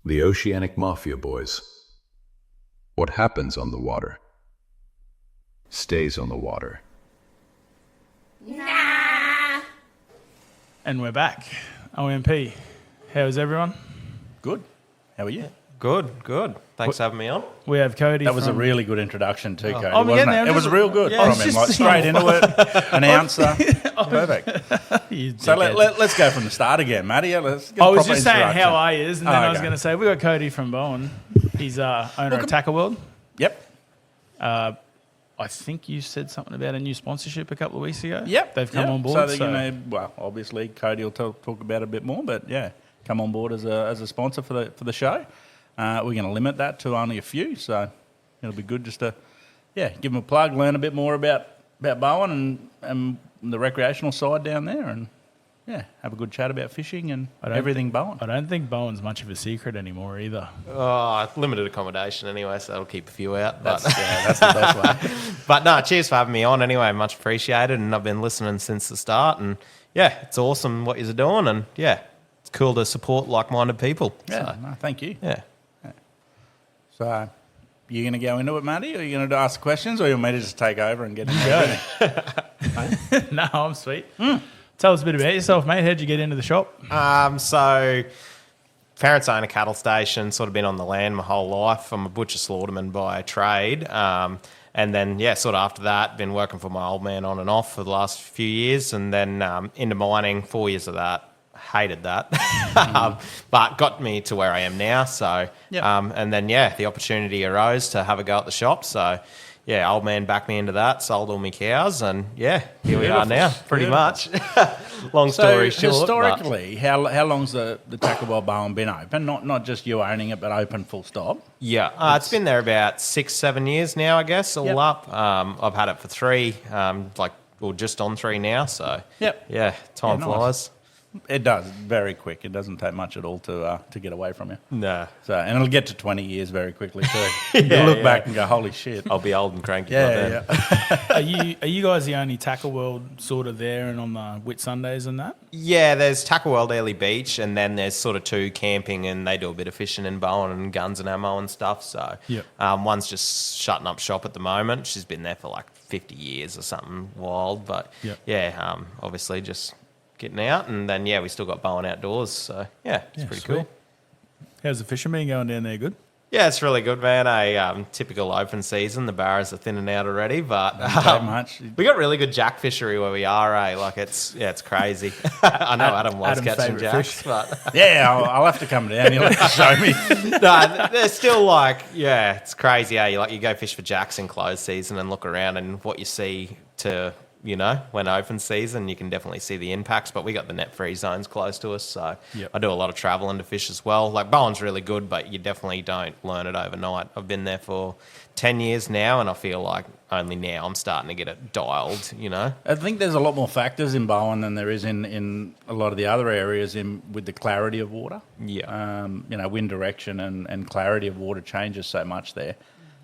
The Oceanic Mafia Boys. What happens on the water stays on the water. And we're back. OMP. How's everyone? Good. How are you? Good. Thanks for having me on. We have Cody. That was a really good introduction too, Cody, I'm wasn't getting it? there. It was real good Yeah, from him, like straight into it, announcer. Perfect. You So dickhead. let's go from the start again, Matty. Let's get I a was proper just saying introduction. how I is, and then I was okay. going to say we got Cody from Bowen. He's owner of Tackle World. Yep. I think you said something about a new sponsorship a couple of weeks ago. Yep. They've come Yep. on board. So they're going to, well, obviously Cody will talk about it a bit more, but yeah, come on board as a sponsor for the show. We're going to limit that to only a few, so it'll be good just to, give them a plug, learn a bit more about Bowen and the recreational side down there, and have a good chat about fishing and everything Bowen. I don't think Bowen's much of a secret anymore either. Oh, limited accommodation anyway, so that'll keep a few out. But, That's the best way. but no, cheers for having me on anyway. Much appreciated, and I've been listening since the start. And it's awesome what you're doing, and it's cool to support like-minded people. Yeah, So, no, thank you. yeah. So, you going to go into it, Matty, or are you going to ask questions, or you want me to just take over and get into it? No, I'm sweet. Tell us a bit about yourself, mate. How'd you get into the shop? So parents own a cattle station, sort of been on the land my whole life. I'm a butcher slaughterman by trade. And then, sort of after that, been working for my old man on and off for the last few years, and then into mining, 4 years of that. Hated that, but got me to where I am now. So, and then, the opportunity arose to have a go at the shop. So, old man backed me into that, sold all my cows, and here we are now, pretty much. Long story short. Historically, how long's the Tackle World Bowen been open? Not just you owning it, but open full stop? It's been there about 6-7 years now, I guess, all up. I've had it for 3, just on 3 now. So, time nice. flies. It does, very quick. It doesn't take much at all to get away from you. No. So, and it'll get to 20 years very quickly too. You look back and go, holy shit. I'll be old and cranky by then. Are you guys the only Tackle World sort of there and on the Whit Sundays and that? Yeah, there's Tackle World Early Beach, and then there's sort of 2 camping, and they do a bit of fishing in Bowen and guns and ammo and stuff. So one's just shutting up shop at the moment. She's been there for like 50 years or something wild. But obviously just getting out, and then we still got Bowen Outdoors. So it's pretty cool. How's the fishing been going down there? Good. Yeah, it's really good, man. Typical open season. The barrows are thinning out already, but Not much. we got really good jack fishery where we are. Like it's crazy. I know Adam loves Adam's catching favourite jacks, fish. but I'll have to come down. You'll have to show me. no, they're still like it's crazy. You go fish for jacks in closed season and look around, and what you see to when open season, you can definitely see the impacts, but we got the net free zones close to us, so I do a lot of traveling to fish as well. Like Bowen's really good, but you definitely don't learn it overnight. I've been there for 10 years now, and I feel like only now I'm starting to get it dialed, I think there's a lot more factors in Bowen than there is in a lot of the other areas with the clarity of water. Yeah. Wind direction and clarity of water changes so much there.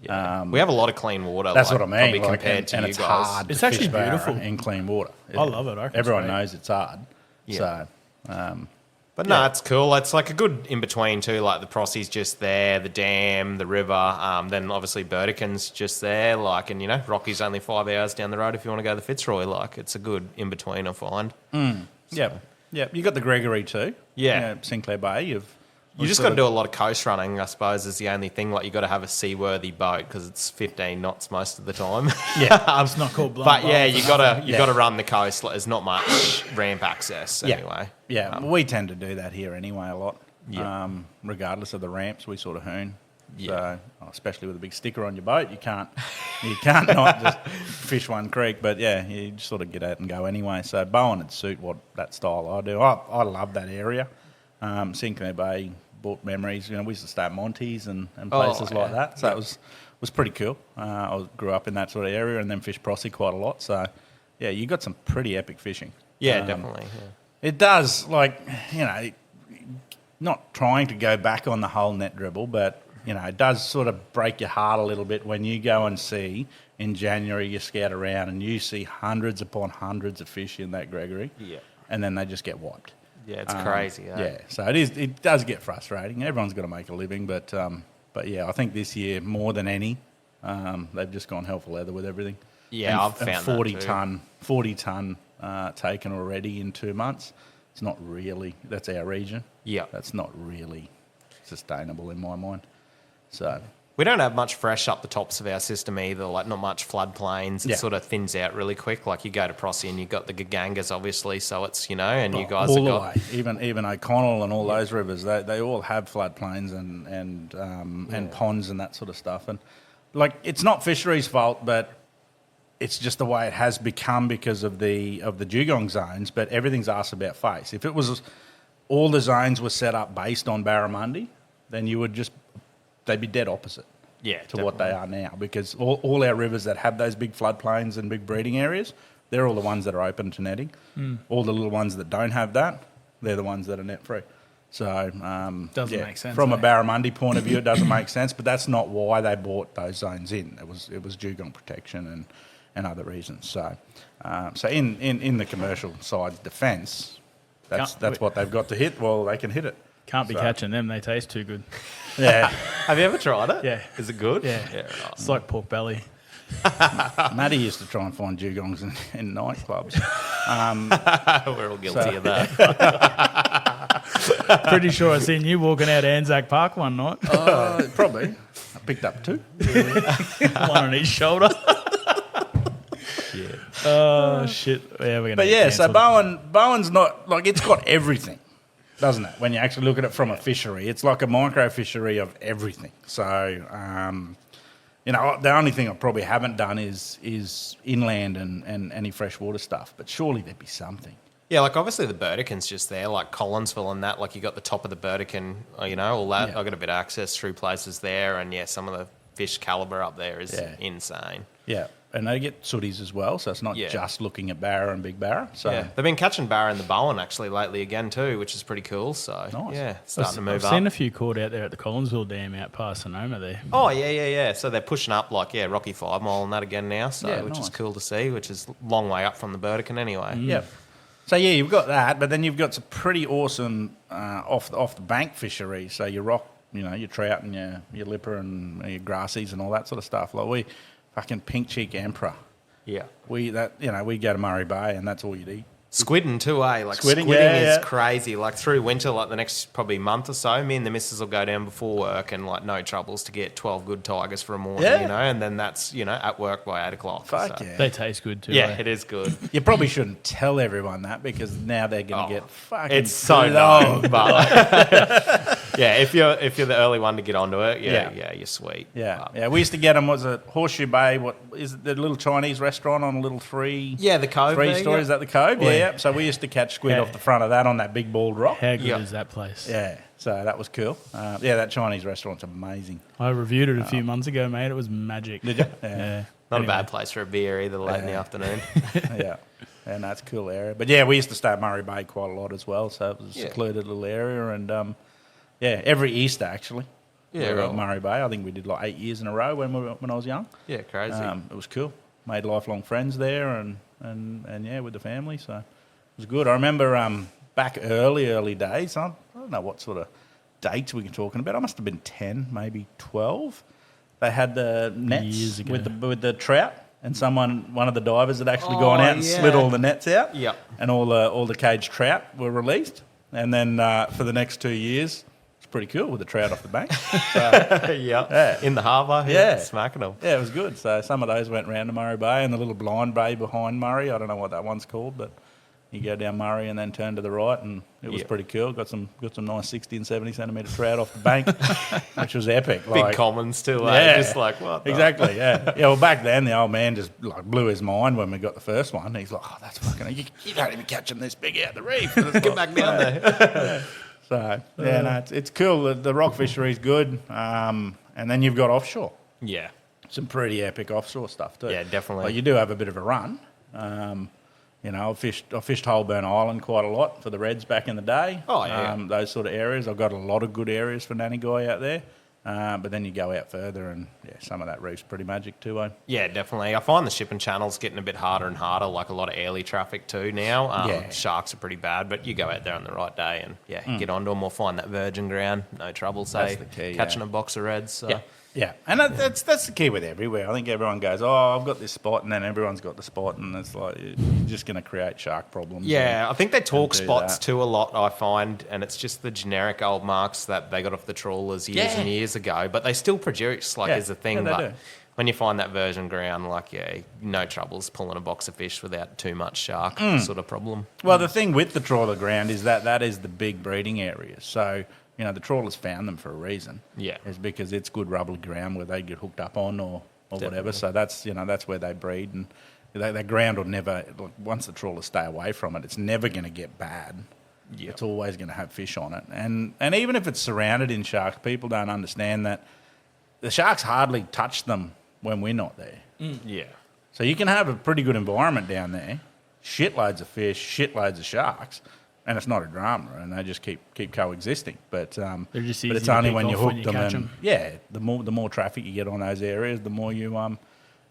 Yeah. We have a lot of clean water. That's what I mean. Probably compared to and you it's guys. hard. It's to actually fish barra beautiful. in clean water. I love it. I reckon Everyone it's great. knows it's hard. Yeah. So, But no, it's cool. It's like a good in-between too, like the Prossy's just there, the dam, the river, then obviously Burdekin's just there, and Rocky's only 5 hours down the road if you want to go to the Fitzroy. It's a good in-between, I find. Yep. You got the Gregory too. Yeah. Sinclair Bay. You just got to do a lot of coast running, I suppose, is the only thing. You got to have a seaworthy boat because it's 15 knots most of the time. It's not called blind. But you got to run the coast. There's not much ramp access anyway. Yeah, we tend to do that here anyway a lot. Yeah. Regardless of the ramps, we sort of hoon. Yeah. So, especially with a big sticker on your boat, you can't not just fish one creek. But you just sort of get out and go anyway. So Bowen would suit that style I do. I love that area. Sinclair Bay brought memories. We used to stay at Monty's and places like that. So it was pretty cool. I grew up in that sort of area and then fished Prossy quite a lot. So, you got some pretty epic fishing. Yeah, definitely. Yeah. It does, not trying to go back on the whole net dribble, but, it does sort of break your heart a little bit when you go and see in January you scout around and you see hundreds upon hundreds of fish in that Gregory. Yeah. And then they just get wiped. Yeah, it's crazy. Yeah, so it does get frustrating. Everyone's got to make a living, but yeah, I think this year more than any, they've just gone hell for leather with everything. Yeah, I've found that 40 ton taken already in 2 months. It's not really. That's our region. Yeah. That's not really sustainable in my mind. So We don't have much fresh up the tops of our system either, like not much floodplains. It sort of thins out really quick. Like you go to Prossie and you've got the Gagangas, obviously, so it's, and you guys all have the got... way. Even O'Connell and all those rivers, they all have floodplains and ponds and that sort of stuff. And like, it's not fisheries' fault, but it's just the way it has become because of the dugong zones. But everything's asked about face. If it was all the zones were set up based on barramundi, then they'd be dead opposite. To what they are now, because all our rivers that have those big floodplains and big breeding areas, they're all the ones that are open to netting. All the little ones that don't have that, they're the ones that are net free. So doesn't make sense from a barramundi point of view. It doesn't make sense, but that's not why they brought those zones in. It was dugong protection and other reasons. So in the commercial side's defence, that's what they've got to hit. Well, they can hit it. Can't be catching them. They taste too good. Yeah. Have you ever tried it? Yeah. Is it good? Yeah. Right. It's like pork belly. Maddie used to try and find dugongs in nightclubs. We're all guilty of that. Pretty sure I seen you walking out of Anzac Park one night. Probably. I picked up 2. One on each shoulder. Oh, shit. Yeah, we're gonna But get yeah, so cancelled. Bowen's not, like, it's got everything, doesn't it? When you actually look at it from a fishery, it's like a micro fishery of everything. So, the only thing I probably haven't done is inland and any freshwater stuff. But surely there'd be something. Yeah, like obviously the Burdekin's just there, like Collinsville and that. Like you got the top of the Burdekin, all that. Yeah. I got a bit of access through places there, and some of the fish calibre up there is insane. Yeah, and they get sooties as well, so it's not just looking at barra and big barra. So they've been catching barra in the Bowen actually lately again too, which is pretty cool. So Nice. starting to move I've seen up. a few caught out there at the Collinsville Dam out past Sonoma there. Oh yeah. So they're pushing up like Rocky 5 Mile and that again now. So Yeah, which nice. is cool to see. Which is a long way up from the Burdekin anyway. Yeah. So you've got that, but then you've got some pretty awesome off the bank fishery. So your rock, your trout and your lipper and your grassies and all that sort of stuff. Like we fucking pink cheek emperor. Yeah. We go to Murray Bay and that's all you'd eat. Squidding too, eh? Like Squidding, squidding is yeah. crazy. Like through winter, like the next probably month or so, me and the missus will go down before work and like no troubles to get 12 good tigers for a morning, and then that's, at work by 8 o'clock. Fuck so. yeah. They taste good too. Yeah, eh? it is good. You probably shouldn't tell everyone that because now they're going to get fucking. It's so long. low, but if you're the early one to get onto it, you're sweet. Yeah. We used to get them. Was it Horseshoe Bay? What is it? The little Chinese restaurant on a little the Cove. three there, stories. Is that the Cove? Yeah. So we used to catch squid off the front of that on that big bald rock. How good is that place? Yeah. So that was cool. That Chinese restaurant's amazing. I reviewed it a few months ago, mate. It was magic. Did you? Yeah. Not a bad place for a beer either late in the afternoon. Yeah. And that's a cool area. But yeah, we used to stay at Murray Bay quite a lot as well. So it was a secluded little area. And every Easter actually. Yeah, we were at right. Murray Bay. I think we did like 8 years in a row when I was young. Yeah, crazy. It was cool. Made lifelong friends there and with the family. So it was good. I remember back early days. I don't know what sort of dates we were talking about. I must have been 10, maybe 12. They had the nets Years ago. with the trout, and one of the divers had actually gone out and slid all the nets out. Yep. And all the caged trout were released. And then for the next 2 years, it's pretty cool with the trout off the bank. In the harbour, smacking them. Yeah, it was good. So some of those went round to Murray Bay and the little blind bay behind Murray. I don't know what that one's called, but you go down Murray and then turn to the right, and it was pretty cool. Got some nice 60 and 70 centimetre trout off the bank, which was epic. Big commons too, just like, what the... Exactly, yeah. Well, back then, the old man just like blew his mind when we got the first one. He's like, that's fucking... You don't even catch them this big out the reef. Get back down there. So, it's cool. The rock fishery's good. And then you've got offshore. Yeah. Some pretty epic offshore stuff too. Yeah, definitely. Like you do have a bit of a run. I fished Holborn Island quite a lot for the Reds back in the day. Oh, yeah. Those sort of areas. I've got a lot of good areas for Nanny Guy out there. But then you go out further and, some of that reef's pretty magic too, eh? Yeah, definitely. I find the shipping channel's getting a bit harder and harder, like a lot of early traffic too now. Sharks are pretty bad, but you go out there on the right day and, get onto them or find that virgin ground, no trouble, say, That's the key, catching a box of reds. So. Yeah, and that's the key with everywhere. I think everyone goes, I've got this spot, and then everyone's got the spot, and it's like you're just going to create shark problems. Yeah, I think they talk do spots that. too a lot, I find, and it's just the generic old marks that they got off the trawlers years and years ago, but they still produce, is a thing. Yeah, they but do. when you find that virgin ground, no troubles pulling a box of fish without too much shark sort of problem. Well, the thing with the trawler ground is that is the big breeding area. So, the trawlers found them for a reason. Yeah. It's because it's good rubbly ground where they get hooked up on or whatever. So that's where they breed. And that ground will never, once the trawlers stay away from it, it's never going to get bad. Yeah. It's always going to have fish on it. And even if it's surrounded in sharks, people don't understand that the sharks hardly touch them when we're not there. Yeah. So you can have a pretty good environment down there, shitloads of fish, shitloads of sharks, and it's not a drama, and they just keep coexisting. But They're just but easy it's to only pick when you off when hook you them, catch and 'em. the more traffic you get on those areas, the more you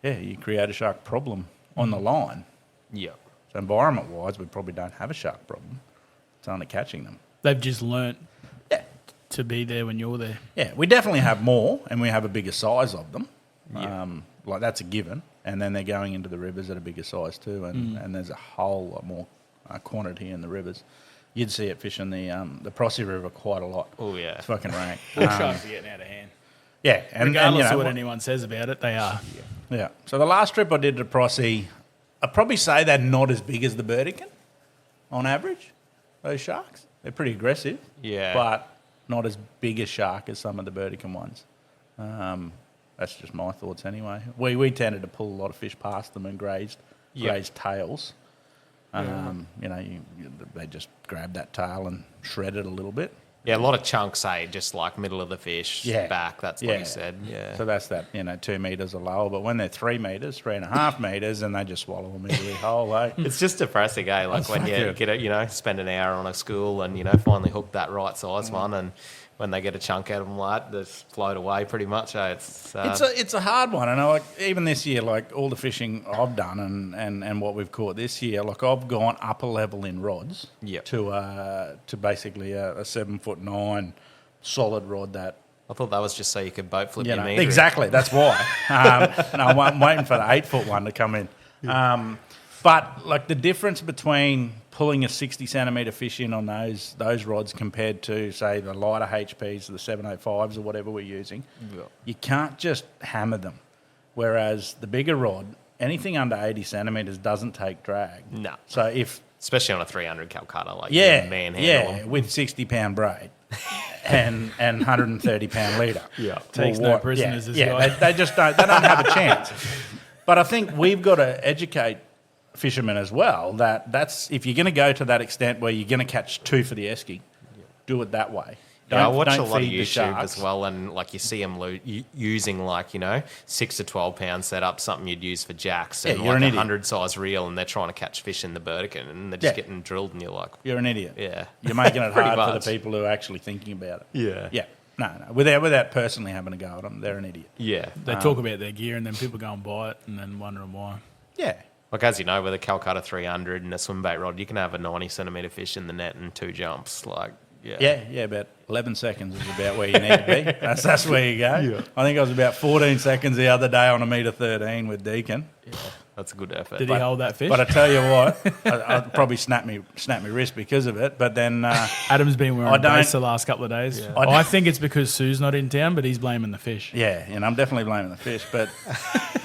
you create a shark problem on the line. Yeah. So environment wise, we probably don't have a shark problem. It's only catching them. They've just learnt Yeah, to be there when you're there. yeah, we definitely have more, and we have a bigger size of them. Yeah. That's a given. And then they're going into the rivers at a bigger size too, and there's a whole lot more quantity in the rivers. You'd see it fishing the Prossie River quite a lot. Oh, yeah. It's fucking rank. Bull sharks are getting out of hand. Yeah, and Regardless of what anyone says about it, they are. Yeah. So the last trip I did to Prossie, I'd probably say they're not as big as the Burdekin on average, those sharks. They're pretty aggressive. Yeah. But not as big a shark as some of the Burdekin ones. That's just my thoughts anyway. We tended to pull a lot of fish past them and grazed tails. They just grab that tail and shred it a little bit. Yeah, a lot of chunks, just like middle of the fish, back, that's what he said. Yeah. So that's that, 2 metres or lower. But when they're 3 metres, 3.5 metres, and they just swallow them easily whole, eh? It's just depressing, Like That's when you fucking- get it, spend an hour on a school and, finally hook that right size one, and when they get a chunk out of them they just float away pretty much. It's It's a hard one, and even this year, all the fishing I've done and what we've caught this year, I've gone up a level in rods to basically a 7'9" solid rod that. I thought that was just so you could boat flip your meter. Exactly, that's why. I'm waiting for the 8-foot one to come in. But the difference between pulling a 60 centimetre fish in on those rods compared to, say, the lighter HPs, the 705s or whatever we're using, you can't just hammer them. Whereas the bigger rod, anything under 80 centimetres doesn't take drag. No. So especially on a 300 Calcutta, manhandle them. with 60-pound braid and 130-pound leader. Yeah. Takes no prisoners, this guy. They just don't have a chance. But I think we've got to educate fishermen as well that's if you're going to go to that extent where you're going to catch 2 for the esky, do it that way. I watch a don't lot of feed the YouTube sharks. as well, and you see them using 6 to 12 pound setup, something you'd use for jacks, and you're an a idiot. 100 size reel, and they're trying to catch fish in the Burdekin, and they're just Yeah. getting drilled, and you're like, You're an idiot. yeah, You're making it Pretty hard for much. the people who are actually thinking about it. Yeah. No. Without personally having a go at them, they're an idiot. yeah. They talk about their gear and then people go and buy it and then wondering why. Yeah. As you know, with a Calcutta 300 and a swim bait rod, you can have a 90 centimetre fish in the net and 2 jumps. Yeah, about 11 seconds is about where you need to be. That's where you go. Yeah. I think I was about 14 seconds the other day on a metre 13 with Deacon. Yeah, that's a good effort. Did he hold that fish? But I tell you what, I'd probably snap me wrist because of it. But then Adam's been I wearing don't- brace the last couple of days. I I don't- think it's because Sue's not in town, but he's blaming the fish. yeah, I'm definitely blaming the fish. But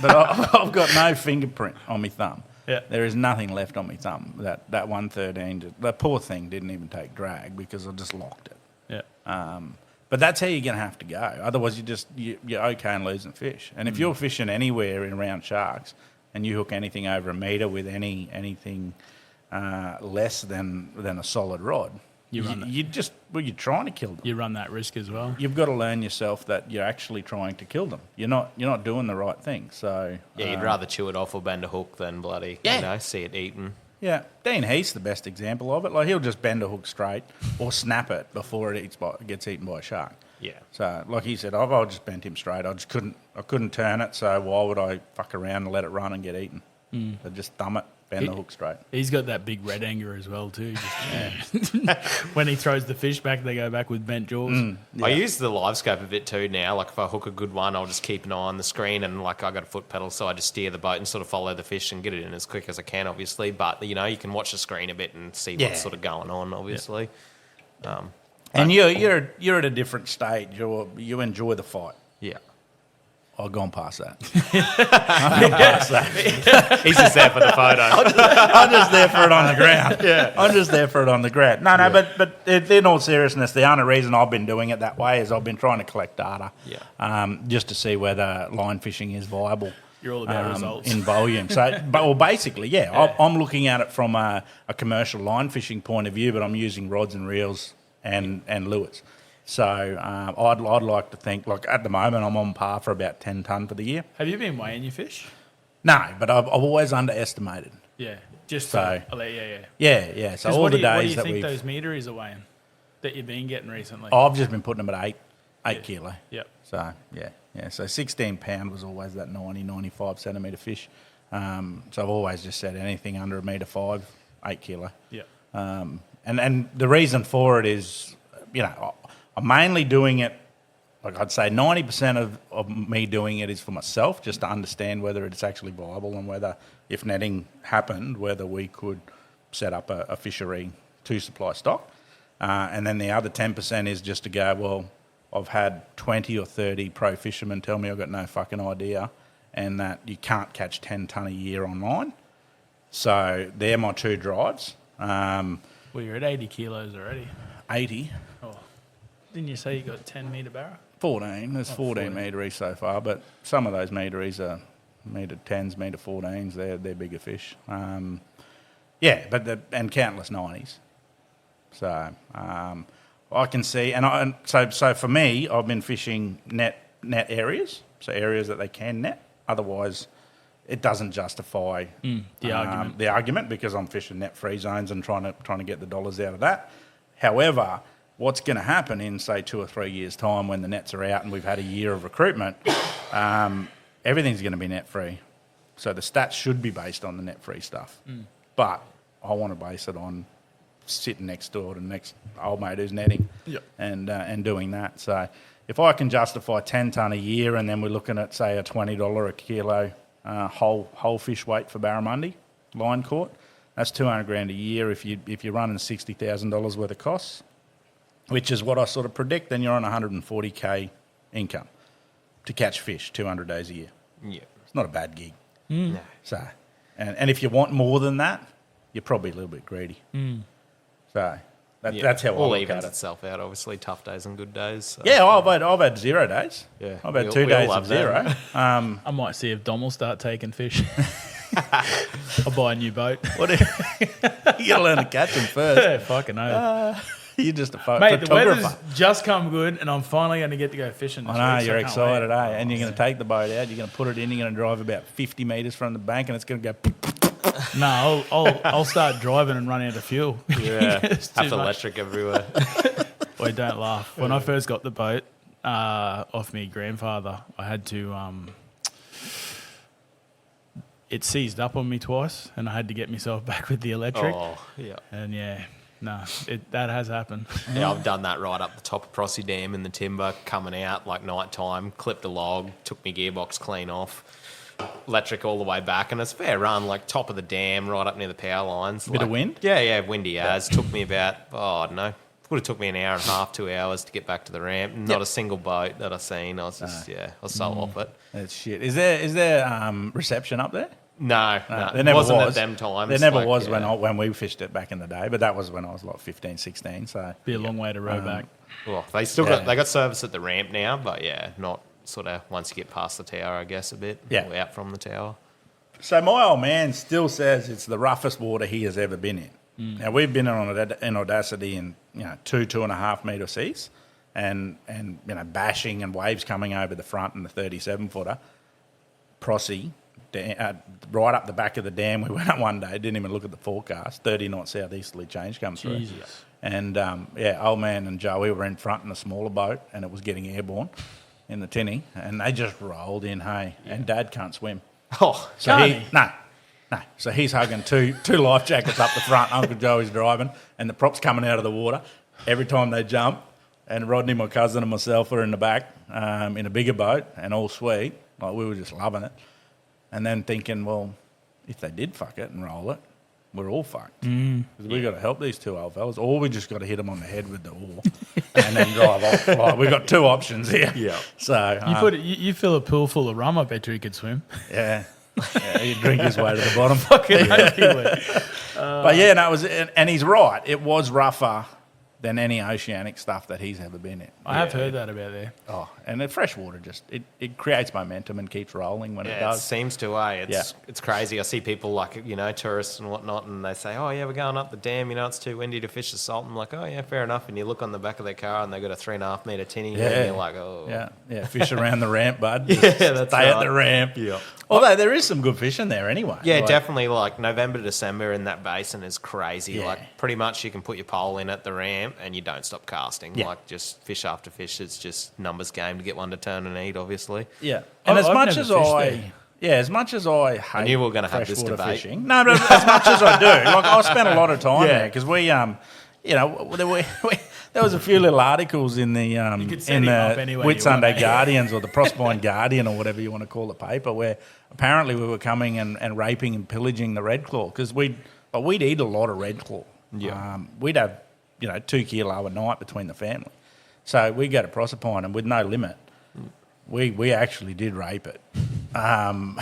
I've got no fingerprint on my thumb. Yeah. There is nothing left on my thumb. That 113, the poor thing didn't even take drag because I just locked it. Yeah. But that's how you're going to have to go. Otherwise, you're okay in losing fish. And if you're fishing anywhere in around sharks and you hook anything over a metre with anything less than a solid rod, you're trying to kill them. You run that risk as well. You've got to learn yourself that you're actually trying to kill them. You're not doing the right thing. So Yeah, you'd rather chew it off or bend a hook than bloody, see it eaten. yeah, Dean Heath's the best example of it. He'll just bend a hook straight or snap it before it gets eaten by a shark. Yeah. So, like he said, I just bent him straight. I couldn't turn it. So why would I fuck around and let it run and get eaten? So just thumb it, bend the hook straight. He's got that big red anger as well too. When he throws the fish back, they go back with bent jaws. I use the live scope a bit too now. Like if I hook a good one, I'll just keep an eye on the screen, and like I got a foot pedal, so I just steer the boat and sort of follow the fish and get it in as quick as I can, obviously. But you know, you can watch the screen a bit and see what's sort of going on, obviously. And you're at a different stage. You enjoy the fight. Yeah. I've gone past that. He's just there for the photo. I'm just there for it on the ground. Yeah, I'm just there for it on the ground. No, but in all seriousness, the only reason I've been doing it that way is I've been trying to collect data, just to see whether line fishing is viable. You're all about results in volume. So, basically, I'm looking at it from a commercial line fishing point of view, but I'm using rods and reels and lures. So I'd like to think, like at the moment, I'm on par for about 10 tonne for the year. Have you been weighing your fish? No, but I've always underestimated. Yeah, just So- yeah. So all the days what do you that think we've, those metres are weighing that you've been getting recently? I've just been putting them at 8 kilo. Yep. So yeah. So 16 pound was always that 95 centimetre fish. So I've always just said anything under $1.5 m, 8 kilo. Yep. And the reason for it is, I'm mainly doing it, like I'd say 90% of me doing it is for myself, just to understand whether it's actually viable and whether, if netting happened, whether we could set up a fishery to supply stock. And then the other 10% is just to go, well, I've had 20 or 30 pro fishermen tell me I've got no fucking idea and that you can't catch 10 tonne a year online. So they're my two drives. Well, you're at 80 kilos already. 80. Oh, didn't you say you got 10 metre barra? 14. There's 14 meteries so far, but some of those meteries are metre 10s, metre 14s. They're bigger fish. And countless 90s. So I can see, so for me, I've been fishing net areas, so areas that they can net. Otherwise, it doesn't justify the argument because I'm fishing net free zones and trying to get the dollars out of that. However, what's going to happen in, say, 2 or 3 years' time when the nets are out and we've had a year of recruitment, everything's going to be net free. So the stats should be based on the net free stuff. But I want to base it on sitting next door to the next old mate who's netting and doing that. So if I can justify 10 tonne a year and then we're looking at, say, a $20 a kilo whole fish weight for barramundi line caught, that's $200,000 a year if you're running $60,000 worth of costs, which is what I sort of predict. Then you're on $140K income to catch fish 200 days a year. Yeah. It's not a bad gig. No. So, and if you want more than that, you're probably a little bit greedy. So that's how I all look evens at it. itself out. Obviously, tough days and good days. So. Yeah, I've had 0 days. Yeah. I've had We 2 all days love of that. 0. I might see if Dom will start taking fish. I'll buy a new boat. You got to learn to catch them first. Yeah, fucking hell. You're just a Mate, the photographer. weather's just come good and I'm finally going to get to go fishing this I know, week, so you're I can't excited, wait. eh? And you're going to take the boat out, you're going to put it in, you're going to drive about 50 metres from the bank and it's going to go... No, I'll start driving and run out of fuel. Yeah, It's too have much. electric everywhere. Wait, don't laugh. When I first got the boat off my grandfather, I had to... it seized up on me twice and I had to get myself back with the electric. Oh, yeah. And that has happened. Yeah, I've done that right up the top of Prossie Dam in the timber, coming out like night time, clipped a log, took my gearbox clean off, electric all the way back, and it's a fair run, like top of the dam, right up near the power lines. Bit of wind? Yeah, windy as. Took me about, I don't know, would have took me an hour and a half, 2 hours to get back to the ramp. Not a single boat that I seen. I was just, I was so off it. That's shit. Is there reception up there? No, There never wasn't was. at them times. There never like, was yeah. when we fished it back in the day, but that was when I was like 15, 16. So Be a long way to row back. Well, they still got service at the ramp now, but yeah, not sort of once you get past the tower, I guess, a bit. Yeah. Or out from the tower. So my old man still says it's the roughest water he has ever been in. Now we've been in Audacity in 2.5 metre seas, and bashing and waves coming over the front and the 37 footer. Prossie right up the back of the dam. We went up one day, didn't even look at the forecast. 30 knot southeasterly change comes through. Jesus. And old man and Joey were in front in a smaller boat, and it was getting airborne in the tinny, and they just rolled in. Hey, and Dad can't swim. Oh, So Can't he? No. So he's hugging two life jackets up the front. Uncle Joey's driving, and the props coming out of the water every time they jump. And Rodney, my cousin, and myself are in the back in a bigger boat, and all sweet. Like, we were just loving it. And then thinking, well, if they did fuck it and roll it, we're all fucked. Because we got to help these two old fellas, or we just got to hit them on the head with the oar and then drive off. Like, we've got two options here. Yeah. So You fill a pool full of rum. I bet you he could swim. yeah, he'd drink his way to the bottom. Fucking hope he would. But yeah, no, it was, and he's right. It was rougher than any oceanic stuff that he's ever been in. I have heard that about there. Oh, and the fresh water just it creates momentum and keeps rolling when it Yeah, it does. seems to, It's crazy. I see people like, tourists and whatnot, and they say, oh, yeah, we're going up the dam, it's too windy to fish the salt. I'm like, oh, yeah, fair enough. And you look on the back of their car and they've got a 3.5 metre tinny, and you're like, oh. Yeah, fish around the ramp, bud. Yeah, Just that's stay at right. the ramp. Yeah. Although there is some good fishing there anyway. Yeah, Like, definitely. Like November, December in that basin is crazy. Yeah. Like pretty much you can put your pole in at the ramp and you don't stop casting. Yeah. Like just fish after fish. It's just numbers game to get one to turn and eat, obviously. Yeah, and I've as much never as fished I, there. as much as I hate knew we were gonna have this freshwater debate. fishing, no, but as much as I do, like I spent a lot of time there because we, there was a few little articles in the could set in him up the any way you Whitsunday want, eh? Guardians or the Proserpine Guardian or whatever you want to call the paper, where apparently we were coming and raping and pillaging the red claw because we'd eat a lot of red claw. Yeah. We'd have 2 kilo a night between the family, so we go to Proserpine and with no limit. We actually did rape it. And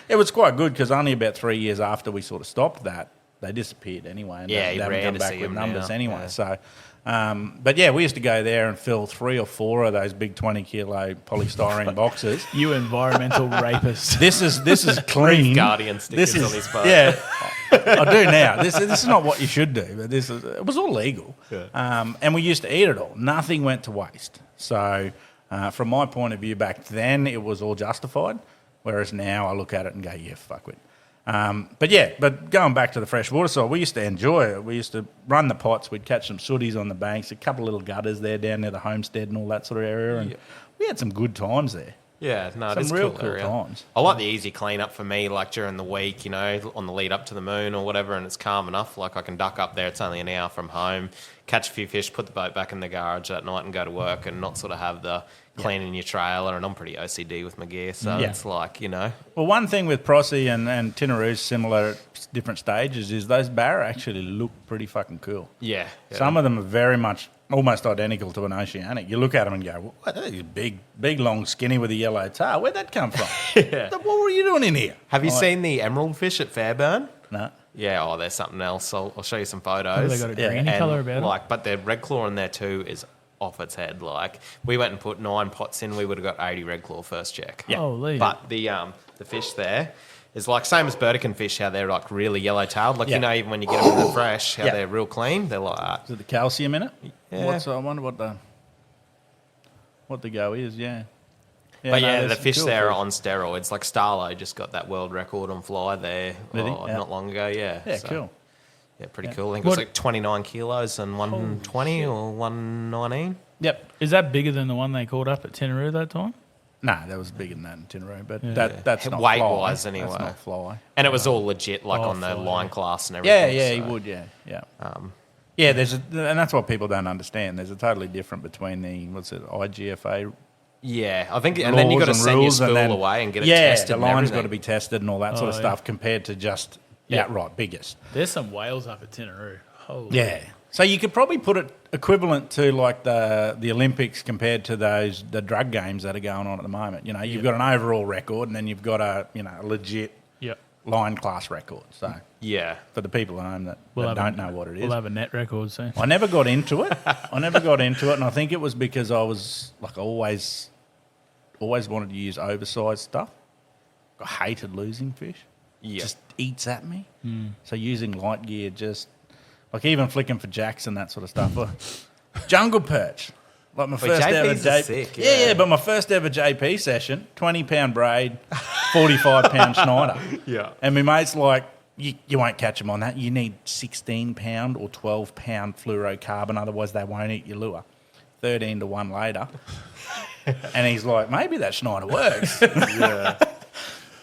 it was quite good because only about 3 years after we sort of stopped that, they disappeared anyway. And Yeah, they you haven't rare come to back see with them numbers now, anyway. yeah. So, but yeah, we used to go there and fill 3 or 4 of those big 20 kilo polystyrene boxes. You environmental rapist. This is clean. Guardian stickers on his boat. Yeah, I do now. This is not what you should do, but it was all legal. Yeah. And we used to eat it all. Nothing went to waste. So from my point of view back then, it was all justified, whereas now I look at it and go, yeah, fuck it. But going back to the freshwater side, we used to enjoy it. We used to run the pots. We'd catch some sooties on the banks, a couple of little gutters there down near the homestead and all that sort of area. And we had some good times there. Yeah, no, Some it is real cool cool area. times. I like the easy cleanup for me, like during the week, on the lead up to the moon or whatever, and it's calm enough. Like I can duck up there. It's only an hour from home, catch a few fish, put the boat back in the garage that night, and go to work, and not sort of have the cleaning your trailer. And I'm pretty OCD with my gear, so it's like Well, one thing with Prosy and Tinnaroos, similar at different stages, is those barra actually look pretty fucking cool. yeah. Some of them are very much almost identical to an oceanic. You look at them and go, what, that is big, long, skinny with a yellow tail. Where'd that come from? What were you doing in here? Have you seen the emerald fish at Fairburn? No. Yeah, there's something else. I'll show you some Have photos. they got a Yeah. greeny And, colour about it? but the red claw in there too is off its head. Like we went and put 9 pots in, we would have got 80 red claw first check. Yeah. Holy. But the fish there is like same as Burdekin fish, how they're like really yellow tailed. Like Yeah. even when you get them in the fresh, how Yeah. they're real clean. They're like that. Is it the calcium in it? Yeah. I wonder what the go is, yeah. But there's the some fish cool there are fish. on steroids. Like Starlo just got that world record on fly there Did he? Yeah. not long ago. Yeah. Yeah, So, cool. Yeah, pretty cool. I think it was What- like 29 kilos and 120 or 119. Yep. Is that bigger than the one they caught up at Tinaroo that time? No, that was bigger than that in Tinaroo, but Yeah. that's not Weight-wise fly. anyway. That's not fly. And it was all legit, like Oh, on the fly. line class and Yeah, everything. yeah, so, he would, yeah. Yeah, and that's what people don't understand. There's a totally different between the IGFA. Yeah, I think, and then you got to laws and send your rules and spool then- away and get it yeah, tested. the and line's got everything. to be tested and all that sort of Oh, yeah. stuff compared to just outright biggest. There's some whales up at Tinaroo. Holy. Yeah. So you could probably put it equivalent to like the Olympics compared to the drug games that are going on at the moment. You've got an overall record and then you've got a legit Yep. line class record. So Yeah. for the people at home that We'll don't have know what it is. We'll have a net record soon. I never got into it. And I think it was because I was like always wanted to use oversized stuff. I hated losing fish. Yeah. Just eats at me. So using light gear just like even flicking for jacks and that sort of stuff. Jungle perch. Like my Wait, first ever JPs are sick, yeah, but my first ever JP session, 20-pound braid, 45-pound Schneider. Yeah. And my mate's like, you won't catch them on that. You need 16-pound or 12-pound fluorocarbon, otherwise they won't eat your lure. 13 to 1 later. And he's like, maybe that Schneider works. Yeah.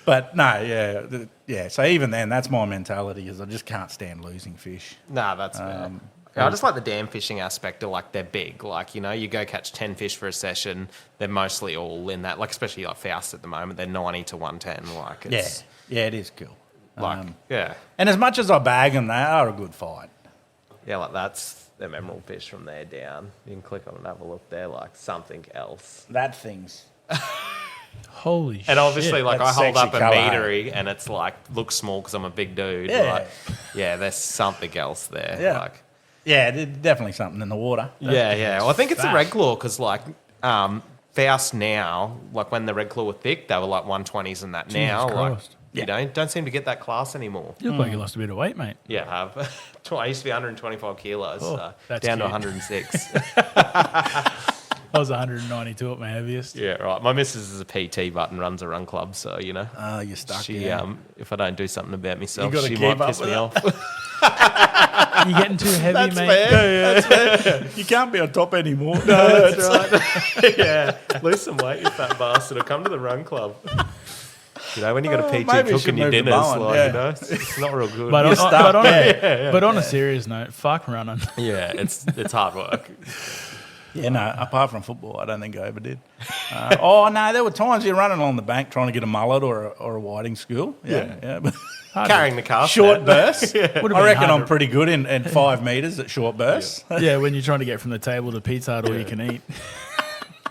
But no, yeah. So even then, that's my mentality is I just can't stand losing fish. Nah, that's fair. Yeah, I just like the dam fishing aspect of like they're big. Like, you know, you go catch 10 fish for a session, they're mostly all in that. Like, especially like Faust at the moment, they're 90 to 110. Like, it's Yeah, it is cool. like, yeah. And as much as I bag them, they are a good fight. Yeah, like that's the emerald fish from there down. You can click on and have a look there, like something else. That thing's... Holy shit. And obviously, like, I that's hold up sexy a colour, metery and it's like, looks small because I'm a big dude. Yeah. Like, yeah, there's something else there. Yeah. Like, Yeah, there's definitely something in the water. yeah. Well, I think it's the fat. red claw because, like, Faust now, like when the red claw were thick, they were like 120s and that now. Like, Christ. you don't seem to get that class anymore. You look like you lost a bit of weight, mate. Yeah, I have. I used to be 125 kilos, that's down to cute. 106. I was 192 at my heaviest. Yeah, right. My missus is a PT but and runs a run club, so, you know. Oh, you're stuck. She, yeah. if I don't do something about myself, gotta she keep might up piss with me it. off. You're getting too heavy, That's mate. fair. That's fair. You can't be on top anymore. No, that's right. Yeah, lose some weight, you fat bastard, or come to the run club. You know, when you got a PT maybe you cooking should your move to dinners, Bowen, like, yeah. you know, it's not real good. But, You're but stuck. on a serious note, fuck running. yeah, it's hard work. Yeah, no, apart from football, I don't think I ever did. No, there were times you're running along the bank trying to get a mullet or a whiting school. Yeah. But Carrying the cast short net. bursts. Would've I been reckon I'm harder. pretty good in 5 metres at short bursts. Yeah, when you're trying to get from the table to Pizza Hut all you can eat.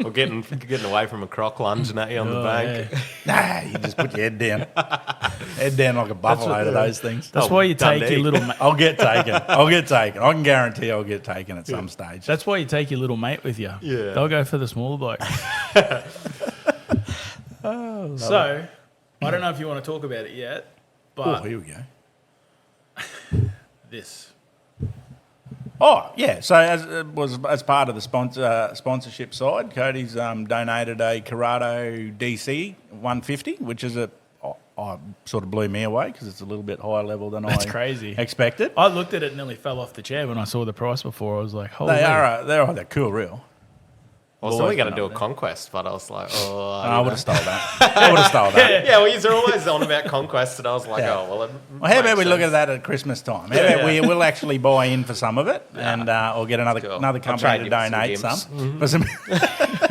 Or getting away from a croc lunging at you on the Oh, bank. yeah. Nah, you just put your head down. Head down like a buffalo to those things. That's why you take Dundee. your little mate. I'll get taken. I can guarantee I'll get taken at some stage. That's why you take your little mate with you. Yeah. They'll go for the smaller bloke. So, I don't know if you want to talk about it yet, Oh, but here we go. this. Oh, yeah. So as part of the sponsorship side, Cody's donated a Corrado DC 150, which is sort of blew me away because it's a little bit higher level than That's I crazy. expected. I looked at it and nearly fell off the chair when I saw the price before. I was like, holy. They're cool, real. I was Always only going to been do a up there. conquest, but I was like, I would have stole that. I would have stole that. Yeah, well, you're always on about conquest, and I was like, Yeah. oh, well, it Well, how about makes we look sense. at that at Christmas time? How about we'll actually buy in for some of it, and or get another Cool. another I'll company trade to you for some donate some. For some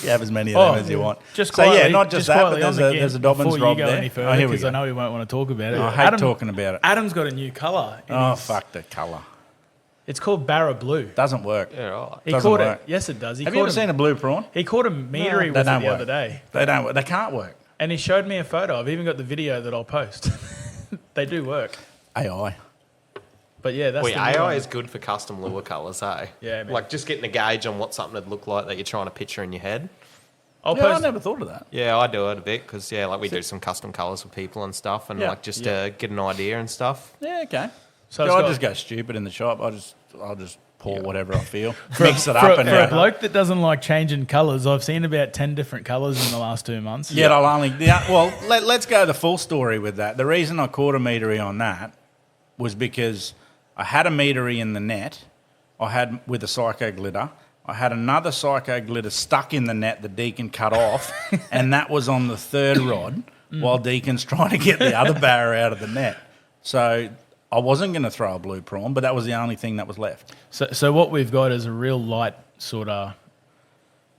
you have as many of them as you want. Just so quietly, yeah, not just that, but quietly on the there's a game Dobbins before you Rob go there. any Oh, further, here we because I go. know we won't want to talk about it. I hate talking about it. Adam's got a new colour. Oh fuck the colour, It's called Barra Blue. doesn't work. Yeah, right. He doesn't caught work. it. Yes, it does. He Have caught you ever him, seen a blue prawn? He caught a metery They with it don't the work. other day. They don't work. They can't work. And he showed me a photo. I've even got the video that I'll post. They do work. AI. But yeah, that's Well, the new AI one. is good for custom lure colours, hey? Yeah, man. Like just getting a gauge on what something would look like that you're trying to picture in your head. I'll Yeah, I post. never thought of that. Yeah, I do it a bit because, yeah, like we do some custom colours for people and stuff and Yeah. like just to get an idea and stuff. Yeah, okay. So So it's I got- just go stupid in the shop. I'll just pour whatever I feel, mix it up, For and a bloke that doesn't like changing colours, I've seen about 10 different colours in the last 2 months. Yet I'll only... Yeah, well, let's go the full story with that. The reason I caught a metery on that was because I had a metery in the net. I had with a psycho glitter. I had another psycho glitter stuck in the net that Deacon cut off, and that was on the third rod while Deacon's trying to get the other barra out of the net. So I wasn't going to throw a blue prawn, but that was the only thing that was left. So what we've got is a real light sort of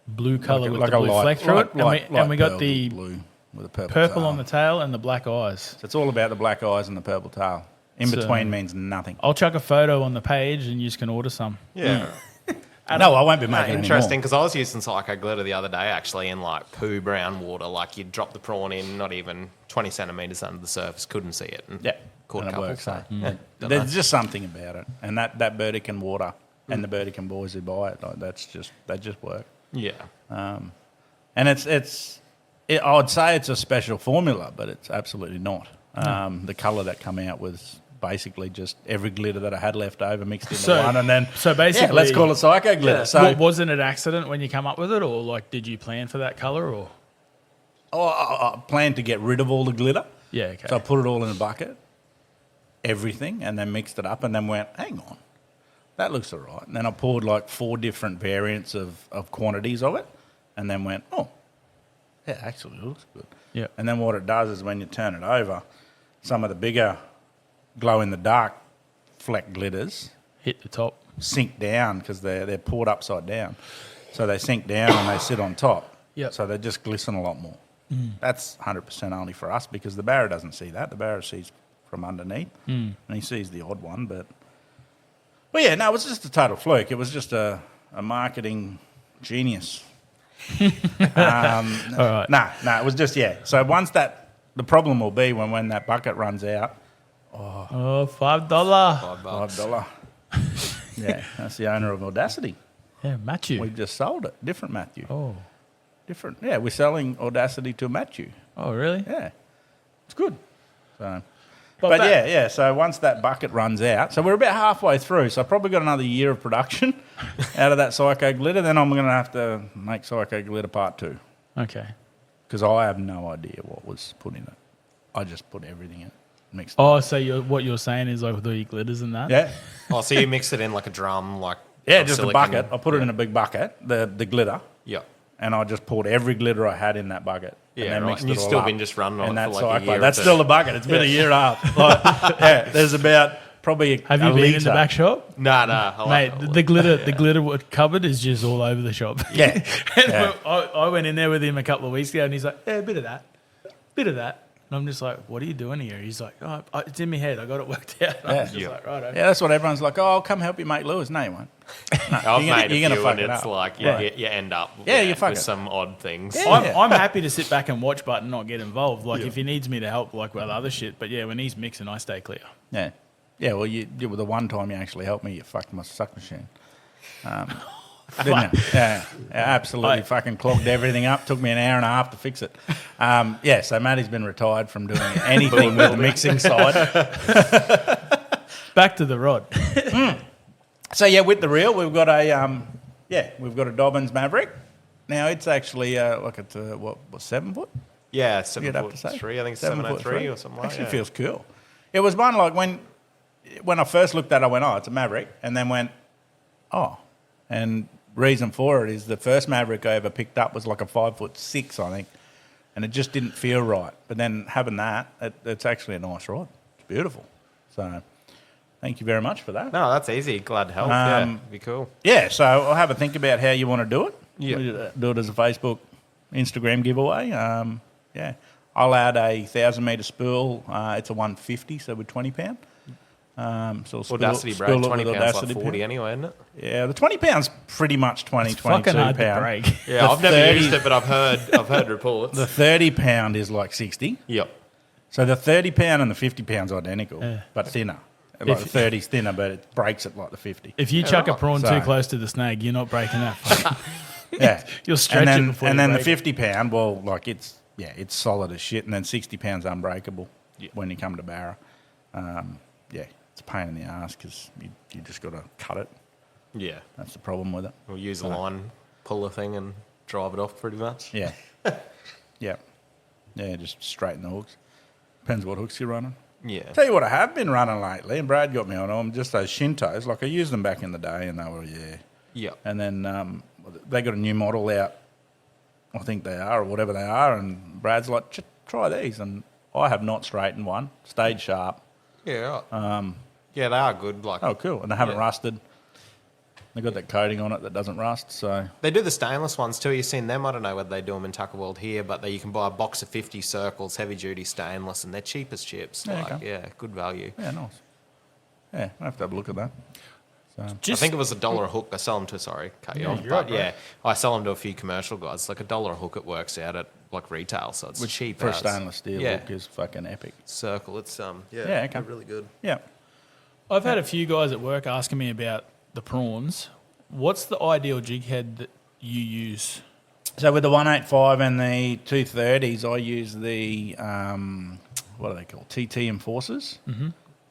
blue colour with the blue fleck through it. And we got pearl the blue with a purple purple tail. on the tail and the black eyes. So it's all about the black eyes and the purple tail. In So- between means nothing. I'll chuck a photo on the page and you can order some. Yeah. No, I won't be making any Interesting, more. because I was using psycho glitter the other day actually in like poo brown water. Like you'd drop the prawn in, not even 20 centimetres under the surface, couldn't see it. And Yeah, caught a and it couple. works, So, eh? yeah, don't know. There's just something about it, and that Burdekin water and the Burdekin boys who buy it, like, they just work. Yeah. And I'd say it's a special formula, but it's absolutely not. The colour that come out was basically just every glitter that I had left over mixed into one, and then so basically, let's call it psycho glitter. Yeah. So was it an accident when you come up with it, or like did you plan for that color, or I planned to get rid of all the glitter. yeah, okay, So I put it all in a bucket, everything, and then mixed it up, and then went, hang on, that looks all right. And then I poured like 4 different variants of quantities of it, and then went, oh, yeah, actually it looks good. yeah, And then what it does is when you turn it over, some of the bigger glow-in-the-dark fleck glitters hit the top. sink down because they're poured upside down. So they sink down and they sit on top. Yep. So they just glisten a lot more. That's 100% only for us because the barra doesn't see that. The barra sees from underneath, and he sees the odd one. But yeah, no, it was just a total fluke. It was just a marketing genius. All right. No, it was just, yeah. So once the problem will be when that bucket runs out, Oh, $5. $5. Yeah, that's the owner of Audacity. Yeah, Matthew. We've just sold it. Different Matthew. Oh, Different. Yeah, we're selling Audacity to Matthew. oh, really? Yeah, it's good. So, But but that- yeah. So once that bucket runs out, so we're about halfway through. So I've probably got another year of production out of that Psycho Glitter. Then I'm going to have to make Psycho Glitter Part 2 Okay. because I have no idea what was put in it. I just put everything in, mixed. Oh, so what you're saying is like with the glitters and that? Yeah, Oh, so you mix it in like a drum, like yeah, of just a silicone. bucket. I put it in a big bucket, the glitter, Yeah. and I just poured every glitter I had in that bucket. Yeah, and then right. mixed And it you've all still up. been just running on And it for that's like a Psycho. year or That's two. still a bucket. It's been a year and a half. Like, yeah, there's about probably Have a you been in litre. the back shop? Nah. Mate, the glitter cupboard is just all over the shop. Yeah. And Yeah. I went in there with him a couple of weeks ago, and he's like, "Yeah, a bit of that, bit of that." And I'm just like, "What are you doing here?" He's like, "Oh, it's in my head. I got it worked out." And I was just like, "Right." Yeah, that's what everyone's like. Oh, I'll come help you make Lewis. No, you won't. I've You're made gonna a few, fuck and it it's up. like Right. you end up Yeah, you fuck with it. some odd things. Yeah. I'm happy to sit back and watch, but not get involved. Like if he needs me to help, like with other shit. But yeah, when he's mixing, I stay clear. Yeah. Yeah, well, you were the one time you actually helped me, you fucked my suck machine. Didn't you? Yeah, absolutely fucking clogged everything up. Took me an hour and a half to fix it. Yeah, so Matty's been retired from doing anything with the mixing side. Back to the rod. So yeah, with the reel, we've got a Dobbins Maverick. Now it's actually like it's what 7 foot? Yeah, You'd 7 have foot to say 3. I think it's 7'3" 703 or something like that. Actually feels cool. It was one like when I first looked at it, I went, oh, it's a Maverick, and then went, oh, and reason for it is the first Maverick I ever picked up was like a 5'6", I think, and it just didn't feel right. But then having that, it's actually a nice rod. It's beautiful. So thank you very much for that. No, that's easy. Glad to help. Yeah, be cool. Yeah, so I'll have a think about how you want to do it. Yeah. We do it as a Facebook, Instagram giveaway. Yeah, I'll add a 1,000-metre spool. It's a 150, so with £20. So Audacity break, £20 like 40 anyway, isn't it? Yeah, the £20 pretty much 22 It's fucking hard to pound. break. Yeah, I've never used it, but I've heard reports. The £30 is like 60. Yep. So the £30 and the £50 identical, but thinner. Like the 30's thinner, but it breaks it like the 50. If you chuck a right. prawn So- too close to the snag, you're not breaking that. fucking- Yeah, You'll stretch it before and you then the break it. £50, well, like it's solid as shit, and then £60 unbreakable when you come to barra. Yeah, it's a pain in the ass because you just got to cut it. Yeah. That's the problem with it. We'll use a line, pull the thing, and drive it off pretty much. Yeah, yeah, just straighten the hooks. Depends what hooks you're running. Yeah. Tell you what I have been running lately, and Brad got me on them, just those Shintos. Like I used them back in the day, and they were Yep. And then they got a new model out. I think they are, or whatever they are. And Brad's like, try these, and I have not straightened one. Stayed sharp. Yeah, right. Yeah, they are good. Like, Oh, cool. And they haven't Yeah. rusted. They got that coating on it that doesn't rust. So they do the stainless ones too. You've seen them. I don't know whether they do them in Tackle World here, but you can buy a box of 50 circles, heavy duty stainless, and they're cheap as chips. Yeah, Like, okay. yeah, good value. yeah, nice. Yeah, I have to have a look at that. So I think it was $1 a hook. I sell them to, cut you off, you're but right, yeah, I sell them to a few commercial guys. Like $1 a hook, it works out at like retail, so it's cheap. for a as. stainless steel Yeah. hook is fucking epic. Circle. It's Yeah, okay. they're really good. Yeah. I've had a few guys at work asking me about the prawns. What's the ideal jig head that you use? So with the 185 and the 230s, I use the what are they called? TT Enforcers.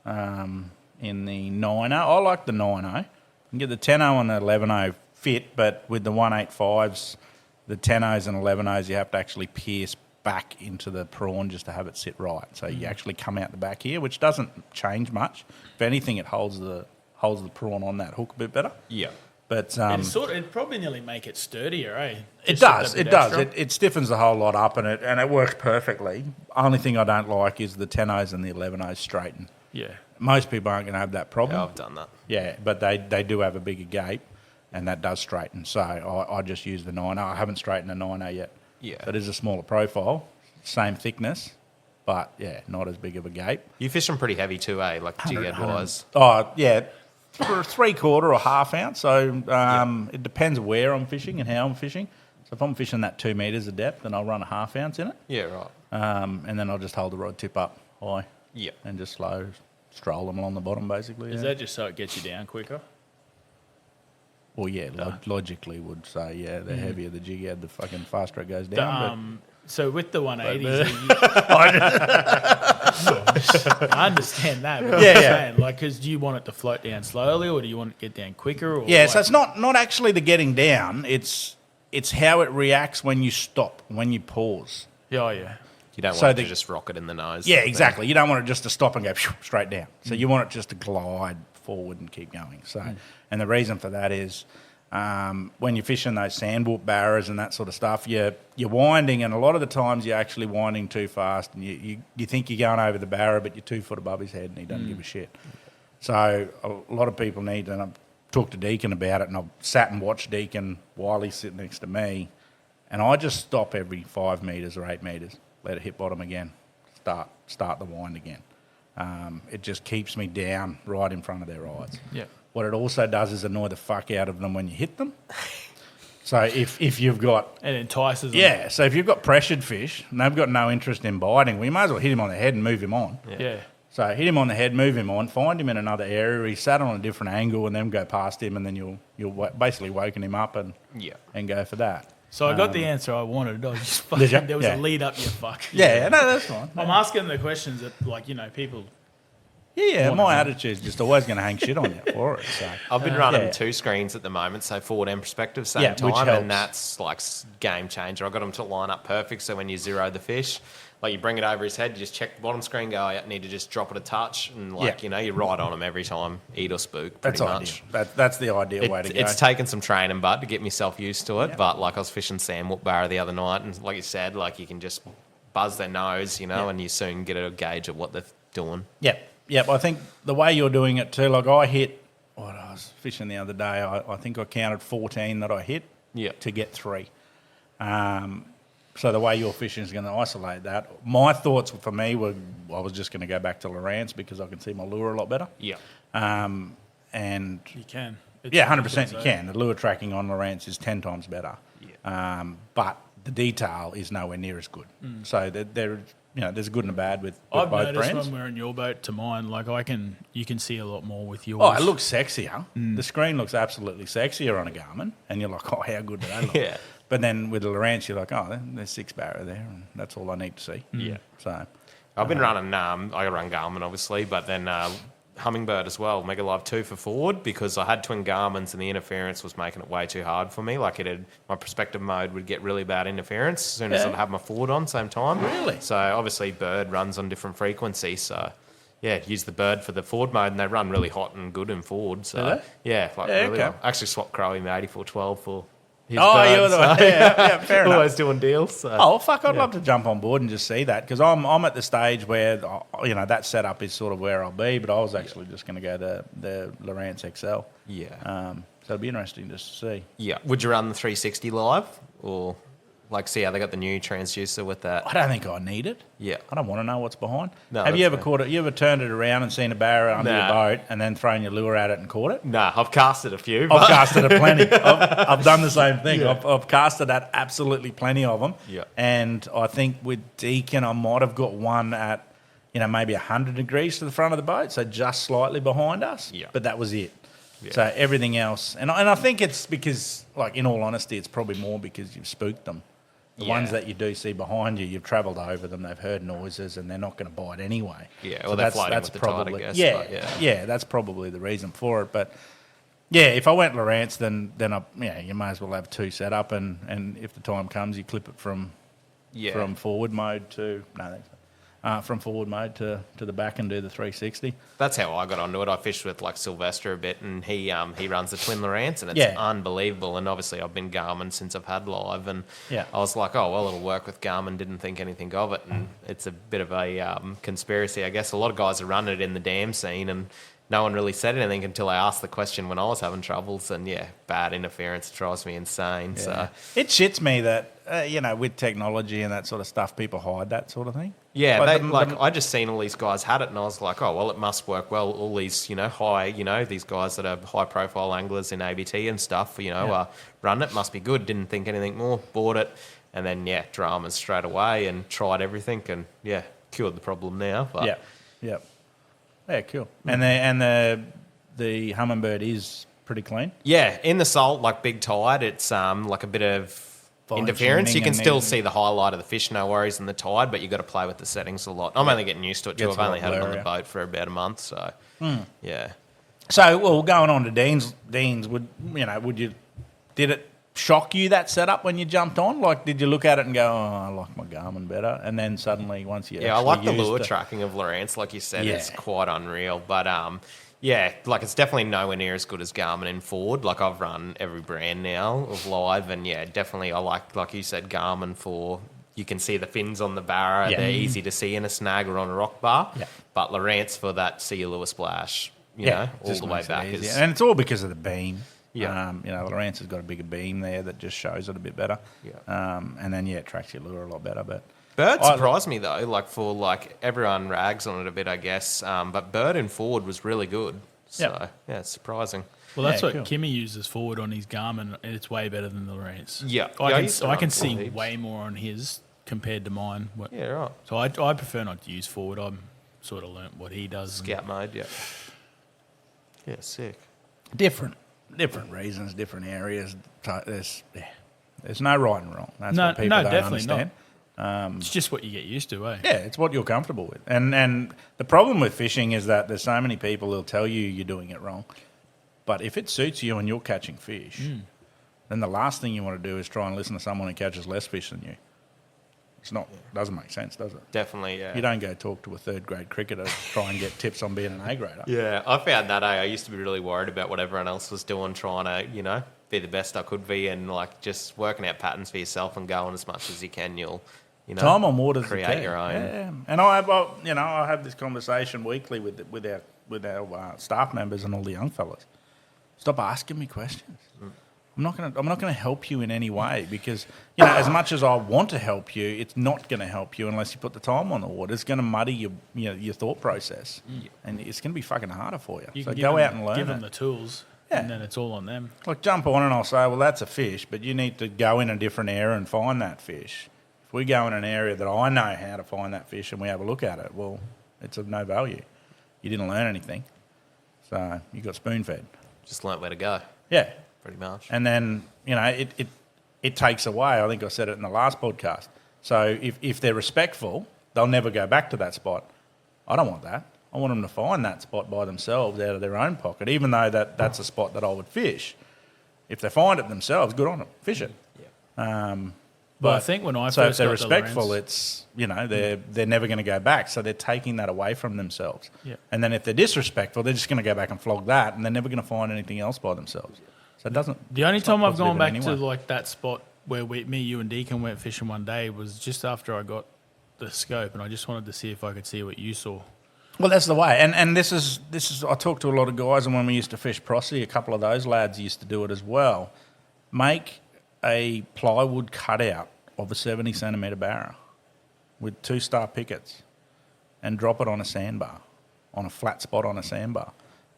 in the 9.0. I like the 9.0. You can get the 10.0 and the 11.0 fit, but with the 185s, the 10.0s and 11.0s, you have to actually pierce back into the prawn just to have it sit right. So you actually come out the back here, which doesn't change much. If anything, it holds the prawn on that hook a bit better. Yeah. But It'd probably nearly make it sturdier, eh? it Just does. that It bit does. extra. It stiffens the whole lot up, and it works perfectly. Only thing I don't like is the 10.0s and the 11.0s straighten. Yeah. Most people aren't going to have that problem. Yeah, I've done that. Yeah, but they do have a bigger gape, and that does straighten. So I just use the 9.0. I haven't straightened a 9.0 yet. Yeah. So it is a smaller profile, same thickness, but yeah, not as big of a gape. You fish them pretty heavy too, eh? Like jig head wise. Oh, yeah, for a 3/4 or half ounce. So it depends where I'm fishing and how I'm fishing. So if I'm fishing that 2 metres of depth, then I'll run a half ounce in it. Yeah, right. And then I'll just hold the rod tip up high. Yeah. And just slow stroll them along the bottom, basically. Is yeah. that just so it gets you down quicker? Well, yeah, logically would say, yeah, the heavier the jig head, the fucking faster it goes down. So with the 180s, I understand that. But Yeah, I'm yeah. saying, like, because do you want it to float down slowly, or do you want it to get down quicker? Or yeah, like, so it's not actually the getting down. It's how it reacts when you stop, when you pause. Oh yeah. You don't So want it the- to just rock it in the nose. Yeah, exactly. You don't want it just to stop and go straight down. So you want it just to glide forward and keep going. So, and the reason for that is when you're fishing those sandwhoop barras and that sort of stuff, you're winding, and a lot of the times you're actually winding too fast, and you think you're going over the barra, but you're 2 foot above his head, and he doesn't give a shit. So a lot of people need, and I've talked to Deacon about it, and I've sat and watched Deacon while he's sitting next to me, and I just stop every 5 metres or 8 metres. Let it hit bottom again, start the wind again. It just keeps me down right in front of their eyes. Yeah. What it also does is annoy the fuck out of them when you hit them. So if you've got... It entices them. Yeah, so if you've got pressured fish and they've got no interest in biting, well, you may as well hit him on the head and move him on. Yeah. So hit him on the head, move him on, find him in another area, he's sat on a different angle, and then go past him, and then you'll basically woken him up and go for that. So I got the answer I wanted. I was just Did ya? fucking, there was Yeah. a lead up, you fuck. Yeah, no, that's fine. I'm asking the questions that, like, people. Yeah, my attitude's just always going to hang shit on you for it. So I've been running yeah. 2 screens at the moment, so forward and perspective, same Yeah, which time, helps. and that's like game changer. I got them to line up perfect, so when you zero the fish, like you bring it over his head, you just check the bottom screen, go, I need to just drop it a touch, and you're right on him every time, eat or spook, pretty that's much. ideal. That's the ideal way to go. It's taken some training, bud, to get myself used to it. But like I was fishing sandwhoop barra the other night, and like you said, like you can just buzz their nose, and you soon get a gauge of what they're doing. Yep. I think the way you're doing it too, like I was fishing the other day, I think I counted 14 that I hit to get 3. So the way you're fishing is going to isolate that. My thoughts for me were I was just going to go back to Lowrance because I can see my lure a lot better. Yeah. And You can. 100% you can. The lure tracking on Lowrance is 10 times better. Yeah. But the detail is nowhere near as good. So there's a good and a bad with I've both noticed brands. when we're in your boat to mine, like you can see a lot more with yours. Oh, it looks sexier. The screen looks absolutely sexier on a Garmin, and you're like, oh, how good do they look? Yeah. But then with the Lowrance, you're like, oh, there's 6 barra there, and that's all I need to see. Yeah. So I've been running, I run Garmin obviously, but then Hummingbird as well, Mega Live 2 for forward, because I had twin Garmins and the interference was making it way too hard for me. Like my perspective mode would get really bad interference as soon as I'd have my forward on same time. Really? So obviously Bird runs on different frequencies, so yeah, use the Bird for the forward mode and they run really hot and good in forward. So Do they? yeah, like Yeah, really okay. well. I actually swapped Crowy my 8412 for his Oh, Bird, you're the one. so- Yeah, fair enough. Always doing deals. So. Oh, fuck, I'd love to jump on board and just see that, because I'm at the stage where, that setup is sort of where I'll be, but I was actually just going to go to the Lowrance XL. Yeah. So it'd be interesting just to see. Yeah. Would you run the 360 live or like see how they got the new transducer with that? I don't think I need it. Yeah. I don't want to know what's behind. No, Have you that's ever caught it? You ever turned it around and seen a barra under Nah. your boat and then thrown your lure at it and caught it? Nah, I've casted a few. I've but- casted it plenty. I've done the same thing. I've casted at absolutely plenty of them. Yeah. And I think with Deacon, I might have got one at, maybe 100 degrees to the front of the boat, so just slightly behind us. Yeah. But that was it. Yeah. So everything else, and I think it's because, like, in all honesty, it's probably more because you've spooked them. The Yeah. ones that you do see behind you, you've travelled over them, they've heard noises, and they're not going to bite anyway. Yeah, or they're floating with the tide, I guess, Yeah, but yeah, that's probably the reason for it. But yeah, if I went Lawrence, then you may as well have two set up, and if the time comes, you clip it from forward mode to from forward mode to the back and do the 360. That's how I got onto it. I fished with like Sylvester a bit, and he runs the Twin Lawrence, and it's unbelievable. And obviously, I've been Garmin since I've had live, and I was like, oh well, it'll work with Garmin. Didn't think anything of it, and it's a bit of a conspiracy, I guess. A lot of guys are running it in the dam scene, and no one really said anything until I asked the question when I was having troubles. And bad interference drives me insane. Yeah. So it shits me that with technology and that sort of stuff, people hide that sort of thing. yeah, But I just seen all these guys had it, and I was like, oh well, it must work well. All these high, these guys that are high profile anglers in ABT and stuff, run it, must be good. Didn't think anything more, bought it, and then dramas straight away, and tried everything, and cured the problem now. But Yeah, cool. And the Hummingbird is pretty clean. yeah, in the salt, like big tide, it's like a bit of Fine interference. You tuning can and still then- see the highlight of the fish, no worries, in the tide, but you got to play with the settings a lot. I'm only getting used to it too. Gets I've a only lot had it on the blurrier. boat for about a month, so yeah. So, well, going on to Dean's, did it shock you, that setup, when you jumped on? Like, did you look at it and go, oh, I like my Garmin better? And then suddenly, once you Yeah, I like the used lure tracking of Lawrence, like you said, it's Yeah. quite unreal. But like it's definitely nowhere near as good as Garmin and Ford. Like I've run every brand now of live, and definitely I like you said, Garmin for you can see the fins on the barra. Yeah. They're easy to see in a snag or on a rock bar. Yeah. But Lawrence for that see a lure splash, all just the way makes it back easier. is And it's all because of the beam. Yeah. Lawrence has got a bigger beam there that just shows it a bit better. Yeah. And then, it tracks your lure a lot better. But Bird surprised me though, like everyone rags on it a bit, I guess. But Bird and Ford was really good. So it's surprising. Well, that's Yeah, what cool. Kimmy uses forward on his Garmin, and it's way better than the Lawrence. Yeah. I Yeah, I can, used to I can run see full heaps. way more on his compared to mine. Yeah, right. So I prefer not to use forward. I'm sort of learnt what he does. and- Scout mode, yeah. Yeah, sick. different reasons, different areas. There's no right and wrong. That's No, what people no, don't definitely not. understand. It's just what you get used to, eh? Yeah, it's what you're comfortable with. And the problem with fishing is that there's so many people who'll tell you you're doing it wrong. But if it suits you and you're catching fish, then the last thing you want to do is try and listen to someone who catches less fish than you. Doesn't make sense, does it? Definitely, yeah. You don't go talk to a third grade cricketer to try and get tips on being an A grader. Yeah, I found that, I used to be really worried about what everyone else was doing, trying to, be the best I could be, and like just working out patterns for yourself and going as much as you can, you'll, Time on water's the create key. your own. Yeah, and I have this conversation weekly with our staff members and all the young fellas. Stop asking me questions. I'm not gonna help you in any way because as much as I want to help you, it's not gonna help you unless you put the time on the water. It's gonna muddy your thought process, and it's gonna be fucking harder for you. You So can go give out them, and learn give it. them the tools, Yeah. and then it's all on them. Like jump on and I'll say, well, that's a fish, but you need to go in a different area and find that fish. If we go in an area that I know how to find that fish and we have a look at it, well, it's of no value. You didn't learn anything, so you got spoon fed. Just learnt where to go, Yeah, pretty much. and then it takes away. I think I said it in the last podcast. So if they're respectful, they'll never go back to that spot. I don't want that. I want them to find that spot by themselves out of their own pocket, even though that's a spot that I would fish. If they find it themselves, good on them. Fish it. But I think when I so if first they're got respectful, the Lawrence, it's they're never going to go back. So they're taking that away from themselves. Yeah. And then if they're disrespectful, they're just going to go back and flog that, and they're never going to find anything else by themselves. So it doesn't. the only it's not time I've gone positive back in to any way. like that spot where me, you, and Deacon went fishing one day was just after I got the scope, and I just wanted to see if I could see what you saw. Well, that's the way, and this is. I talk to a lot of guys, and when we used to fish Prossie, a couple of those lads used to do it as well. Make a plywood cutout of a 70 centimetre barra with 2-star pickets, and drop it on a sandbar, on a flat spot on a sandbar,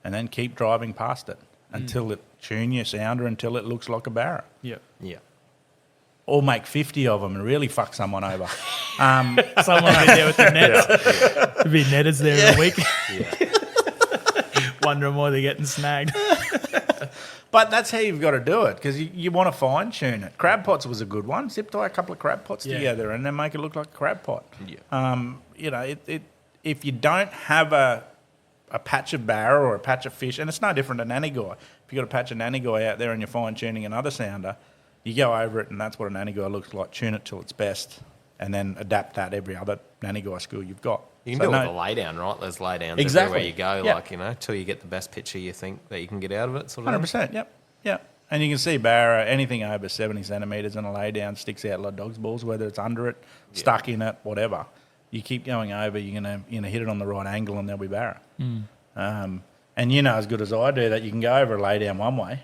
and then keep driving past it until it tune your sounder until it looks like a barra. Yep. Yeah. Or make 50 of them and really fuck someone over. Someone out there with the nets. There'd be netters there in a week. Wondering why they're getting snagged. But that's how you've got to do it because you want to fine tune it. Crab pots was a good one. Zip tie a couple of crab pots together and then make it look like a crab pot. Yeah. If you don't have a patch of barra or a patch of fish, and it's no different than nanny guy. If you've got a patch of nanny guy out there and you're fine tuning another sounder, you go over it and that's what a nanny guy looks like. Tune it till it's best, and then adapt that every other nanny guy school you've got. You can do it with a laydown, right? There's laydowns Exactly. everywhere you go, Yep. till you get the best picture you think that you can get out of it. Sort of 100%. Yep. And you can see barra, anything over 70 centimetres in a laydown sticks out like dog's balls, whether it's under it, stuck in it, whatever. You keep going over, you're gonna hit it on the right angle, and there'll be barra. And you know as good as I do that you can go over a laydown one way,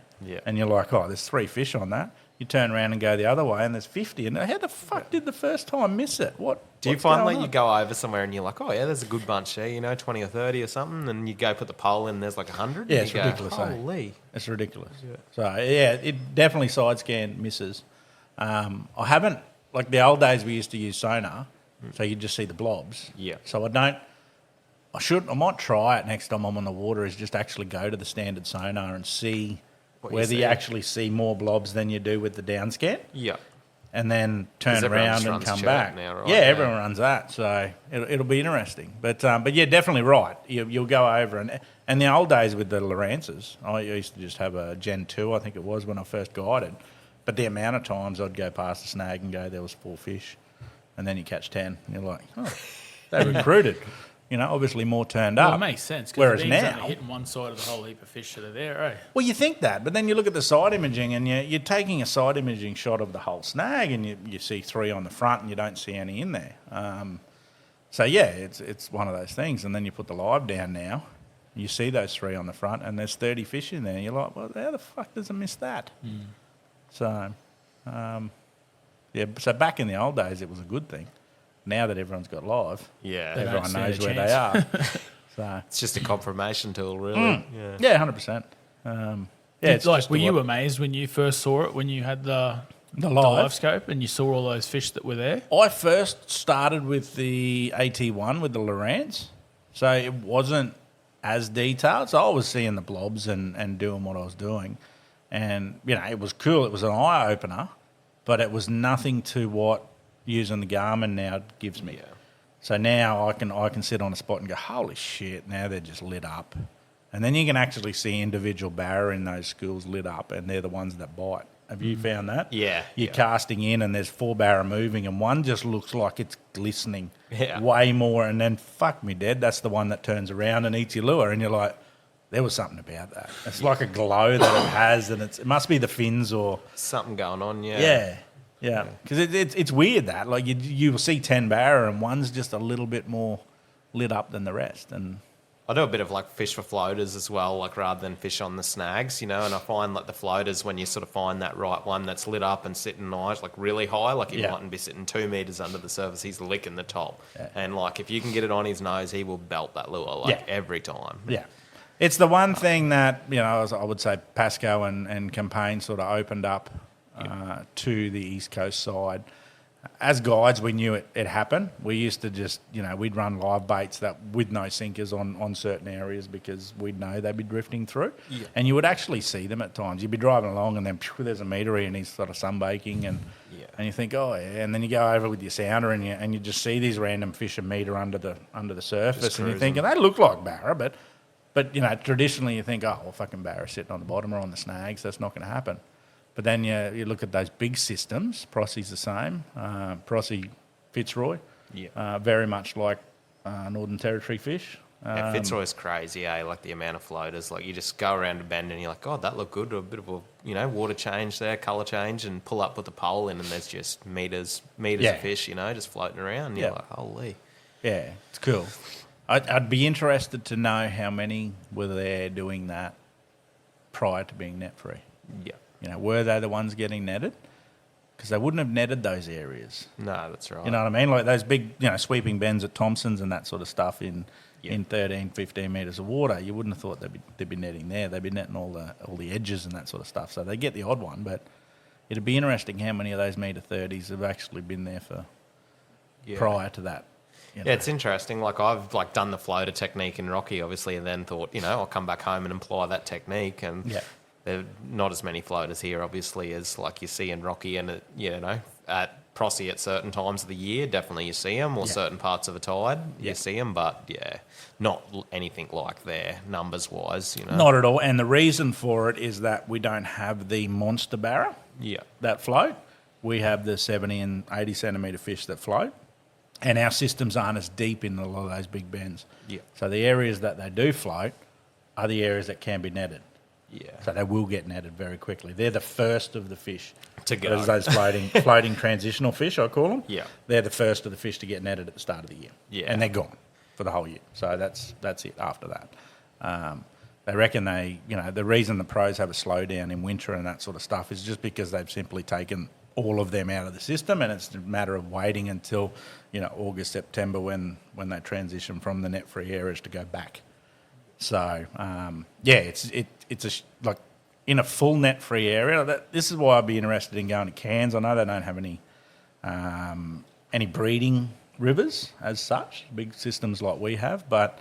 and you're like, oh, there's 3 fish on that. You turn around and go the other way, and there's 50. And how the fuck did the first time miss it? Do you find like you go over somewhere and you're like, oh yeah, there's a good bunch here, 20 or 30 or something, and you go put the pole in, and there's like 100? Yeah, and it's you ridiculous. Go, holy. It's ridiculous. Yeah. So yeah, it definitely side scan misses. I haven't, like the old days we used to use sonar, so you just see the blobs. Yeah. So I might try it next time I'm on the water, is just actually go to the standard sonar and see whether you actually see more blobs than you do with the down scan. Yeah. And then turn 'Cause everyone around just and runs come chirp back. now, right? Yeah, Yeah. everyone runs that, so it'll be interesting. But yeah, definitely right. You'll go over and the old days with the Lowrances, I used to just have a Gen 2, I think it was when I first guided. But the amount of times I'd go past the snag and go, there was 4 fish, and then you catch 10, and you're like, oh, they recruited. Obviously more turned Well, up. it makes sense. Whereas Whereas now, only hitting one side of the whole heap of fish that are there, eh? well, you think that, but then you look at the side imaging and you're taking a side imaging shot of the whole snag and you see 3 on the front and you don't see any in there. So, yeah, it's one of those things. And then you put the live down now, you see those 3 on the front and there's 30 fish in there. And you're like, well, how the fuck does it miss that? So, so back in the old days, it was a good thing. Now that everyone's got live, Yeah. They don't everyone stand knows a where chance. they are. So, It's just a confirmation tool, really. yeah, 100%. It's like, just were a you lot- amazed when you first saw it, when you had the the live scope and you saw all those fish that were there? I first started with the AT1 with the Lowrance, so it wasn't as detailed. So I was seeing the blobs and doing what I was doing, and it was cool. It was an eye opener, but it was nothing to what using the Garmin now gives me. Yeah. So now I can sit on a spot and go, holy shit! Now they're just lit up, and then you can actually see individual barra in those schools lit up, and they're the ones that bite. Have you found that? Yeah, You're yeah. casting in and there's 4 barra moving and one just looks like it's glistening Yeah. way more, and then fuck me dead, that's the one that turns around and eats your lure, and you're like, there was something about that. It's like a glow that it has, and it must be the fins or... Something going on, yeah. Yeah. Because it's weird that. Like you will see 10 barra and one's just a little bit more lit up than the rest. And I do a bit of like fish for floaters as well, like rather than fish on the snags, and I find like the floaters, when you sort of find that right one that's lit up and sitting nice, like really high, like he mightn't be sitting 2 meters under the surface, he's licking the top. Yeah. And like if you can get it on his nose, he will belt that lure like every time. yeah. It's the one thing that, I would say Pasco and Campaign sort of opened up to the East Coast side. As guides, we knew it happened. We used to just, we'd run live baits that with no sinkers on certain areas because we'd know they'd be drifting through. Yeah. And you would actually see them at times. You'd be driving along and then there's a metery and he's sort of sunbaking and you think, oh yeah, and then you go over with your sounder and you just see these random fish a metre under the surface and you're thinking, they look like barra, but traditionally you think, oh, well, fucking barra sitting on the bottom or on the snags, that's not going to happen. But then you look at those big systems. Prossy's the same. Prossy Fitzroy, very much like Northern Territory fish. Yeah, Fitzroy's crazy, eh? Like the amount of floaters. Like you just go around a bend and you're like, God, that looked good. A bit of a water change there, colour change, and pull up with the pole in, and there's just meters of fish, just floating around. And you're like, holy. Yeah, it's cool. I'd be interested to know how many were there doing that prior to being net free. Yeah. Were they the ones getting netted? Because they wouldn't have netted those areas. No, that's right. You know what I mean? Like those big, sweeping bends at Thompson's and that sort of stuff in 13, 15 metres of water. You wouldn't have thought they'd be netting there. They'd be netting all the edges and that sort of stuff. So they get the odd one, but it'd be interesting how many of those metre 30s have actually been there for prior to that. Yeah, it's interesting. Like I've done the floater technique in Rocky, obviously, and then thought, I'll come back home and apply that technique. And There are not as many floaters here, obviously, as like you see in Rocky and, at Prossie at certain times of the year. Definitely you see them, or certain parts of a tide you see them, but not anything like there, numbers-wise, Not at all. And the reason for it is that we don't have the monster barra that float. We have the 70 and 80 centimetre fish that float. And our systems aren't as deep in a lot of those big bends. Yeah. So the areas that they do float are the areas that can be netted. Yeah. So they will get netted very quickly. They're the first of the fish to go. Those floating transitional fish, I call them. Yeah. They're the first of the fish to get netted at the start of the year. Yeah. And they're gone for the whole year. So that's it after that. They reckon the reason the pros have a slowdown in winter and that sort of stuff is just because they've simply taken all of them out of the system, and it's a matter of waiting until August, September when they transition from the net-free areas to go back. So it's like in a full net-free area. This is why I'd be interested in going to Cairns. I know they don't have any breeding rivers as such, big systems like we have, but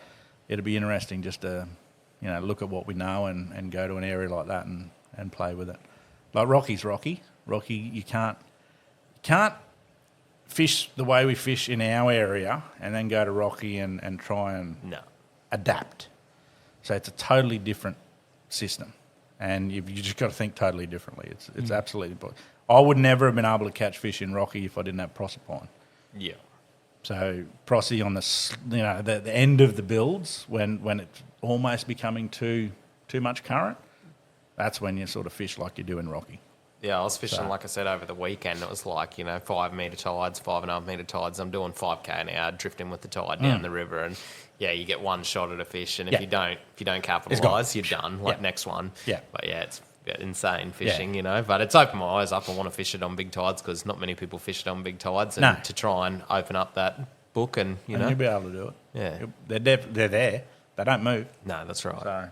it'd be interesting just to look at what we know and go to an area like that and play with it. Like Rocky's Rocky. Rocky, you can't fish the way we fish in our area and then go to Rocky and try and adapt. So it's a totally different system, and you just got to think totally differently. It's absolutely. I would never have been able to catch fish in Rocky if I didn't have Proserpine. Yeah. So Prossie on the end of the builds when it's almost becoming too much current, that's when you sort of fish like you do in Rocky. Yeah, I was fishing, like I said, over the weekend. It was like, 5 metre tides, 5.5 metre tides. I'm doing 5K an hour, drifting with the tide down the river. And, you get one shot at a fish. And if you don't capitalise, you're done. Next one. Yeah. But, it's insane fishing, But it's opened my eyes up. I want to fish it on big tides because not many people fish it on big tides. And to try and open up that book and, And you'll be able to do it. Yeah. They're there. They don't move. No, that's right. So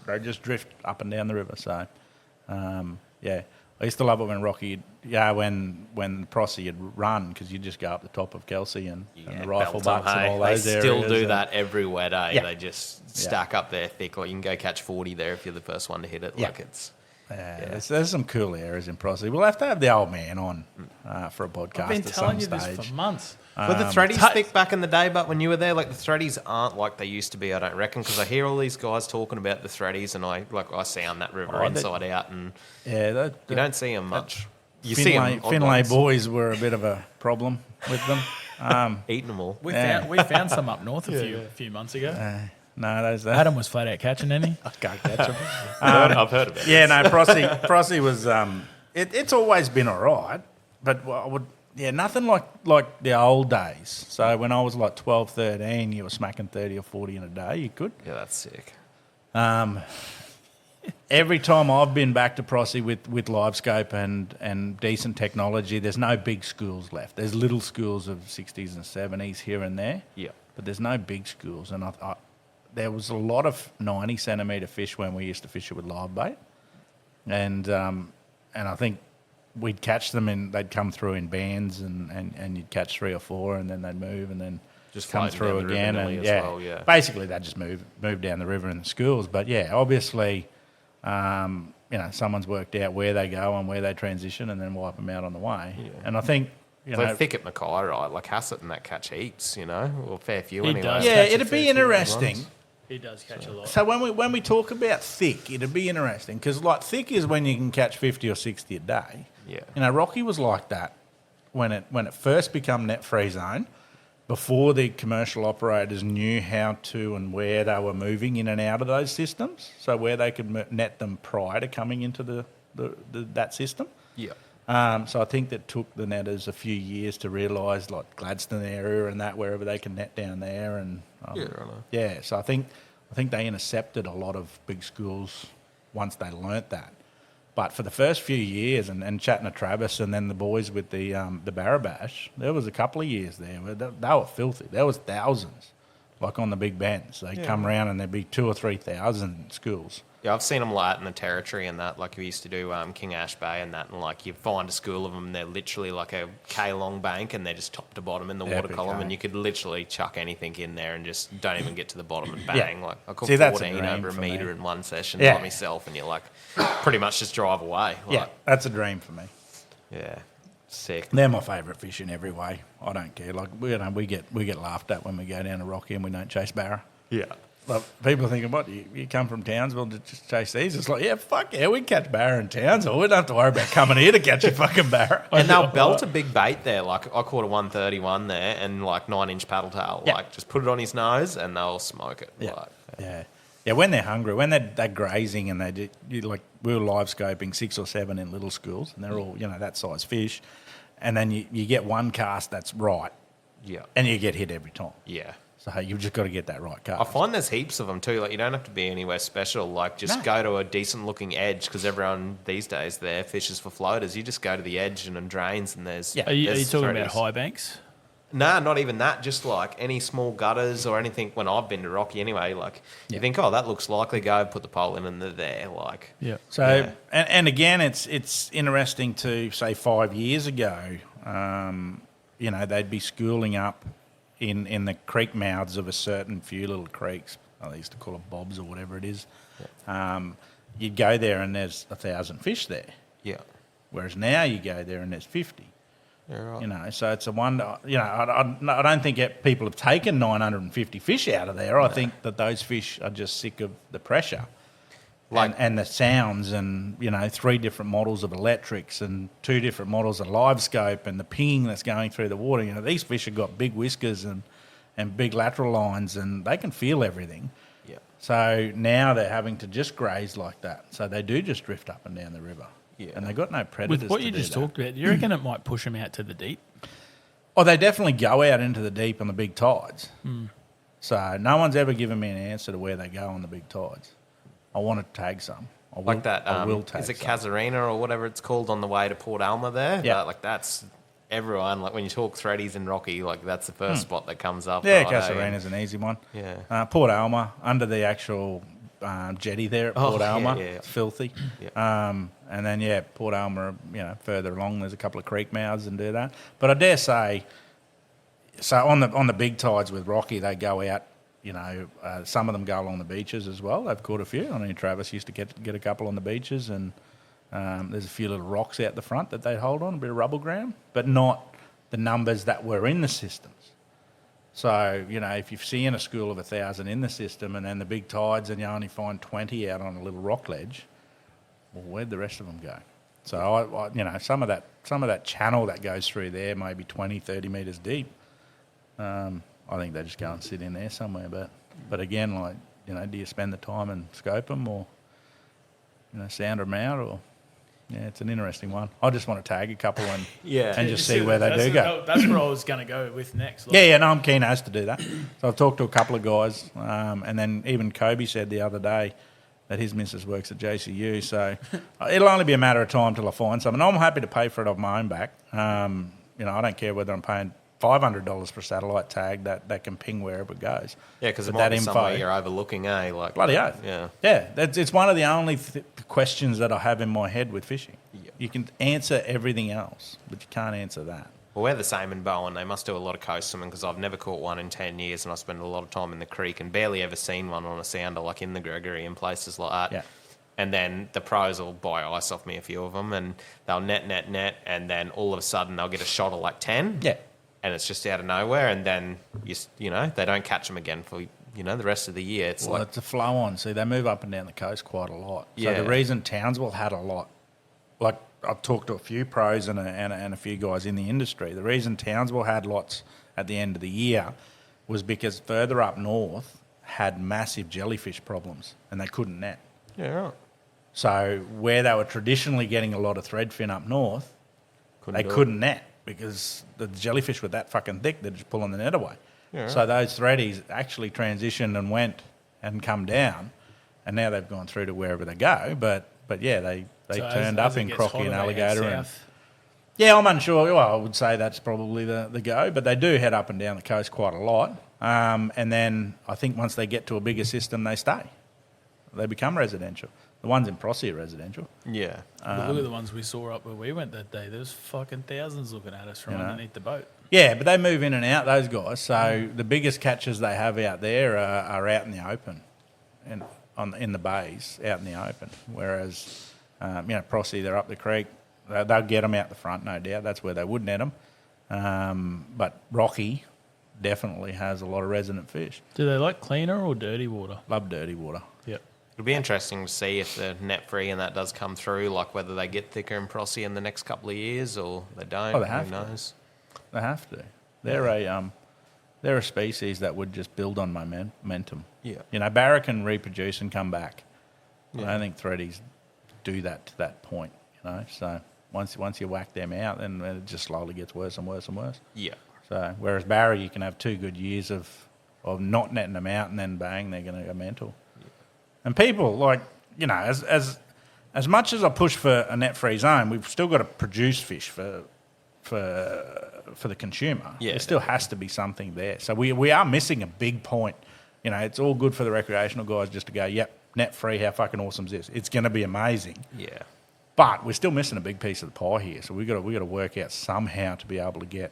they just drift up and down the river. So, I used to love it when Rocky, when Prossie would run because you just go up the top of Kelsey and the rifle butts and all those areas. They still do that every wet day. Yeah. They just stack up there thick. Or you can go catch 40 there if you're the first one to hit it. Yeah. There's some cool areas in Prossie. We'll have to have the old man on for a podcast I've been at telling some you stage. this for months. Were the threadies thick back in the day, but when you were there, like the threadies aren't like they used to be, I don't reckon, because I hear all these guys talking about the threadies and I sound that river inside out and you don't see them much. You see them. Finlay boys were a bit of a problem with them. Eating them all. We found some up north a few months ago. No, those Adam was flat out catching any. I can't catch them. I've heard about it. Yeah, no, Prossie was. It's always been all right, but nothing like the old days. So when I was like 12, 13, you were smacking 30 or 40 in a day. You could. Yeah, that's sick. Every time I've been back to Prossie with LiveScope and decent technology, there's no big schools left. There's little schools of 60s and 70s here and there. Yeah. But there's no big schools, and there was a lot of 90 centimetre fish when we used to fish it with live bait, and I think we'd catch them and they'd come through in bands and you'd catch 3 or 4 and then they'd move and then Just come through again and basically they'd just move down the river in the schools. But obviously, someone's worked out where they go and where they transition and then wipe them out on the way. Yeah. And I think. They're thick at Mackay, right? Like Hassett and that catch heaps, or fair few He anyway. does. Yeah, catch a it'd be fair few interesting. He does catch a lot. So when we talk about thick, it'd be interesting because like thick is when you can catch 50 or 60 a day. Yeah. Rocky was like that when it first became net free zone. Before the commercial operators knew how to and where they were moving in and out of those systems, so where they could net them prior to coming into that system. Yeah. So I think that took the netters a few years to realise, like Gladstone area and that, wherever they can net down there. And so I think they intercepted a lot of big schools once they learnt that. But for the first few years, and chatting to Travis and then the boys with the Barabash, there was a couple of years there where they were filthy. There was thousands, like on the big bends. They'd come around and there'd be 2,000 or 3,000 schools. Yeah, I've seen them like in the territory and that. Like we used to do King Ash Bay and that, and like you find a school of them, and they're literally like a K-long bank, and they're just top to bottom in the water Epic, column, eh? and you could literally chuck anything in there and just don't even get to the bottom and bang. Yeah. Like I caught See, that's a 14 dream over a for metre me. in one session Yeah. by myself, and you're like, pretty much just drive away. Yeah, Like, that's a dream for me. yeah, sick. They're my favourite fish in every way. I don't care. Like we get laughed at when we go down to Rocky and we don't chase barra. Yeah. Like, people are thinking, what, you come from Townsville to just chase these? It's like, yeah, fuck yeah, we catch barra in Townsville. We don't have to worry about coming here to catch a fucking barra. And they'll belt a big bait there. Like I caught a 131 there and like 9-inch paddle tail. Yeah. Like just put it on his nose and they'll smoke it. Yeah. Like, Yeah. Yeah, when they're hungry, when they're grazing and like we were live scoping 6 or 7 in little schools and they're all, that size fish. And then you get one cast that's right yeah. and you get hit every time. Yeah. So you've just got to get that right cast. I find there's heaps of them too. Like you don't have to be anywhere special. Like just No. go to a decent looking edge because everyone these days there fishes for floaters. You just go to the edge and drains and there's Yeah. Are you there's talking about threadies. high banks? Nah, not even that. Just like any small gutters or anything. When I've been to Rocky anyway, like Yeah. you think, oh, that looks likely. Go put the pole in and they're there. Like Yeah. So, Yeah. and again, it's interesting to say 5 years ago, they'd be schooling up in the creek mouths of a certain few little creeks. They used to call it bobs or whatever it is. You'd go there and there's 1,000 fish there. yeah, Whereas now you go there and there's 50. yeah, right. So it's a wonder. I don't think people have taken 950 fish out of there. I think that those fish are just sick of the pressure. Like- And the sounds and, 3 different models of electrics and 2 different models of live scope and the pinging that's going through the water. These fish have got big whiskers and big lateral lines and they can feel everything. Yeah. So now they're having to just graze like that. So they do just drift up and down the river. Yeah. And they've got no predators. With what to you do just that. talked about, do you reckon it might push them out to the deep? Oh, they definitely go out into the deep on the big tides. So no one's ever given me an answer to where they go on the big tides. I want to tag some. I will, Like that, I will tag is it some. Casuarina or whatever it's called on the way to Port Alma there? Yeah. Like that's everyone, like when you talk threadies in Rocky, like that's the first spot that comes up. Yeah, right, eh? Casuarina's an easy one. Yeah. Port Alma, under the actual jetty there at Port yeah, Alma. yeah. It's filthy. Yeah. And then, Port Alma, further along, there's a couple of creek mouths and do that. But I dare say, so on the big tides with Rocky, they go out. Some of them go along the beaches as well. They've caught a few. I mean, Travis used to get a couple on the beaches, and there's a few little rocks out the front that they hold on, a bit of rubble ground, but not the numbers that were in the systems. So, if you're seeing a school of 1,000 in the system and then the big tides and you only find 20 out on a little rock ledge, well, where'd the rest of them go? So, I some of that channel that goes through there, maybe 20, 30 metres deep, I think they just go and sit in there somewhere. But again, do you spend the time and scope them or, sound them out or... Yeah, it's an interesting one. I just want to tag a couple and just see where they do go. That's where I was going to go with next. Yeah, no, I'm keen as to do that. So I've talked to a couple of guys, and then even Kobe said the other day that his missus works at JCU, so it'll only be a matter of time till I find something. I'm happy to pay for it off my own back. I don't care whether I'm paying $500 for a satellite tag that can ping wherever it goes. Yeah, because it But might that be somewhere info- you're overlooking, eh? Like Bloody oath. Yeah. Yeah, it's one of the only questions that I have in my head with fishing. Yeah. You can answer everything else, but you can't answer that. Well, we're the same in Bowen. They must do a lot of coast swimming because I've never caught one in 10 years and I spend a lot of time in the creek and barely ever seen one on a sounder like in the Gregory and places like that. Yeah. And then the pros will buy ice off me, a few of them, and they'll net, and then all of a sudden they'll get a shot of like 10. Yeah. And it's just out of nowhere, and then, they don't catch them again for, the rest of the year. It's Well, like, it's a flow on. See, they move up and down the coast quite a lot. So Yeah. the reason Townsville had a lot, like I've talked to a few pros and a few guys in the industry, the reason Townsville had lots at the end of the year was because further up north had massive jellyfish problems and they couldn't net. yeah, right. So where they were traditionally getting a lot of threadfin up north, they do it. couldn't net because the jellyfish were that fucking thick, they're just pulling the net away. Yeah, So those threadies actually transitioned and went and come down, and now they've gone through to wherever they go. But yeah, they So turned as up it in gets Crocky hotter, and they head Alligator. And, south. yeah, I'm unsure. Well, I would say that's probably the go, but they do head up and down the coast quite a lot. And then I think once they get to a bigger system, they stay. They become residential. The ones in Prossie are residential. Yeah. But look at the ones we saw up where we went that day. There was fucking thousands looking at us from underneath the boat. Yeah, but they move in and out, those guys. So the biggest catches they have out there are out in the open, and in the bays, out in the open. Whereas, Prossie, they're up the creek. They'll get them out the front, no doubt. That's where they would net them. But Rocky definitely has a lot of resident fish. Do they like cleaner or dirty water? Love dirty water. Yep. It'll be interesting to see if the net free and that does come through, like whether they get thicker in Prossie in the next couple of years or they don't. Oh, they have Who to. knows? They have to. They're a species that would just build on momentum. Yeah. Barra can reproduce and come back. Yeah. I don't think threadies do that to that point. So once you whack them out, then it just slowly gets worse and worse and worse. Yeah. So whereas Barra, you can have 2 good years of not netting them out, and then bang, they're going to go mental. Yeah. And people as much as I push for a net-free zone, we've still got to produce fish for the consumer. Yeah, there still has to be something there. So we are missing a big point. It's all good for the recreational guys just to go, yep, net-free, how fucking awesome is this? It's going to be amazing. Yeah. But we're still missing a big piece of the pie here. So we got to work out somehow to be able to get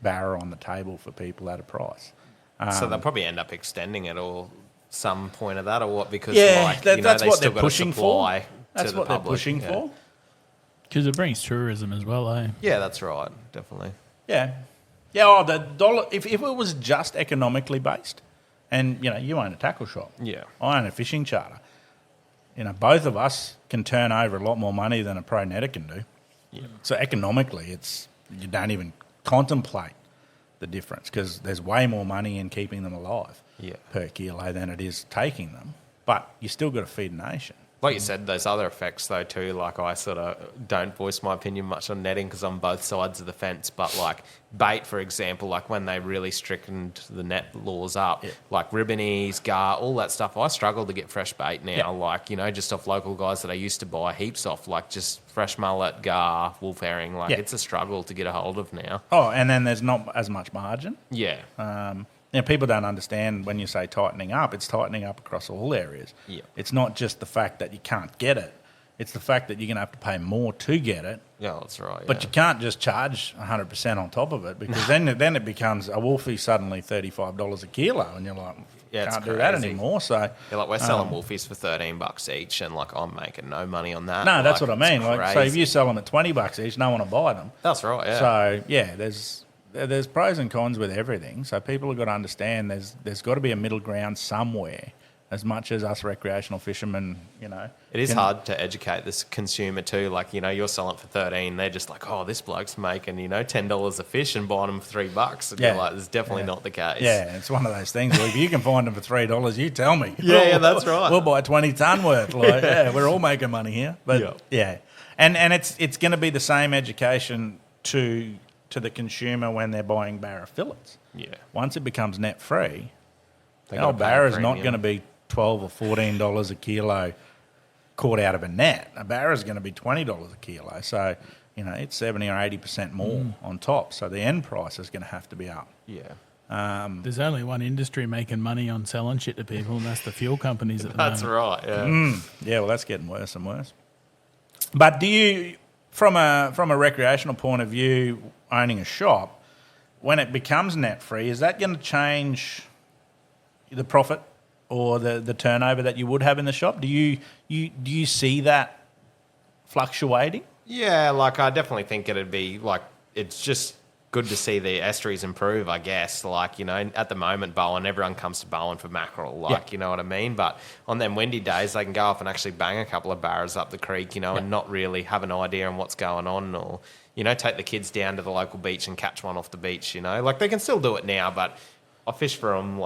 Barra on the table for people at a price. So they'll probably end up extending it or some point of that or what? Because that's they what still they're got pushing to supply for. to That's the what they're public. pushing Yeah. for. Because it brings tourism as well, eh? Yeah, that's right. Definitely. Yeah. Yeah, the dollar, if it was just economically based, and, you own a tackle shop. Yeah. I own a fishing charter. Both of us can turn over a lot more money than a pro netter can do. Yeah. So economically, you don't even contemplate the difference because there's way more money in keeping them alive per kilo than it is taking them. But you still got to feed a nation. Like you said, those other effects though too, like I sort of don't voice my opinion much on netting because I'm both sides of the fence, but like bait, for example, like when they really strictened the net laws up, like ribbonies, gar, all that stuff, I struggle to get fresh bait now, like, just off local guys that I used to buy heaps off, like just fresh mullet, gar, wolf herring, like it's a struggle to get a hold of now. Oh, and then there's not as much margin. Yeah. People don't understand when you say tightening up, it's tightening up across all areas. Yeah. It's not just the fact that you can't get it. It's the fact that you're going to have to pay more to get it. Yeah, that's right. But you can't just charge 100% on top of it because then it becomes a wolfie suddenly $35 a kilo and you're like, can't do that anymore. So like we're selling wolfies for $13 each and like I'm making no money on that. No, that's what I mean. It's Like, so if you sell them at $20 each, no one will buy them. That's right, yeah. So there's pros and cons with everything. So people have got to understand there's got to be a middle ground somewhere. As much as us recreational fishermen, It is hard to educate this consumer too. Like, you're selling it for 13, they're just like, oh, this bloke's making, $10 a fish and buying them for $3. And you're like, it's definitely not the case. Yeah, it's one of those things where if you can find them for $3, you tell me. Yeah, that's right. We'll buy 20 tonne worth. Like, we're all making money here. But and it's going to be the same education to the consumer when they're buying Barra fillets. Yeah. Once it becomes net free, gotta pay Barra's a not premium. going to be $12 or $14 a kilo caught out of a net. A Barra's going to be $20 a kilo. So, it's 70 or 80% more on top. So the end price is going to have to be up. Yeah. There's only one industry making money on selling shit to people, and that's the fuel companies at the That's moment. right, yeah. Yeah, well, that's getting worse and worse. But do you, from a recreational point of view, owning a shop, when it becomes net free, is that going to change the profit or the turnover that you would have in the shop? Do you see that fluctuating? Yeah, like I definitely think it'd be like, it's just good to see the estuaries improve, I guess. Like, at the moment, Bowen, everyone comes to Bowen for mackerel, like, you know what I mean? But on them windy days, they can go off and actually bang a couple of barras up the creek, and not really have an idea on what's going on or, take the kids down to the local beach and catch one off the beach, Like, they can still do it now, but I fish for them,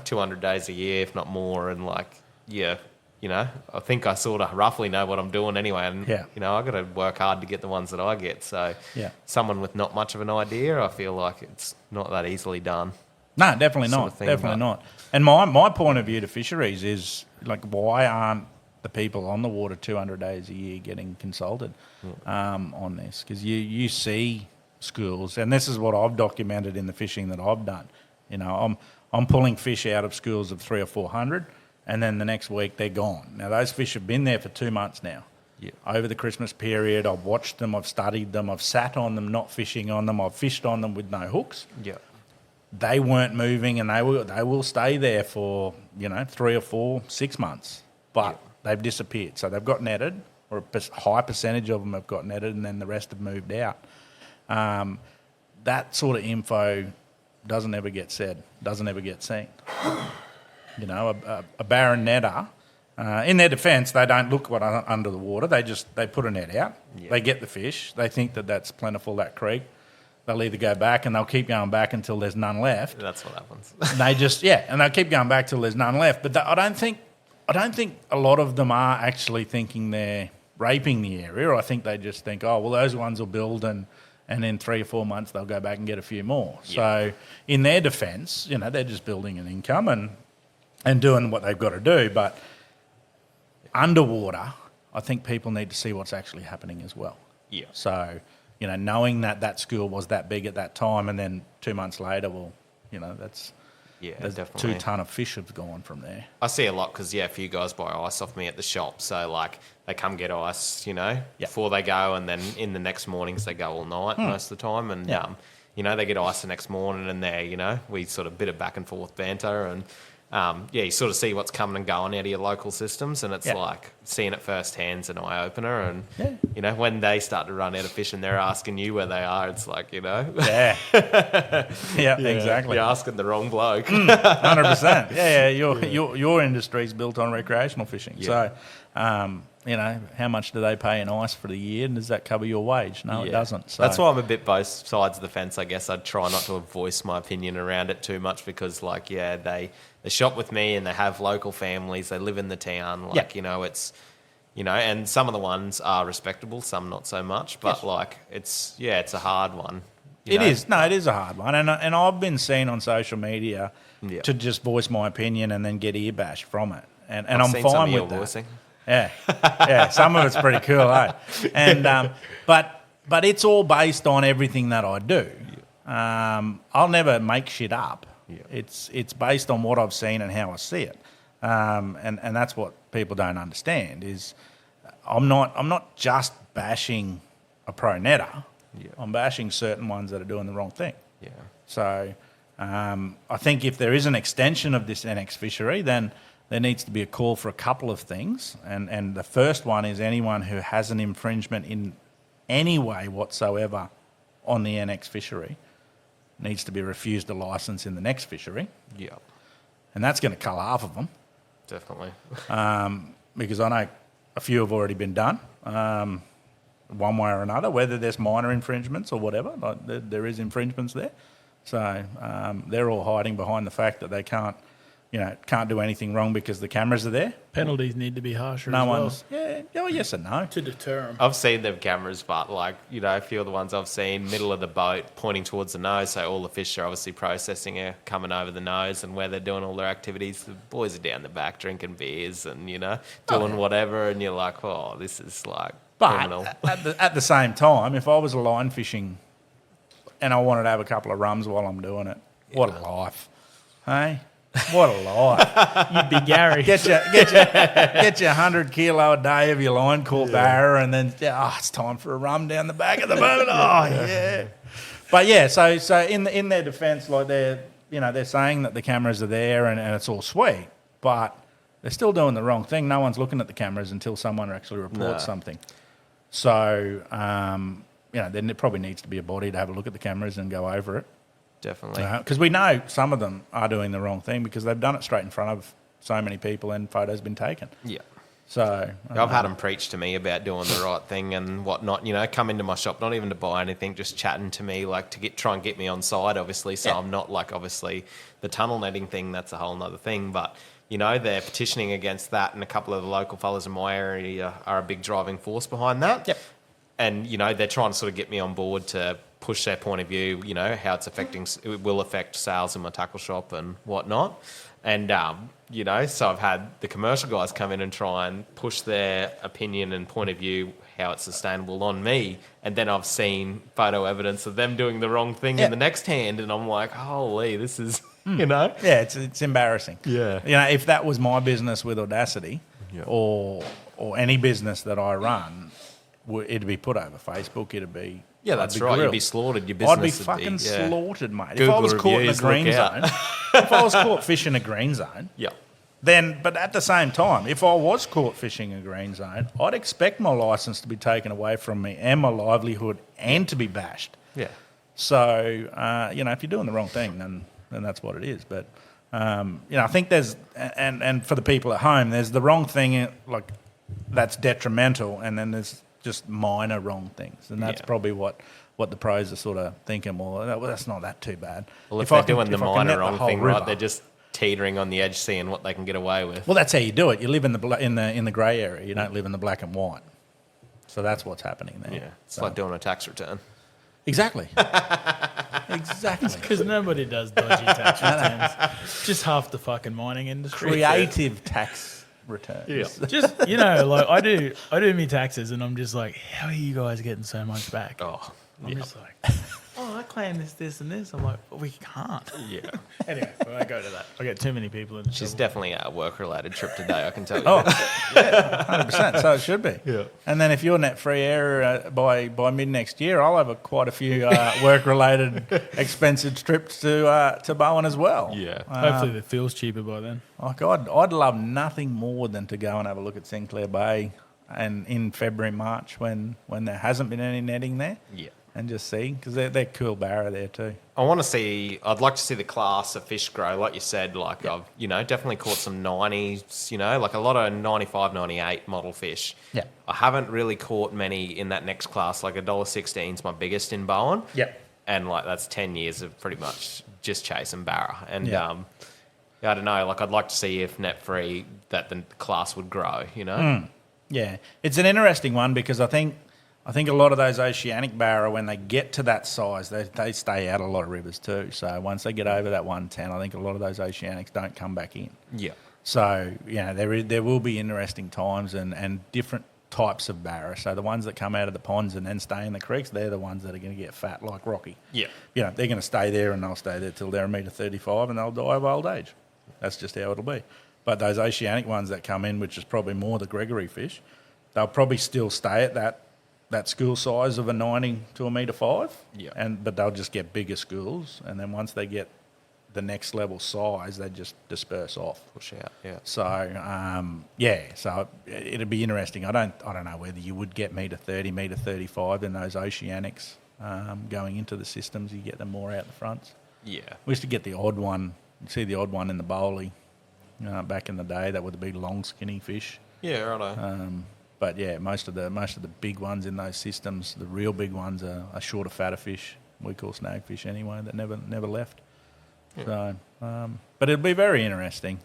200 days a year, if not more, and, I think I sort of roughly know what I'm doing anyway, and, I've got to work hard to get the ones that I get, so someone with not much of an idea, I feel like it's not that easily done. No, definitely Sort not. of thing, Definitely but- not. And my point of view to fisheries is, why aren't the people on the water 200 days a year getting consulted on this? Because you see schools, and this is what I've documented in the fishing that I've done. I'm pulling fish out of schools of 300 or 400, and then the next week they're gone. Now, those fish have been there for 2 months now. Yeah. Over the Christmas period, I've watched them, I've studied them, I've sat on them, not fishing on them, I've fished on them with no hooks. Yeah. They weren't moving, and they will stay there for 3 or 4, 6 months, but they've disappeared. So they've got netted, or a high percentage of them have got netted, and then the rest have moved out. That sort of info doesn't ever get said, doesn't ever get seen. A barren netter, in their defence, they don't look what under the water. They put a net out. Yeah. They get the fish. They think that that's plentiful, that creek. They'll either go back, and they'll keep going back until there's none left. That's what happens. And they'll keep going back till there's none left. But I don't think a lot of them are actually thinking they're raping the area. I think they just think, oh, well, those ones will build, and in 3 or 4 months they'll go back and get a few more. Yeah. So in their defence, they're just building an income and doing what they've got to do. But underwater, I think people need to see what's actually happening as well. Yeah. So, knowing that school was that big at that time, and then 2 months later, well, there's definitely 2 ton of fish have gone from there. I see a lot because, a few guys buy ice off me at the shop. So, they come get ice, before they go, and then in the next mornings they go all night most of the time. And, they get ice the next morning, and we sort of bit of back and forth banter. And, you sort of see what's coming and going out of your local systems. And it's like seeing it firsthand's an eye-opener. And, when they start to run out of fish and they're asking you where they are, it's like, Yeah. Exactly. You're asking the wrong bloke. 100%. Yeah, your industry's built on recreational fishing. Yeah. So, how much do they pay in ice for the year, and does that cover your wage? No, it doesn't. So. That's why I'm a bit both sides of the fence, I guess. I'd try not to voice my opinion around it too much because, they shop with me and they have local families. They live in the town. It's... and some of the ones are respectable, some not so much. But it's a hard one. It is. No, it is a hard one. And I've been seen on social media to just voice my opinion and then get ear bashed from it. And I'm fine with that. Voicing. Yeah, some of it's pretty cool, eh? And but it's all based on everything that I do. I'll never make shit up. Yeah. It's based on what I've seen and how I see it. And that's what people don't understand is I'm not just bashing a pro netter. Yeah. I'm bashing certain ones that are doing the wrong thing. Yeah. So I think if there is an extension of this NX fishery, then there needs to be a call for a couple of things. And the first one is anyone who has an infringement in any way whatsoever on the NX fishery needs to be refused a licence in the next fishery. Yeah. And that's going to cull half of them. Definitely. Because I know a few have already been done, one way or another, whether there's minor infringements or whatever. There is infringements there. So they're all hiding behind the fact that they can't do anything wrong because the cameras are there. Penalties need to be harsher No as well. one's... Yeah, yes and no. To deter them. I've seen them cameras, but a few of the ones I've seen, middle of the boat, pointing towards the nose, so all the fish are obviously processing are coming over the nose, and where they're doing all their activities, the boys are down the back drinking beers and, doing whatever, and you're like, oh, this is criminal. But at the same time, if I was line fishing and I wanted to have a couple of rums while I'm doing it, what a life, hey? What a life. You'd be Gary. Get you 100 kilo a day of your line caught barra, and then it's time for a rum down the back of the boat. Oh yeah. But yeah, so in their defence, they're saying that the cameras are there and it's all sweet, but they're still doing the wrong thing. No one's looking at the cameras until someone actually reports something. So then there probably needs to be a body to have a look at the cameras and go over it. Definitely. Because we know some of them are doing the wrong thing because they've done it straight in front of so many people and photos been taken. Yeah. So I've had them preach to me about doing the right thing and whatnot. Come into my shop, not even to buy anything, just chatting to me, to try and get me on side, obviously. So I'm not obviously the tunnel netting thing. That's a whole nother thing. But they're petitioning against that, and a couple of the local fellas in my area are a big driving force behind that. Yep. And they're trying to sort of get me on board to push their point of view, how it will affect sales in my tackle shop and whatnot. And, so I've had the commercial guys come in and try and push their opinion and point of view, how it's sustainable on me. And then I've seen photo evidence of them doing the wrong thing in the next hand. And I'm like, holy, this is You know? Yeah, it's embarrassing. Yeah. You know, if that was my business with Audacity, Yeah. or any business that I run, it'd be put over Facebook. It'd be Yeah, I'd that's be right. You'd grilled. be slaughtered. Your business I'd be would fucking yeah. slaughtered, mate. If Google I was caught in a reviews, green look zone, out. if I was caught fishing a green zone, Yeah. then, but at the same time, if I was caught fishing a green zone, I'd expect my license to be taken away from me and my livelihood and to be bashed. Yeah. So, you know, if you're doing the wrong thing, then that's what it is. But, you know, I think there's, and for the people at home, there's the wrong thing, like, that's detrimental, and then there's just minor wrong things. And that's Yeah. probably what the pros are sort of thinking, well, that's not that too bad. Well, if I they're can- doing the if I can minor net the wrong whole thing right, river- they're just teetering on the edge, seeing what they can get away with. Well, that's how you do it. You live in the grey area. You don't live in the black and white. So that's what's happening there. Yeah. It's So- like doing a tax return. Exactly. Exactly. Because nobody does dodgy tax returns. Just half the fucking mining industry. Creative tax returns. Yeah. Just, you know, like I do my taxes and I'm just like, how are you guys getting so much back? Oh, I'm just like, oh, I claim this, and this. I'm like, well, we can't. yeah. Anyway, I won't go to that. I get too many people in She's trouble. definitely a work-related trip today, I can tell you. Oh, yeah, 100%. So it should be. Yeah. And then if you're net free area by mid next year, I'll have quite a few work-related expensive trips to Bowen as well. Yeah. Hopefully the fuel's cheaper by then. Like I'd love nothing more than to go and have a look at Sinclair Bay, and in February, March when there hasn't been any netting there. Yeah. And just see, because they're cool barra there too. I'd like to see the class of fish grow. Like you said, like I've, you know, definitely caught some 90s, you know, like a lot of 95, 98 model fish. Yeah. I haven't really caught many in that next class. Like $1.16 is my biggest in Bowen. Yep. And like that's 10 years of pretty much just chasing barra. And Yeah. I don't know, like I'd like to see if net free that the class would grow, you know? Yeah, it's an interesting one because I think a lot of those oceanic barra, when they get to that size, they stay out a lot of rivers too. So once they get over that 110, I think a lot of those oceanics don't come back in. Yeah. So, you know, there will be interesting times and different types of barra. So the ones that come out of the ponds and then stay in the creeks, they're the ones that are going to get fat like Rocky. Yeah. You know, they're going to stay there and they'll stay there till they're 1.35 m and they'll die of old age. That's just how it'll be. But those oceanic ones that come in, which is probably more the Gregory fish, they'll probably still stay at that school size of a 90 to 1.5 m. Yeah. But they'll just get bigger schools, and then once they get the next level size, they just disperse off. Push out, yeah. So so it'd be interesting. I don't know whether you would get 1.30 m, 1.35 m in those oceanics going into the systems. You get them more out the fronts. Yeah. We used to get the odd one. You see the odd one in the bowley back in the day. That were the big long skinny fish. Yeah, righto. But yeah, most of the big ones in those systems, the real big ones are shorter, fatter fish. We call snagfish anyway. That never left. Yeah. So, but it'll be very interesting.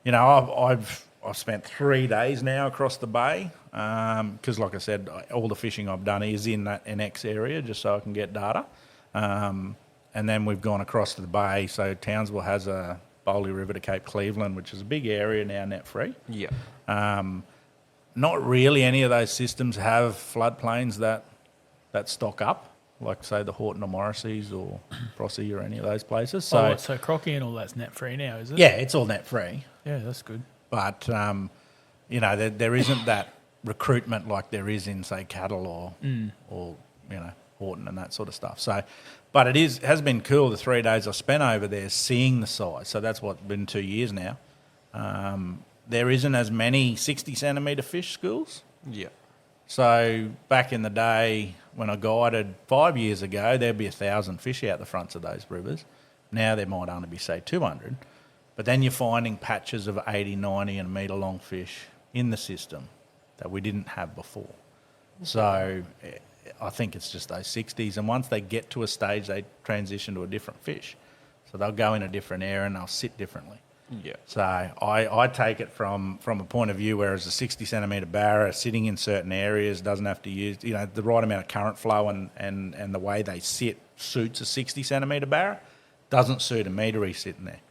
You know, I've spent 3 days now across the bay because, like I said, all the fishing I've done is in that NX area, just so I can get data. And then we've gone across to the bay. So Townsville has a Bowley River to Cape Cleveland, which is a big area now, net free. Yeah. Not really any of those systems have floodplains that stock up, like say the Horton or Morrissey's or Frosty or any of those places. So So Crocky and all that's net free now, is it? yeah, it's all net free. Yeah, that's good. But you know, there isn't that recruitment like there is in say cattle or you know Horton and that sort of stuff. So, but has been cool the 3 days I spent over there seeing the size. So that's been 2 years now. There isn't as many 60 centimetre fish schools. Yeah. So back in the day when I guided 5 years ago, there'd be 1,000 fish out the fronts of those rivers. Now there might only be, say, 200. But then you're finding patches of 80, 90 and a metre long fish in the system that we didn't have before. So I think it's just those 60s. And once they get to a stage, they transition to a different fish. So they'll go in a different area and they'll sit differently. Yeah. So I take it from a point of view, whereas a 60 centimetre barra sitting in certain areas doesn't have to use, you know, the right amount of current flow and the way they sit suits a 60 centimetre barra, doesn't suit a metery sitting there.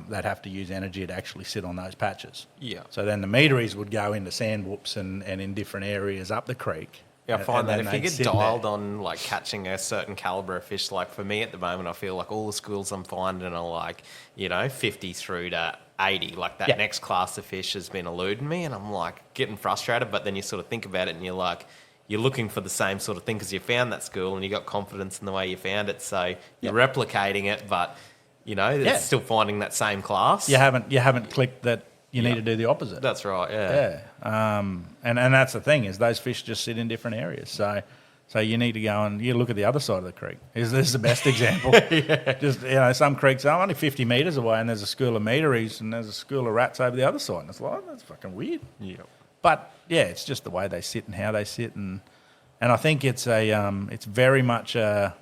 They'd have to use energy to actually sit on those patches. Yeah. So then the meteries would go into sand whoops and in different areas up the creek Yeah, I find that and if then you get they'd sit dialed there. on like catching a certain caliber of fish, like for me at the moment, I feel like all the schools I'm finding are like, 50 through to 80. Like that Yeah. next class of fish has been eluding me, and I'm like getting frustrated. But then you sort of think about it, and you're like, you're looking for the same sort of thing because you found that school and you got confidence in the way you found it, so you're replicating it, but it's still finding that same class. You haven't clicked that you need Yeah. to do the opposite. That's right. Yeah. Yeah. And that's the thing is those fish just sit in different areas. So you need to go and you look at the other side of the creek. This is the best example. Just some creeks are only 50 metres away, and there's a school of meteries and there's a school of rats over the other side. And it's like, oh, that's fucking weird. Yeah. But yeah, it's just the way they sit and how they sit, and I think it's it's very much sort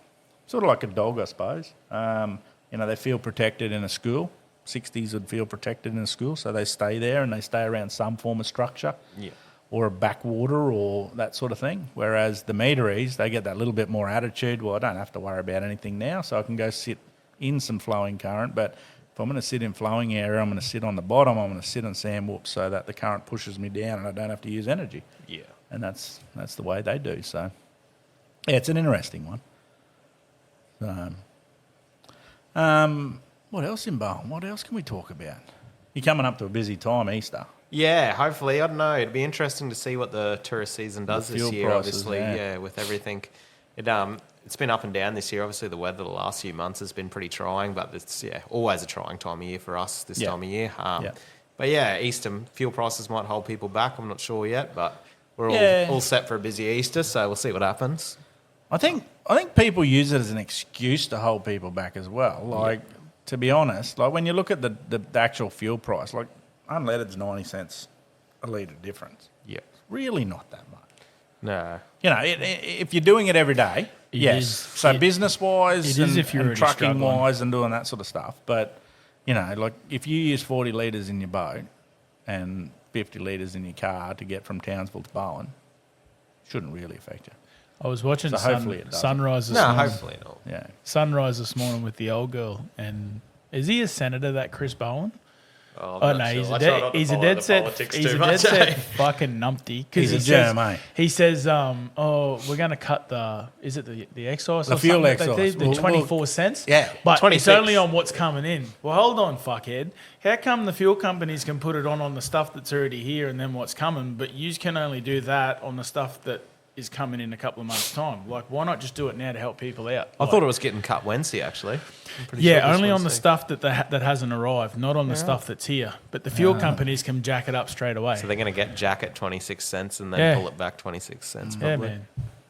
of like a dog, I suppose. They feel protected in a school. 60s would feel protected in a school, so they stay there and they stay around some form of structure. Yeah. Or a backwater or that sort of thing. Whereas the meteries, they get that little bit more attitude. Well, I don't have to worry about anything now, so I can go sit in some flowing current. But if I'm going to sit in flowing area, I'm going to sit on the bottom, I'm going to sit on sand whoops so that the current pushes me down and I don't have to use energy. Yeah. And that's the way they do. So, yeah, it's an interesting one. What else in Bowen? What else can we talk about? You're coming up to a busy time, Easter. Yeah, hopefully. I don't know. It'd be interesting to see what the tourist season does The this fuel year, prices, obviously. yeah. Yeah, with everything. It's been up and down this year. Obviously, the weather the last few months has been pretty trying, but it's always a trying time of year for us this time of year. But yeah, Easter fuel prices might hold people back. I'm not sure yet, but we're all set for a busy Easter, so we'll see what happens. I think people use it as an excuse to hold people back as well. Like, to be honest, like when you look at the actual fuel price, like unleaded's 90 cents a litre difference. Yeah. Really not that much. No. If you're doing it every day, yes. So business-wise it is if you're and already trucking-wise and doing that sort of stuff. But, like if you use 40 litres in your boat and 50 litres in your car to get from Townsville to Bowen, it shouldn't really affect you. I was watching So hopefully it doesn't. Sunrise this No, morning. hopefully not. Yeah. Sunrise this morning with the old girl, and is he a senator? That Chris Bowen? Oh, Oh I'm no, not he's sure. a I try not to he's a follow dead the set. politics He's too a much, dead set eh? fucking numpty. He's He a says, germ, eh? he says, we're going to cut the excise, The or fuel something that they excise. do, the Well, 24 cents. Yeah, but 26. it's only on what's coming in. Well, hold on, fuckhead. How come the fuel companies can put it on the stuff that's already here and then what's coming, but you can only do that on the stuff that is coming in a couple of months' time? Like, why not just do it now to help people out? I thought it was getting cut Wednesday, actually. I'm pretty Yeah, sure this only on the Wednesday. stuff that hasn't arrived, not on the stuff that's here. But the fuel companies can jack it up straight away. So they're going to get jack at 26 cents and then Yeah. pull it back 26 cents, Yeah, probably. man.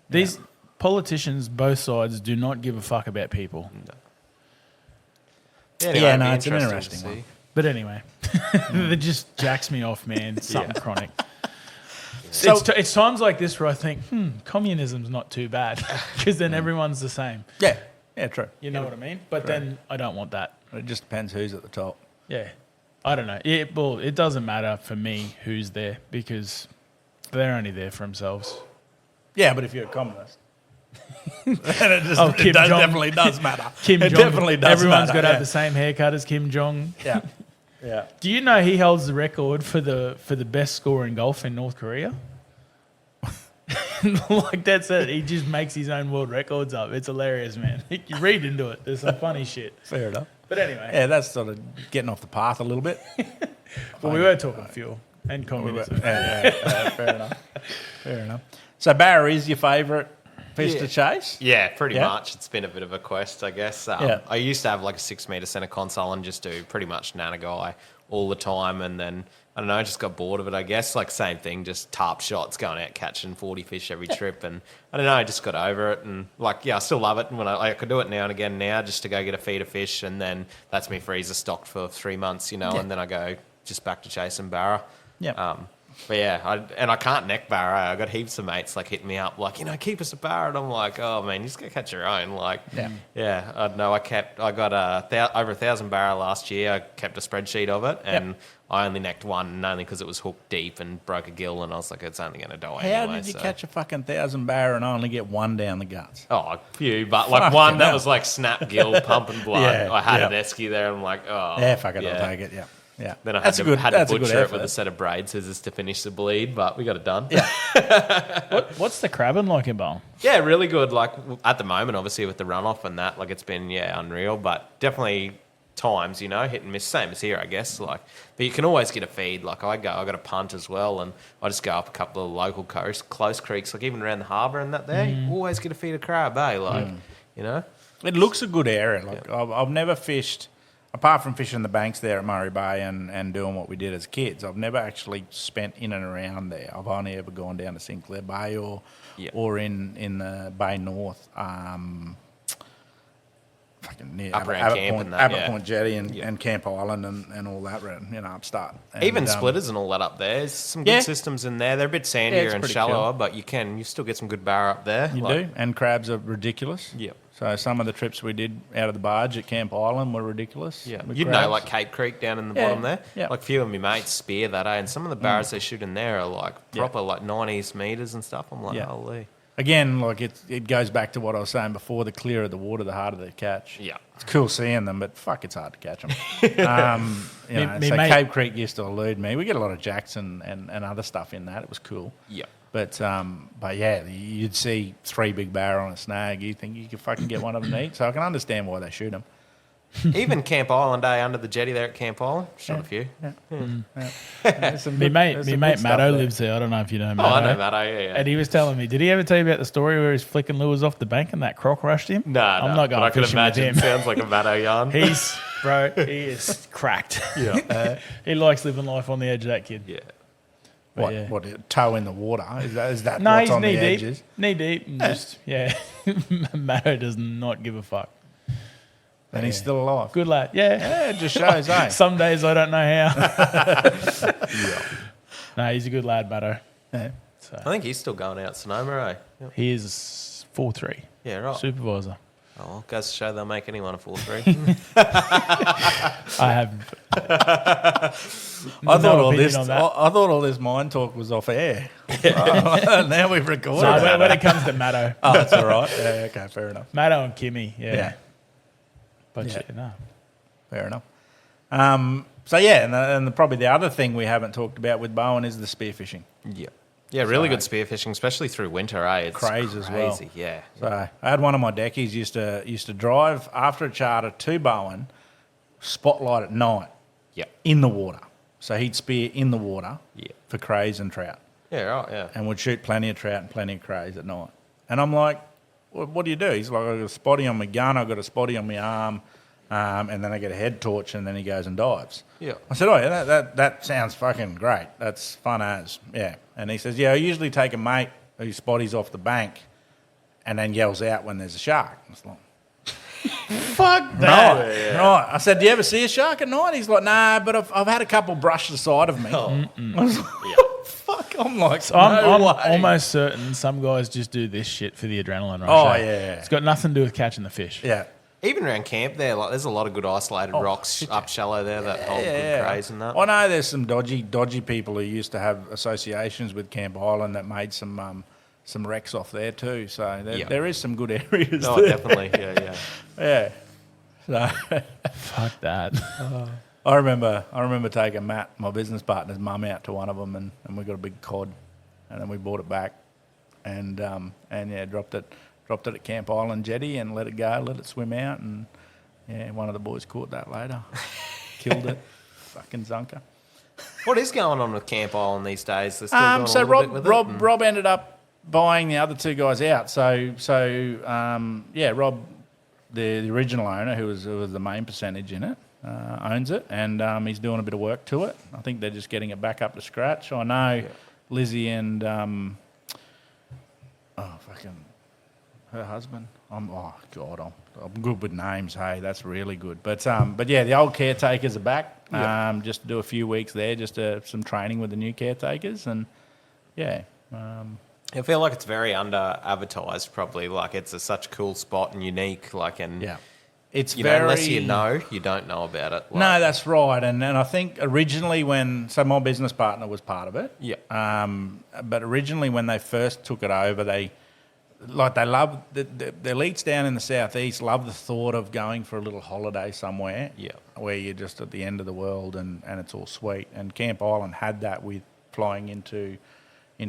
These politicians, both sides, do not give a fuck about people. Anyway, Yeah, it'd no, be it's an to interesting see. one. But anyway, it just jacks me off, man. Something chronic. So- It's times like this where I think, communism's not too bad, because then everyone's the same. Yeah. Yeah, true. You know what I mean? But then I don't want that. It just depends who's at the top. Yeah. I don't know. It doesn't matter for me who's there, because they're only there for themselves. Yeah, but if you're a communist, then Kim it Jong- definitely does matter. Kim It Jong, definitely does everyone's matter, got to yeah. have the same haircut as Kim Jong. Yeah. Yeah. Do you know he holds the record for the best score in golf in North Korea? Like, that's it. He just makes his own world records up. It's hilarious, man. You read into it. There's some funny shit. Fair enough. But anyway, Yeah, that's sort of getting off the path a little bit. well, we were talking fuel and communism. Fair enough. Fair enough. So Barra is your favourite fish to chase? Yeah, pretty Yeah? much. It's been a bit of a quest, I guess. Yeah. I used to have like a 6 metre centre console and just do pretty much Nanagai all the time. And then, I don't know, I just got bored of it, I guess. Like, same thing, just tarp shots, going out catching 40 fish every trip. And I don't know, I just got over it. And like, yeah, I still love it. And when I could do it now and again now just to go get a feed of fish. And then that's me freezer stocked for 3 months, and then I go just back to chasing Barra. Yeah. But yeah, I can't neck Barra. I got heaps of mates like hitting me up like, keep us a Barra. And I'm like, oh man, you just gotta catch your own. Like, yeah. I don't know. I got over 1,000 Barra last year. I kept a spreadsheet of it, and I only necked one, and only because it was hooked deep and broke a gill, and I was like, it's only gonna die How anyway. did you so. catch a fucking 1,000 Barra and only get one down the guts? Oh, a few, but like Fucking one that hell. was like snap gill, pumping blood. Yeah, I had yeah. an esky there. I'm like, oh, Yeah, fuck it, I'll take it, yeah. Yeah. Then I That's had a good- to that's a good butcher it effort. with a set of braid scissors to finish the bleed, but we got it done. Yeah. What's the crabbing like in Bowen? Yeah, really good. Like at the moment, obviously with the runoff and that, like it's been unreal. But definitely times, hit and miss. Same as here, I guess. Like, but you can always get a feed. Like I got a punt as well, and I just go up a couple of local close creeks, like even around the harbour and that. There, you always get a feed of crab, eh? Like, It looks a good area. Like I've never fished, apart from fishing the banks there at Murray Bay and doing what we did as kids. I've never actually spent in and around there. I've only ever gone down to Sinclair Bay or in the Bay North. Fucking near Up around camp and that, Abbott Point Jetty and Camp Island and all that, upstart. And, even splitters and all that up there. There's some good systems in there. They're a bit sandier and pretty shallower, chill. but you still get some good bar up there. You do, and crabs are ridiculous. Yep. So some of the trips we did out of the barge at Camp Island were ridiculous. Yeah, with you'd crabs. know like Cape Creek down in the bottom there. Yeah. Like a few of my mates spear that, and some of the barras they shoot in there are like proper like 90s meters and stuff. I'm like, holy. Again, like it goes back to what I was saying before. The clearer the water, the harder the catch. Yeah. It's cool seeing them, but fuck, it's hard to catch them. Me So mate- Cape Creek used to elude me. We get a lot of jacks and other stuff in that. It was cool. Yeah. But yeah, you'd see 3 big barra on a snag. You think you could fucking get one of them to eat. So I can understand why they shoot them. Even Camp Island, under the jetty there at Camp Island, shot a few. Me mate Matto lives there. I don't know if you know Matto. Oh, I know that. Yeah. And he was telling me, did he ever tell you about the story where he's flicking lures off the bank and that croc rushed him? No, I'm not but I going could fishing with imagine. him. Sounds like a Matto yarn. He is cracked. Yeah. He likes living life on the edge, that kid. Yeah. But What toe in the water? Is that No, what's he's on knee the deep. edges? Knee deep. And just, Matto does not give a fuck. And he's still alive. Good lad. Yeah. Yeah, it just shows, eh? Some days I don't know how. No, he's a good lad, Matto. Yeah. So I think he's still going out Sonoma, eh? Yep. he is 4-3. Yeah, right. Supervisor. Oh, well, goes to show they'll make anyone a 4-3. I have I thought opinion on that. I thought all this mind talk was off air. Now we've recorded. So it. when it comes to Matto, Oh, that's all right. Yeah, okay, fair enough. Matto and Kimmy, yeah. But Yeah. no. Fair enough. So yeah, and probably the other thing we haven't talked about with Bowen is the spearfishing. Yeah. Yeah, really good spearfishing, especially through winter, eh? It's Crazy as well. Yeah. So I had one of my deckies used to drive after a charter to Bowen, spotlight at night Yep. in the water. So he'd spear in the water for crays and trout, Yeah, right, yeah. and would shoot plenty of trout and plenty of crays at night. And I'm like, what do you do? He's like, I got a spotty on my gun, I got a spotty on my arm, and then I get a head torch, and then he goes and dives. Yeah. I said, oh yeah, that sounds fucking great. That's fun as, yeah. And he says, yeah, I usually take a mate who spotties off the bank and then yells out when there's a shark. I was like, fuck that. Right. I said, do you ever see a shark at night? He's like, nah, but I've had a couple brush the side of me. I was like, fuck. I'm like, I'm no way. almost certain some guys just do this shit for the adrenaline rush. Oh, eh? yeah. It's got nothing to do with catching the fish. Yeah. Even around camp there, like there's a lot of good isolated rocks up shallow there that hold good crays and that. I know there's some dodgy people who used to have associations with Camp Island that made some wrecks off there too. So there is some good areas No, there. definitely. Yeah. Yeah. So Fuck that. I remember taking Matt, my business partner's mum, out to one of them, and we got a big cod, and then we brought it back, and dropped it at Camp Island jetty and let it go, let it swim out, and one of the boys caught that later, killed it, fucking zunker. What is going on with Camp Island these days? They're still going So a little bit with it. Rob ended up buying the other two guys out. So Rob, the original owner, who was the main percentage in it, owns it, and he's doing a bit of work to it. I think they're just getting it back up to scratch. I know Lizzie and her husband. I'm good with names. Hey, that's really good. But yeah, the old caretakers are back. Just to do a few weeks there, just some training with the new caretakers, and I feel like it's very under advertised. Probably like it's such a cool spot and unique. It's you know, unless you know, you don't know about it. No, that's right. And I think originally so my business partner was part of it. Yeah. But originally when they first took it over, they like they love the elites down in the southeast love the thought of going for a little holiday somewhere, where you're just at the end of the world and it's all sweet. And Camp Island had that with flying into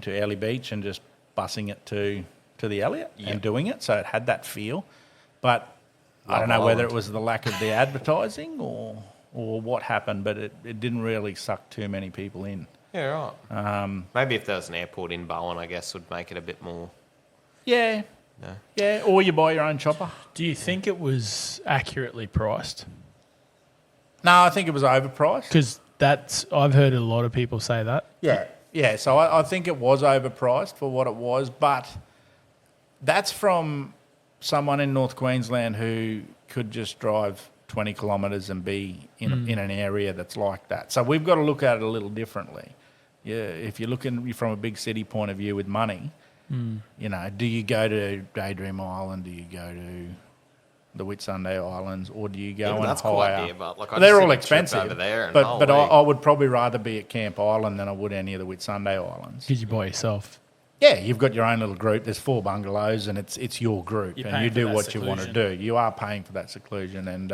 Early Beach and just bussing it to the Elliot and doing it, so it had that feel. But I don't know whether it was the lack of the advertising or what happened, but it didn't really suck too many people in. Yeah, right. Maybe if there was an airport in Bowen, I guess would make it a bit more. Yeah. No. Yeah, or you buy your own chopper. Do you think it was accurately priced? No, I think it was overpriced. Because I've heard a lot of people say that. Yeah. So I think it was overpriced for what it was, but that's from someone in North Queensland who could just drive 20 kilometres and be in an area that's like that. So we've got to look at it a little differently. Yeah, if you're looking from a big city point of view with money. You know, do you go to Daydream Island? Do you go to the Whitsunday Islands, or do you go and that's hire? cool idea, but like They're all expensive over there. And but I would probably rather be at Camp Island than I would any of the Whitsunday Islands. Because you by yourself. Yeah, you've got your own little group. There's 4 bungalows, and it's your group, You're and you do what you want to do. You are paying for that seclusion, and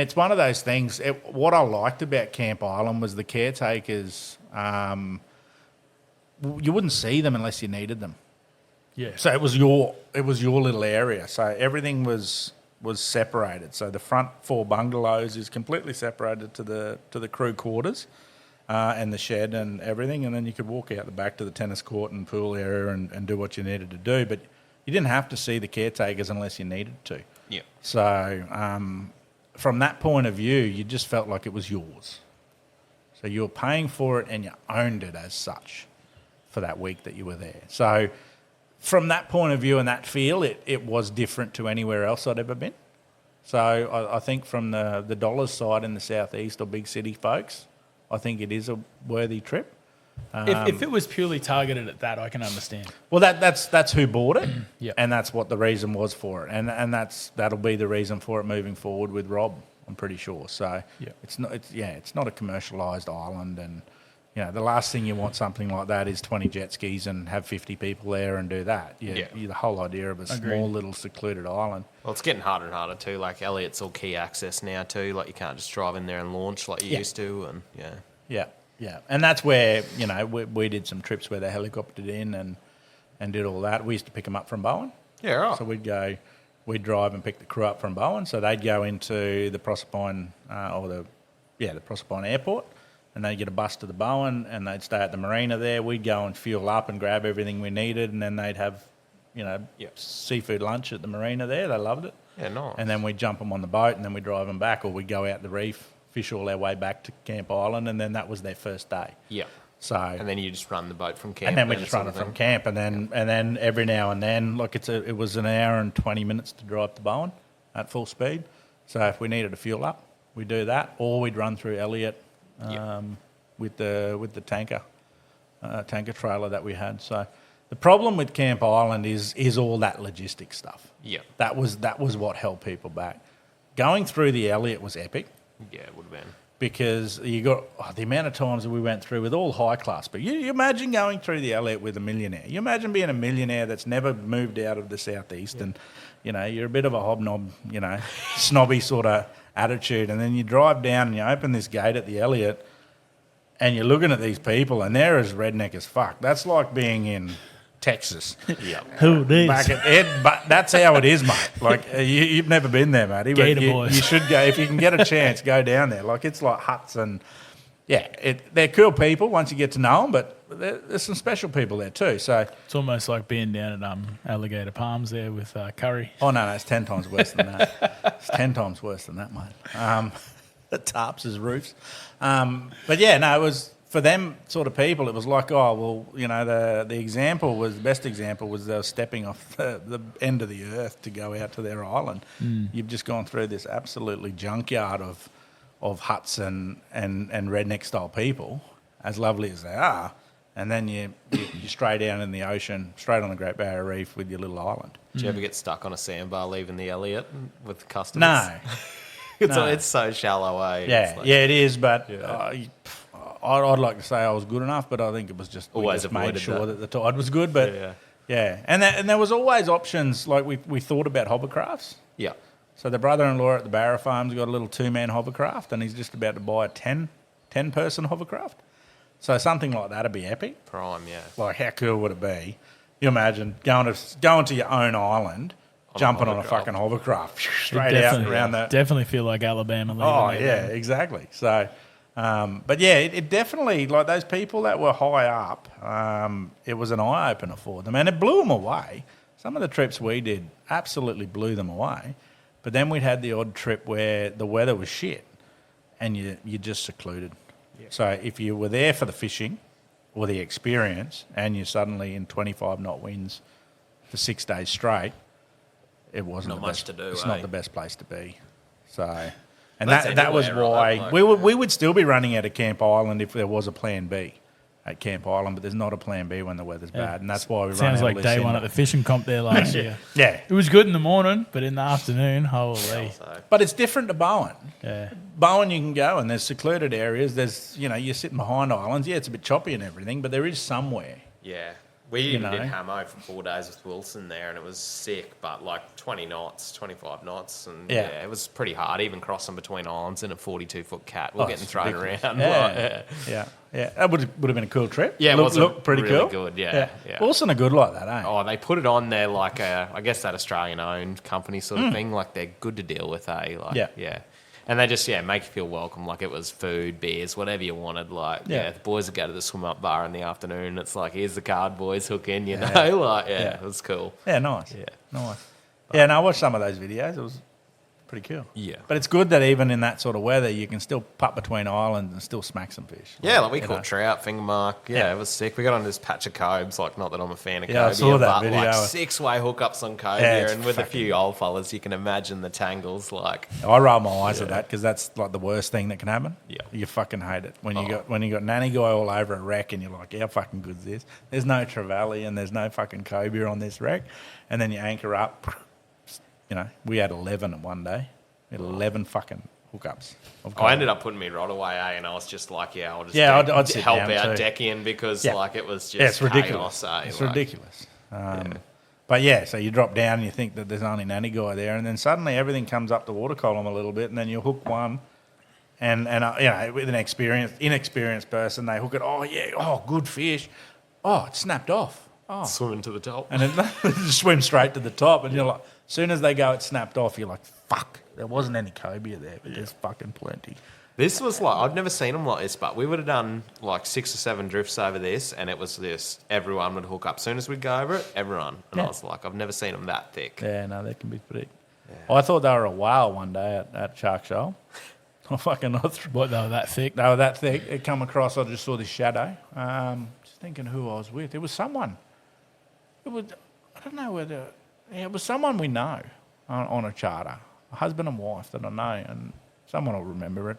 it's one of those things. What I liked about Camp Island was the caretakers. You wouldn't see them unless you needed them. Yeah. So it was your little area. So everything was separated. So the front 4 bungalows is completely separated to the crew quarters, and the shed and everything, and then you could walk out the back to the tennis court and pool area and do what you needed to do. But you didn't have to see the caretakers unless you needed to. Yeah. So from that point of view, you just felt like it was yours. So you were paying for it and you owned it as such for that week that you were there. So from that point of view and that feel, it was different to anywhere else I'd ever been. So I think from the dollars side in the southeast or big city folks, I think it is a worthy trip. If it was purely targeted at that, I can understand. Well, that's who bought it, Yep. and that's what the reason was for it, and that'll be the reason for it moving forward with Rob. I'm pretty sure. So Yep. it's not a commercialised island, and you know the last thing you want something like that is 20 jet skis and have 50 people there and do that. The whole idea of a small little secluded island. Well, it's getting harder and harder too. Like Elliot's all key access now too. Like you can't just drive in there and launch like you used to, and Yeah, and that's where we did some trips where they helicoptered in and did all that. We used to pick them up from Bowen. Yeah, right. So we'd drive and pick the crew up from Bowen. So they'd go into the Proserpine the Proserpine Airport, and they'd get a bus to the Bowen, and they'd stay at the marina there. We'd go and fuel up and grab everything we needed, and then they'd have seafood lunch at the marina there. They loved it. Yeah, nice. And then we'd jump them on the boat, and then we'd drive them back, or we'd go out the reef, fish all our way back to Camp Island, and then that was their first day. Yeah. So And then you just run the boat from camp. and then we just run it from camp, and then every now and then, like it was an hour and 20 minutes to drive to Bowen at full speed. So if we needed to fuel up, we'd do that, or we'd run through Elliot with the tanker trailer that we had. So the problem with Camp Island is all that logistics stuff. Yeah. That was what held people back. Going through the Elliot was epic. Yeah, it would have been. Because you got the amount of times that we went through with all high class. But you imagine going through the Elliot with a millionaire. You imagine being a millionaire that's never moved out of the southeast, and you're a bit of a hobnob, snobby sort of attitude. And then you drive down and you open this gate at the Elliot, and you're looking at these people, and they're as redneck as fuck. That's like being in Texas. Yeah. Who this? Back at Ed, but that's how it is, mate. Like you've never been there, matey. But Gator boys. You should go if you can get a chance. Go down there. Like it's like huts and they're cool people once you get to know them. But there's some special people there too. So It's almost like being down at Alligator Palms there with Curry. oh no, it's 10 times worse than that. It's 10 times worse than that, mate. The tarps as roofs. But yeah, no, it was. For them sort of people, it was like, the best example was they were stepping off the end of the earth to go out to their island. You've just gone through this absolutely junkyard of huts and redneck style people, as lovely as they are, and then you're straight down in the ocean, straight on the Great Barrier Reef with your little island. Did you ever get stuck on a sandbar leaving the Elliot with customers? No. It's so shallow, eh? Yeah, it is, but I'd like to say I was good enough, but I think it was just we Always just made avoided sure that. that the tide was good. But Yeah, and there was always options. Like we thought about hovercrafts. Yeah. So the brother-in-law at the Barra Farm's got a little 2-man hovercraft, and he's just about to buy a 10-person hovercraft. So something like that'd be epic. Prime, yeah. Like, how cool would it be? You imagine going to your own island, jumping on a fucking hovercraft, straight out around that. Definitely feel like Alabama. Oh, yeah, exactly. So, but yeah, it definitely, like those people that were high up, it was an eye-opener for them. And it blew them away. Some of the trips we did absolutely blew them away. But then we'd had the odd trip where the weather was shit and you're just secluded. Yeah. So if you were there for the fishing or the experience and you're suddenly in 25-knot winds for 6 days straight, it wasn't not much to do. It's not the best place to be. So, and That's that was anywhere, why right? we would still be running out of Camp Island if there was a plan B at Camp Island, but there's not a plan B when the weather's bad, and that's why we Sounds run like day one at the fishing comp there last year. Yeah, It was good in the morning, but in the afternoon, holy. but it's different to Bowen. Yeah. Bowen, you can go and there's secluded areas. There's, you're sitting behind islands. Yeah, it's a bit choppy and everything, but there is somewhere. Yeah. We even did know. Hamo for 4 days with Wilson there, and it was sick, but like 20 knots, 25 knots, and Yeah. it was pretty hard, even crossing between islands in a 42-foot cat. We're getting it's thrown ridiculous. around. Yeah. That would have been a cool trip. Yeah, it was looked pretty really cool. good, yeah. Wilson are good like that, eh? Oh, they put it on there like I guess that Australian-owned company sort of thing. Like they're good to deal with, eh? Like, yeah. And they just, make you feel welcome. Like it was food, beers, whatever you wanted. Like, the boys would go to the swim-up bar in the afternoon. It's like, here's the card, boys, hook in, you know? Like, it was cool. Yeah, nice. Yeah. Nice. Yeah, no, I watched some of those videos. It was pretty cool. Yeah. But it's good that even in that sort of weather, you can still putt between islands and still smack some fish. Yeah, like we caught trout, finger mark. Yeah, it was sick. We got on this patch of cobes. Like, not that I'm a fan of cobia, I saw that but video. like 6-way hookups on cobia, it's and with a few old fellas, you can imagine the tangles. Like, I roll my eyes at that because that's like the worst thing that can happen. Yeah. You fucking hate it when you got nanny guy all over a wreck and you're like, how fucking good's this? There's no trevally and there's no fucking cobia on this wreck, and then you anchor up. We had 11 in one day. We had 11 fucking hookups. I ended up putting me rod away, and I was just like, I'll just I'd sit help down out too. decking because like it was just it's ridiculous. chaos, It's like, ridiculous. But so you drop down and you think that there's only nanny guy there, and then suddenly everything comes up the water column a little bit, and then you hook one, and with an inexperienced person, they hook it. Good fish. It snapped off. swimming to the top. And it just swim straight to the top, and you're like, as soon as they go, it snapped off. You're like, fuck, there wasn't any cobia there, but there's fucking plenty. This was like, I've never seen them like this, but we would have done like 6 or 7 drifts over this, and it was this, everyone would hook up. As soon as we'd go over it, everyone. And I was like, I've never seen them that thick. Yeah, no, they can be pretty. Yeah. I thought they were a whale one day at Shark Shoal. What, they were that thick? They were that thick. It come across, I just saw this shadow. Just thinking who I was with. It was someone. I don't know whether... Yeah, it was someone we know on a charter. A husband and wife that I know, and someone will remember it.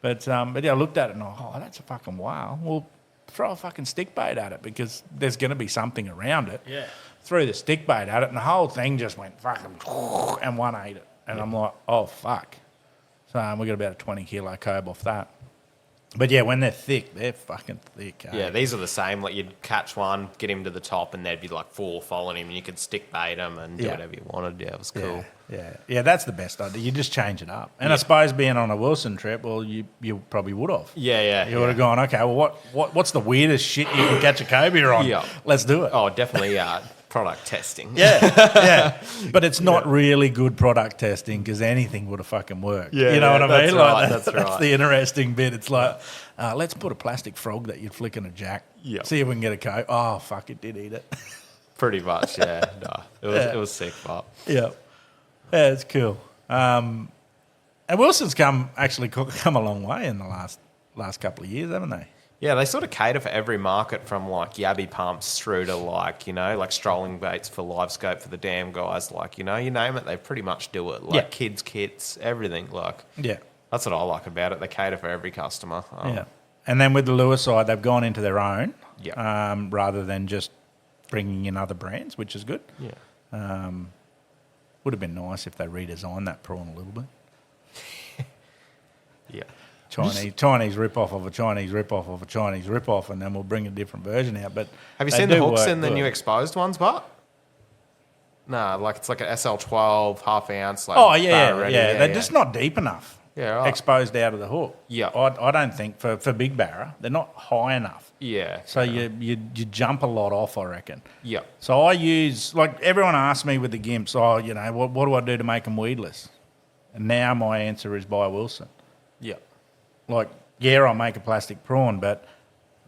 But I looked at it and that's a fucking whale. Well, throw a fucking stick bait at it because there's going to be something around it. Yeah. Threw the stick bait at it and the whole thing just went fucking and one ate it. And I'm like, oh, fuck. So we got about a 20 kilo cobe off that. But yeah, when they're thick, they're fucking thick. Yeah, these are the same. Like you'd catch one, get him to the top, and there'd be like 4 following him, and you could stick bait them and do whatever you wanted. Yeah, it was cool. Yeah, that's the best idea. You just change it up. And I suppose being on a Wilson trip, well, you probably would have. Yeah. You would have gone, okay, well, what's the weirdest shit you can catch a cobia on? Yeah. Let's do it. Oh, definitely product testing. Yeah. But it's not really good product testing because anything would have fucking worked. Yeah, you know what I that's mean? right, Like, that's right. the interesting bit. It's like, let's put a plastic frog that you'd flick in a jack. Yeah. See if we can get a coat. Oh, fuck, it did eat it. Pretty much, yeah. No, it was sick, but... Yeah, it's cool. And Wilson's come a long way in the last couple of years, haven't they? Yeah, they sort of cater for every market from like yabby pumps through to like strolling baits for live scope for the dam guys. Like, you name it, they pretty much do it. Like kids, kits, everything. Like, that's what I like about it. They cater for every customer. And then with the lure side, they've gone into their own Yeah. rather than just bringing in other brands, which is good. Yeah. Would have been nice if they redesigned that prawn a little bit. Yeah. Chinese rip-off of a Chinese rip-off of a Chinese rip-off, and then we'll bring a different version out. But Have you they seen the do hooks work in the good. new exposed ones, but? No, like it's like an SL12 half ounce. Like Oh, yeah, barra ready. yeah. They're just not deep enough. Yeah, right. Exposed out of the hook. Yeah. I don't think for big barra, they're not high enough. Yeah. So you jump a lot off, I reckon. Yeah. So I use, like everyone asks me with the gimps, what do I do to make them weedless? And now my answer is buy Wilson. Yeah. Like, yeah, I'll make a plastic prawn, but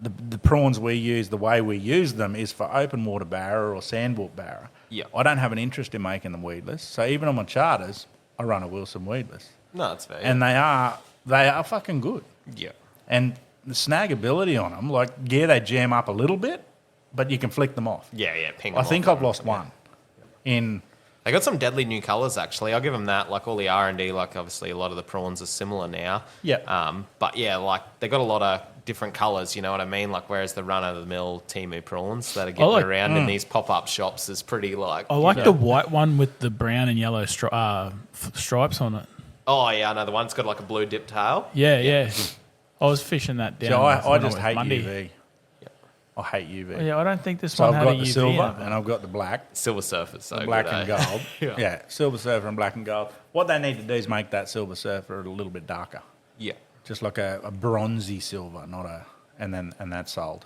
the prawns we use, the way we use them is for open water barra or sandwalk barra. Yeah. I don't have an interest in making them weedless. So even on my charters, I run a Wilson weedless. No, that's fair. And they are fucking good. yeah. And the snaggability on them, like, yeah, they jam up a little bit, but you can flick them off. Yeah, ping I them think off. I've lost one in... They got some deadly new colours, actually. I'll give them that. Like all the R&D, like obviously a lot of the prawns are similar now. Yeah. But yeah, like they got a lot of different colours, you know what I mean? Like whereas the run-of-the-mill Temu prawns that are getting around in these pop-up shops is pretty like... I like the white one with the brown and yellow stripes on it. Oh, yeah, I know. The one's got like a blue dip tail. Yeah. I was fishing that down. So I when just went hate Monday. UV. I hate UV. Yeah, I don't think this So one I've had got a the UV silver in it. and I've got the black. Silver Surfer's so Black good, and eh? gold. Yeah. Yeah, Silver Surfer and black and gold. What they need to do is make that Silver Surfer a little bit darker, Yeah. just like a bronzy silver, not a, and that's sold.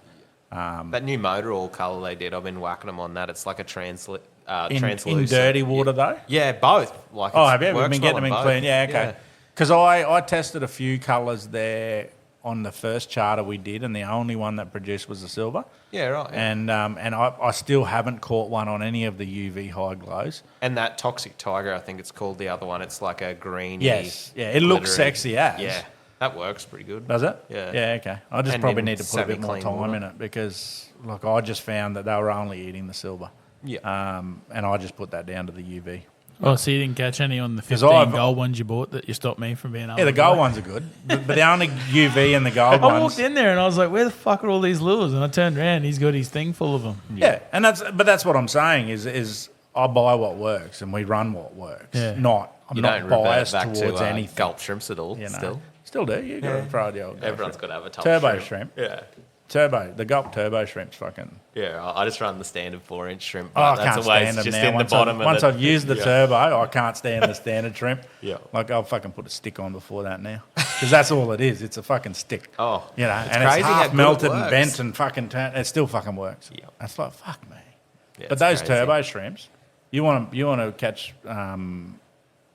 That new motor oil colour they did, I've been whacking them on that. It's like a translucent. In dirty water though. Yeah, both. Like Oh, it's- have you ever works been well getting them in both. clean? Yeah, okay. Because I tested a few colours there on the first charter we did, and the only one that produced was the silver. Yeah, right. Yeah. And I still haven't caught one on any of the UV high glows. And that Toxic Tiger, I think it's called the other one. It's like a green. Yes, yeah, it looks glittery. sexy as. Yeah, that works pretty good. Does it? Yeah. Yeah, okay. I just And probably in need to put a bit more semi-clean time water. in it because, look, I just found that they were only eating the silver. Yeah. And I just put that down to the UV. Oh, so you didn't catch any on the 'Cause 15 I've- gold ones you bought that you stopped me from being able Yeah, the to gold buy? ones are good, but the only UV and the gold I ones. walked in there and I was like, where the fuck are all these lures? And I turned around, he's got his thing full of them. Yeah, and that's what I'm saying is I buy what works and we run what works. Yeah. I'm You not don't revert biased back towards to anything. gulp shrimps at all. You know, Still, do. You got to throw the old everyone's got to have a top turbo shrimp. Yeah. The gulp turbo shrimp's fucking. Yeah, I just run the standard 4-inch shrimp. Oh, But I that's can't always stand them just now. in Once, the bottom once of I've used the turbo, I can't stand the standard shrimp. Yeah. Like I'll fucking put a stick on before that now because that's all it is. It's a fucking stick. Oh, you know, it's and crazy it's how half good it melted and works. bent and fucking turned. It still fucking works. Yeah. That's like fuck me. Yeah, But it's those crazy. turbo shrimps, you want to catch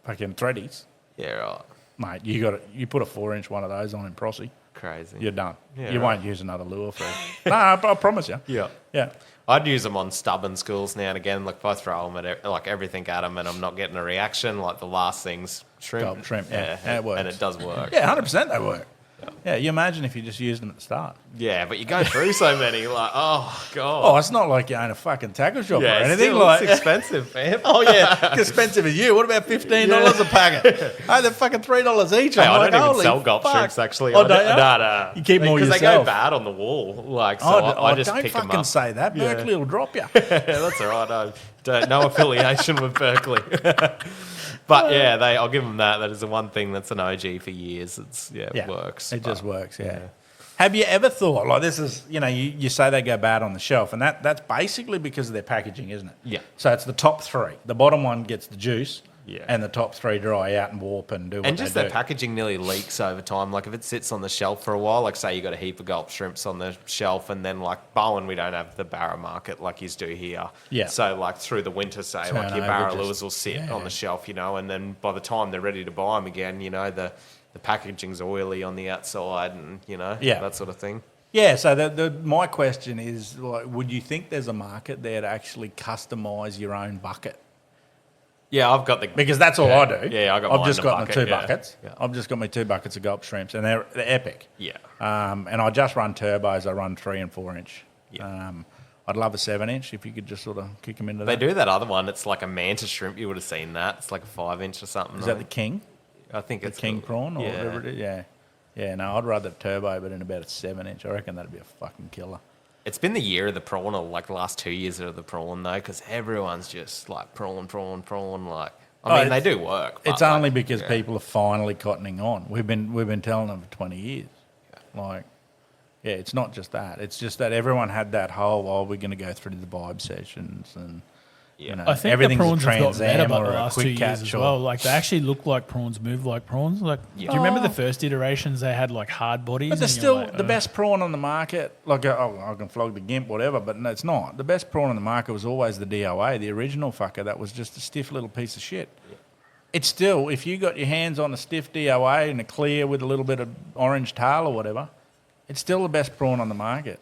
fucking threadies, Yeah, right. mate. You put a 4-inch one of those on in Prosy, Crazy. you're done. Yeah, you right. won't use another lure for. No, I promise you. Yeah. Yeah. I'd use them on stubborn schools now and again. Like if I throw them at like everything at them and I'm not getting a reaction, like the last thing's shrimp. Gulp shrimp, yeah. And it works. And it does work. Yeah, 100% they work. Yeah, you imagine if you just used them at the start. Yeah, but you go through so many, like, oh god. Oh, it's not like you own a fucking tackle shop yeah, or anything. still, Like, it's expensive, man. oh yeah, it's expensive as you. What about $15 a packet? Oh, they're fucking $3 each. Hey, I'm I like, don't even holy sell gulp fuck. shrimps actually. Oh, I don't you? No. You keep them all because they go yourself. bad on the wall. Like, so Oh, I just don't pick them fucking up. say that. Yeah. Berkeley will drop you. Yeah, that's all right. I don't no affiliation with Berkeley. But yeah, I'll give them that. That is the one thing that's an OG for years. It works. It but- just works, yeah. Have you ever thought, like this is, you say they go bad on the shelf, and that's basically because of their packaging, isn't it? Yeah. So it's the top three. The bottom one gets the juice, Yeah. and the top three dry out and warp and do what And they just do. their packaging nearly leaks over time. Like if it sits on the shelf for a while, like say you got a heap of gulp shrimps on the shelf, and then like Bowen, we don't have the barra market like you do here. Yeah. So like through the winter, say like your Turnover barra just- lures will sit yeah. on the shelf, and then by the time they're ready to buy them again, the packaging's oily on the outside, and Yeah. that sort of thing. Yeah, so my question is, like, would you think there's a market there to actually customise your own bucket? Yeah, I've got the Because that's all I do. Yeah, I got I've mine just in a got my bucket, two yeah. buckets. Yeah. I've just got my 2 buckets of gulp shrimps, and they're epic. Yeah. And I just run turbos. I run 3 and 4 inch. Yeah. I'd love a 7-inch if you could just sort of kick them into They that. do that other one. It's like a manta shrimp. You would have seen that. It's like a 5-inch or something. Is that the king? I think The it's king called- prawn or yeah. whatever it is? Yeah. Yeah, no, I'd rather turbo, but in about a 7-inch. I reckon that'd be a fucking killer. It's been the year of the prawn, or like the last 2 years of the prawn, though, because everyone's just like prawn. Like I mean, they do work. But It's only because people are finally cottoning on. We've been telling them for 20 years. Like, yeah, it's not just that. It's just that everyone had that whole, we're going to go through the vibe sessions and, you know, I think the everything's prawns a have got Trans better Am by or the a last 2 quick years catch as or- well. Like, they actually look like prawns, move like prawns. Like, do you remember the first iterations? They had like hard bodies. But they're and you're still like, the best prawn on the market. Like, I can flog the gimp, whatever, but no, it's not. The best prawn on the market was always the DOA, the original fucker that was just a stiff little piece of shit. It's still, if you got your hands on a stiff DOA and a clear with a little bit of orange tail or whatever, it's still the best prawn on the market.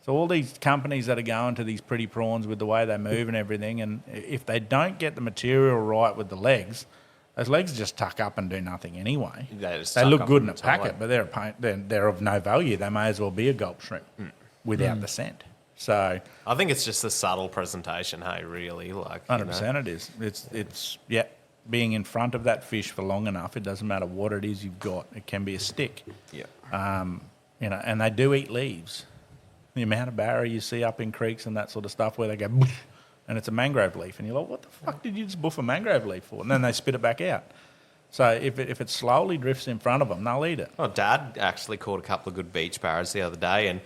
So all these companies that are going to these pretty prawns with the way they move and everything, and if they don't get the material right with the legs, those legs just tuck up and do nothing anyway. They look good in a packet, but they're of no value. They may as well be a gulp shrimp without the scent. So I think it's just a subtle presentation. Hey, really, like 100% it is. It's being in front of that fish for long enough. It doesn't matter what it is you've got. It can be a stick. Yeah. You know, and they do eat leaves. The amount of barra you see up in creeks and that sort of stuff where they go, "Boof," and it's a mangrove leaf, and you're like, what the fuck did you just boof a mangrove leaf for? And then they spit it back out. So if it slowly drifts in front of them, they'll eat it. Oh, Dad actually caught a couple of good beach barras the other day and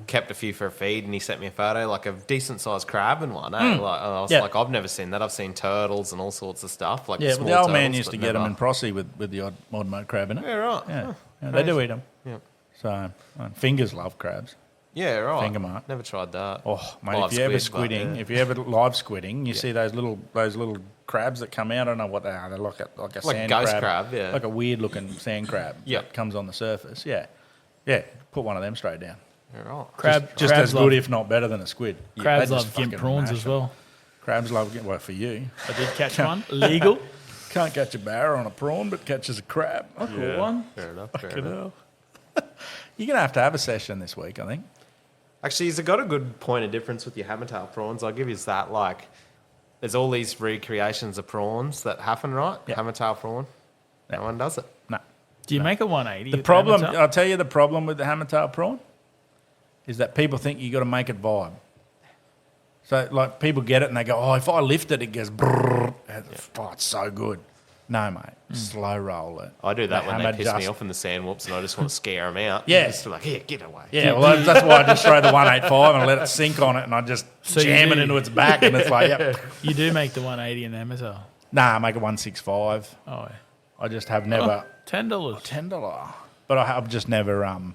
kept a few for a feed, and he sent me a photo, like a decent sized crab and one. Like, I was like, I've never seen that. I've seen turtles and all sorts of stuff. Like Yeah, small well, the old man turtles, used to but get them never- in Prossie with the odd mud crab in it. Yeah, right. Yeah, Huh. they do eat them. Yeah. So fingers love crabs. Yeah, right. Finger mark. Never tried that. Oh, mate, Live if you're ever squid, but, squidding, yeah. if you ever live squidding, you see those little crabs that come out. I don't know what they are. They're like a sand ghost crab, yeah. Like a weird looking sand crab that comes on the surface. Yeah. Put one of them straight down. Yeah, right. Just crabs as love, good, if not better than a squid. Crabs They just love gimp fucking prawns mash as them. well. Crabs love gimp. Well, for you, I did catch one. Legal. can't catch a barra on a prawn, but catches a crab. I caught one. Fair enough. Fucking hell. You're gonna have to have a session this week, I think. Actually, he's got a good point of difference with your hammertail prawns. I'll give you that. Like, there's all these recreations of prawns that happen, right? Yeah. Hammertail prawn. Yeah. No one does it. No. Do you make a 180? The with problem, hammertail? I'll tell you the problem with the hammertail prawn is that people think you got to make it vibe. So, like, people get it and they go, oh, if I lift it, it goes brrrr. Oh, it's so good. No, mate. Slow roll it. I do that The when they hammer piss me just- off in the sand whoops and I just want to scare them out. Yeah. Just like, here, get away. Yeah, well, that's why I just throw the 185 and let it sink on it and I just So you jam it do- into its back and it's like, yep. You do make the 180 in the hammertail. Nah, I make it 165. Oh, yeah. I just have never... $10. $10. But I've just never You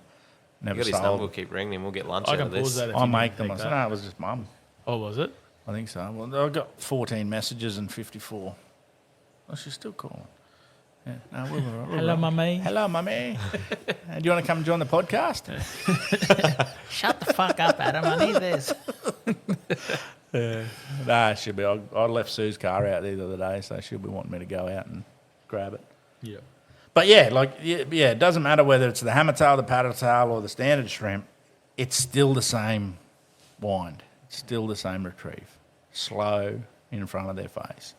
never got his number, we'll sold. keep ringing him. We'll get lunch I out can of this. pause that if I you make need them. to I take said, that. no, it was just mum. Oh, was it? I think so. Well, I got 14 messages and 54. Oh, she's still calling. Yeah. No, we're Hello, right. mummy. Hello, mummy. Do you want to come join the podcast? Shut the fuck up, Adam. I need this. Nah, she'll be. I left Sue's car out there the other day, so she'll be wanting me to go out and grab it. Yeah. But yeah, it doesn't matter whether it's the hammertail, the paddletail, or the standard shrimp. It's still the same wind. It's still the same retrieve. Slow in front of their face.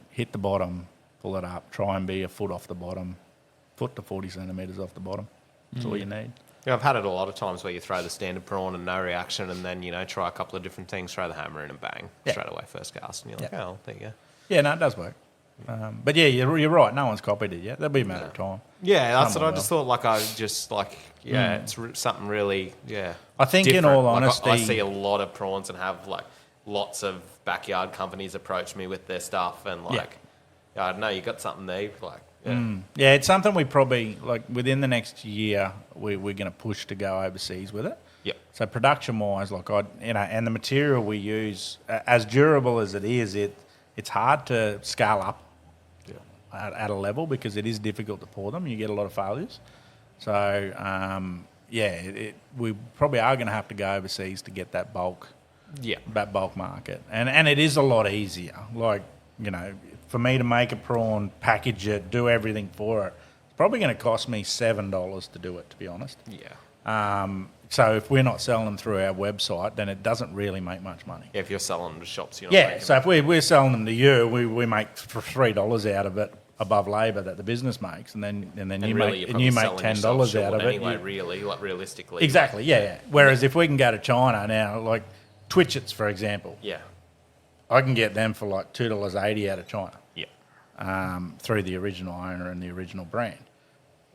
Hit the bottom, pull it up. Try and be a foot off the bottom, foot to 40 centimetres off the bottom. That's all you need. Yeah, I've had it a lot of times where you throw the standard prawn and no reaction, and then, try a couple of different things, throw the hammer in and bang, straight away, first cast. And you're like, oh, there you go. Yeah, no, it does work. But yeah, you're right. No one's copied it yet. That'll be a matter of time. Yeah, that's Someone what I just thought. It's something really, I think in different. all Like, honesty, I see a lot of prawns and have lots of backyard companies approach me with their stuff, and I don't know, you got something there, yeah, it's something we probably, within the next year, we're going to push to go overseas with it. Yep. So production-wise, and the material we use, as durable as it is, it's hard to scale up at a level because it is difficult to pour them. You get a lot of failures. So, we probably are going to have to go overseas to get that bulk market. And it is a lot easier. For me to make a prawn, package it, do everything for it, it's probably going to cost me $7 to do it, to be honest. Yeah. So if we're not selling them through our website, then it doesn't really make much money. Yeah, if you're selling them to shops, you're not Yeah, making so if we're selling them to you, we make $3 out of it above labour that the business makes, and then and you really, make $10 out of it. anyway, realistically. Exactly, yeah. Whereas if we can go to China now, like Twitchets, for example, Yeah. I can get them for $2.80 out of China. Yeah. through the original owner and the original brand.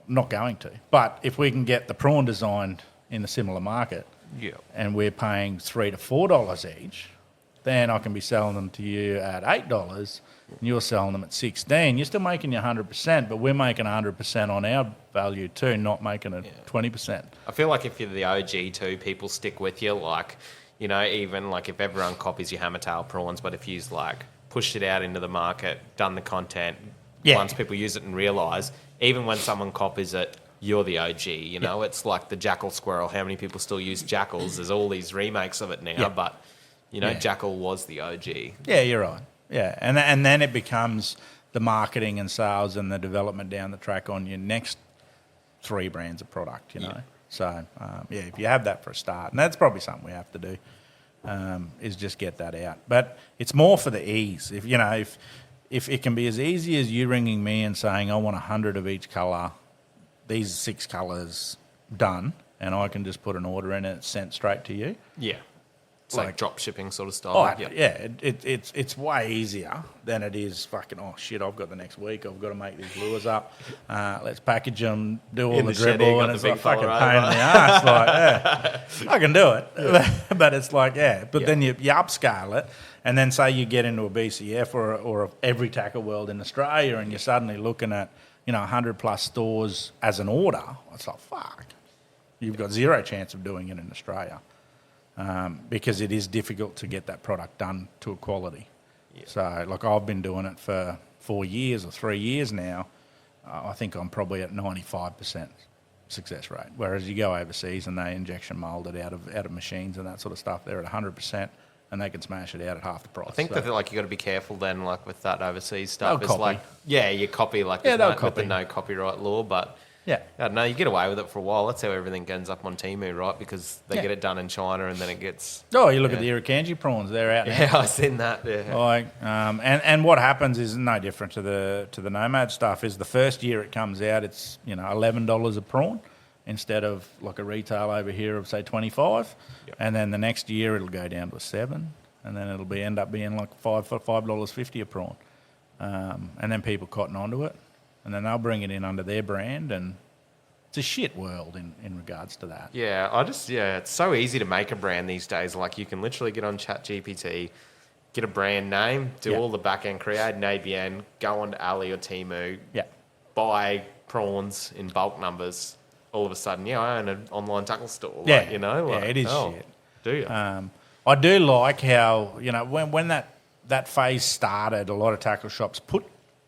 Not going to. But if we can get the prawn designed in the similar market, and we're paying $3 to $4 each, then I can be selling them to you at $8, and you're selling them at $16. You're still making your 100%, but we're making 100% on our value too, not making it 20%. I feel like if you're the OG too, people stick with you. Like, you know, even like if everyone copies your hammertail prawns, but if you've like pushed it out into the market, done the content, once people use it and realise, even when someone copies it, you're the OG, you know? It's like the jackal squirrel. How many people still use jackals? There's all these remakes of it now, but, you know, jackal was the OG. Yeah, you're right. Yeah, and then it becomes the marketing and sales and the development down the track on your next 3 brands of product, you know? So, if you have that for a start, and that's probably something we have to do, is just get that out. But it's more for the ease. If, you know, if it can be as easy as you ringing me and saying, I want 100 of each colour, these 6 colours done, and I can just put an order in and it's sent straight to you. Yeah. It's like drop shipping sort of style. It's way easier than it is fucking, oh shit, I've got the next week, I've got to make these lures up, let's package them, do all the dribble, and it's like fucking pain in the ass. Like, I can do it. But it's like, but then you upscale it, and then say you get into a BCF or every Tackle World in Australia, and you're suddenly looking at, you know, 100 plus stores as an order. It's like, fuck. You've got zero chance of doing it in Australia. Because it is difficult to get that product done to a quality. So, like, I've been doing it for 4 years or 3 years now. I think I'm probably at 95% success rate. Whereas you go overseas and they injection mould it out of machines and that sort of stuff, they're at 100%, and they can smash it out at half the price. I think that, like, you got to be careful then, like, with that overseas stuff. It's like, you copy, like, with the no copyright law, but I don't know, you get away with it for a while. That's how everything ends up on Temu, right? Because they get it done in China and then it gets... Oh, you look at the Irukandji prawns, they're out now. Yeah, I've seen that, Like, and what happens is no different to the Nomad stuff, is the first year it comes out, it's, you know, $11 a prawn instead of like a retail over here of, say, 25. And then the next year it'll go down to a 7, and then it'll end up being like $5.50 a prawn. And then people cotton onto it, and then they'll bring it in under their brand, and it's a shit world in regards to that. Yeah, it's so easy to make a brand these days. Like, you can literally get on ChatGPT, get a brand name, do all the back end, create an ABN, go on to Ali or Temu, buy prawns in bulk numbers. All of a sudden, I own an online tackle store. Like, you know, like, it is shit. Do you? I do like how, you know, when that phase started, a lot of tackle shops put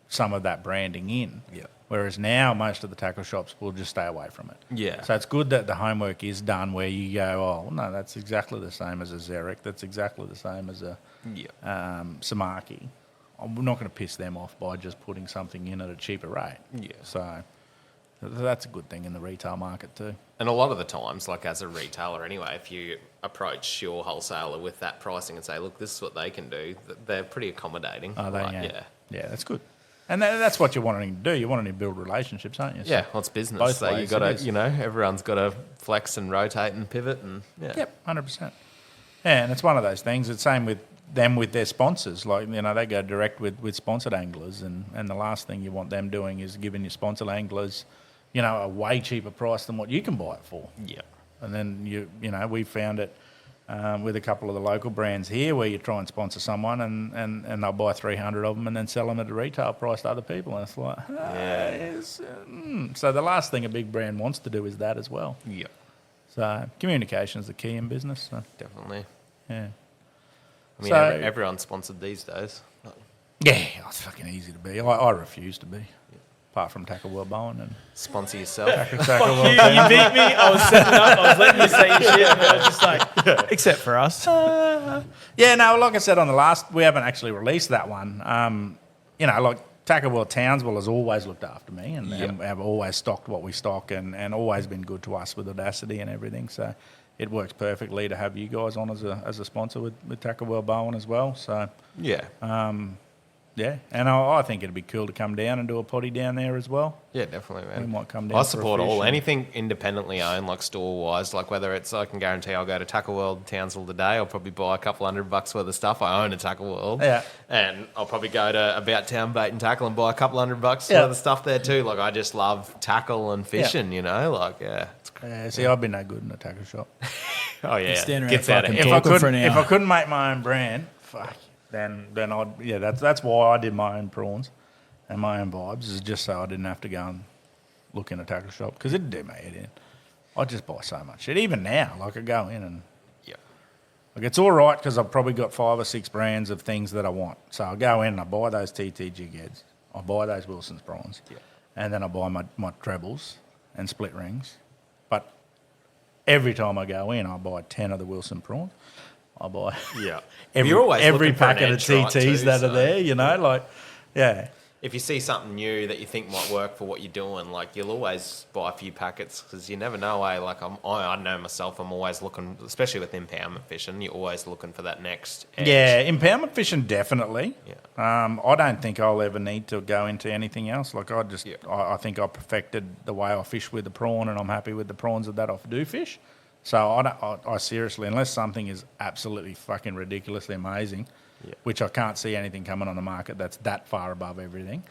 some of that branding in. Yeah. Whereas now most of the tackle shops will just stay away from it. Yeah. So it's good that the homework is done where you go, oh, no, that's exactly the same as a Xeric. That's exactly the same as a Samaki. I'm not going to piss them off by just putting something in at a cheaper rate. Yeah. So that's a good thing in the retail market too. And a lot of the times, like as a retailer anyway, if you approach your wholesaler with that pricing and say, look, this is what they can do, they're pretty accommodating. Oh, yeah, that's good. And that's what you're wanting to do. You're wanting to build relationships, aren't you? So well, it's business. Both so ways, you got to, you know, everyone's got to flex and rotate and pivot and Yep, 100%. Yeah, and it's one of those things. It's same with them with their sponsors. Like, you know, they go direct with sponsored anglers, and the last thing you want them doing is giving your sponsored anglers, you know, a way cheaper price than what you can buy it for. Yeah. And then you know, we found it with a couple of the local brands here where you try and sponsor someone and they'll buy 300 of them and then sell them at a retail price to other people. And it's like, So the last thing a big brand wants to do is that as well. Yeah. So communication is the key in business. So. Definitely. Yeah. I mean, everyone's sponsored these days. Yeah, it's fucking easy to be. I refuse to be. Apart from Tackle World Bowen and sponsor yourself. Tackle World You beat me. I was setting up. I was letting you say your shit. And I was just like, except for us. Yeah, no, like I said on the last, we haven't actually released that one. You know, like Tackle World Townsville has always looked after me and have always stocked what we stock and always been good to us with Audacity and everything. So it works perfectly to have you guys on as a sponsor with Tackle World Bowen as well. So Yeah, and I think it'd be cool to come down and do a potty down there as well. Yeah, definitely, man. We might come down. I for a support fish all and- anything independently owned, like store wise. Like whether it's, I can guarantee I'll go to Tackle World Townsville today. I'll probably buy a couple $100 worth of stuff. I own a Tackle World. Yeah. And I'll probably go to About Town Bait and Tackle and buy a couple $100 worth Yeah. of stuff there too. Like I just love tackle and fishing. You know, like it's Yeah, see, I've been no good in a tackle shop. oh yeah, stand around gets out of fucking hand. talking for an If hour. I couldn't make my own brand, fuck, then that's why I did my own prawns and my own vibes, is just so I didn't have to go and look in a tackle shop, because it'd do my head in. I just buy so much shit. Even now, like I go in and Yeah. like it's all right because I've probably got 5 or 6 brands of things that I want. So I go in and I buy those TT jig heads, I buy those Wilson's prawns, and then I buy my trebles and split rings. But every time I go in, I buy 10 of the Wilson prawns. I buy Yeah. every, You're always every looking for an packet of edge, right, TTs too, that so- are there, you know, like, yeah. If you see something new that you think might work for what you're doing, like you'll always buy a few packets because you never know. Like I know myself, I'm always looking, especially with impoundment fishing, you're always looking for that next edge. Yeah, impoundment fishing, definitely. Yeah. I don't think I'll ever need to go into anything else. Like I just, Yeah. I think I perfected the way I fish with the prawn, and I'm happy with the prawns that I do fish. So I seriously, unless something is absolutely fucking ridiculously amazing, which I can't see anything coming on the market that's that far above everything.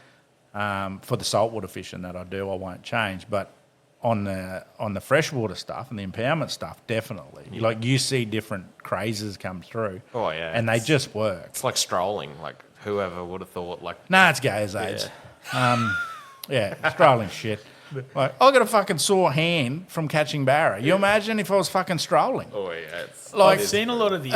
For the saltwater fishing that I do, I won't change. But on the freshwater stuff and the impoundment stuff, definitely. Like you see different crazes come through. Oh, yeah, and they it's- just work. It's like strolling. Like whoever would have thought, like, Nah, it's gay as AIDS. Yeah, strolling shit. Like, I got a fucking sore hand from catching barra. You imagine if I was fucking strolling? oh yeah, it's Like- I've seen a lot of the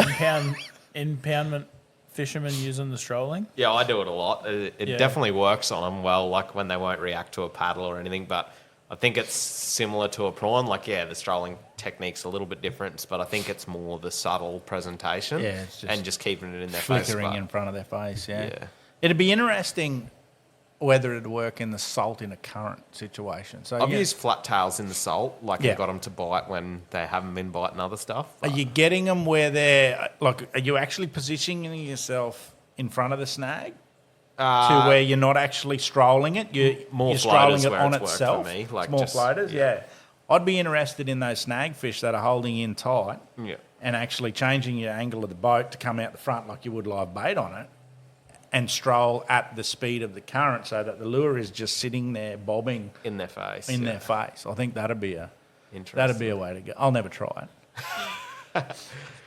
impoundment fishermen using the strolling. yeah, I do it a lot. It Yeah. definitely works on them well, like when they won't react to a paddle or anything. But I think it's similar to a prawn. Like, yeah, the strolling technique's a little bit different, but I think it's more the subtle presentation, Yeah, it's just and just keeping it in their Flickering face. in front of their face, yeah. Yeah. It'd be interesting whether it'd work in the salt in a current situation. So I've yeah, used flat tails in the salt, like Yeah. I've got them to bite when they haven't been biting other stuff. are you getting them where they're, like, are you actually positioning yourself in front of the snag? To where you're not actually strolling it, you're More strolling floaters it where on it's worked for itself. me, like It's more just- floaters, yeah. I'd be interested in those snag fish that are holding in tight Yeah. and actually changing your angle of the boat to come out the front like you would live bait on it, and stroll at the speed of the current so that the lure is just sitting there bobbing in their face. in yeah. their face. I think that'd be a Interesting. way to go. I'll never try it.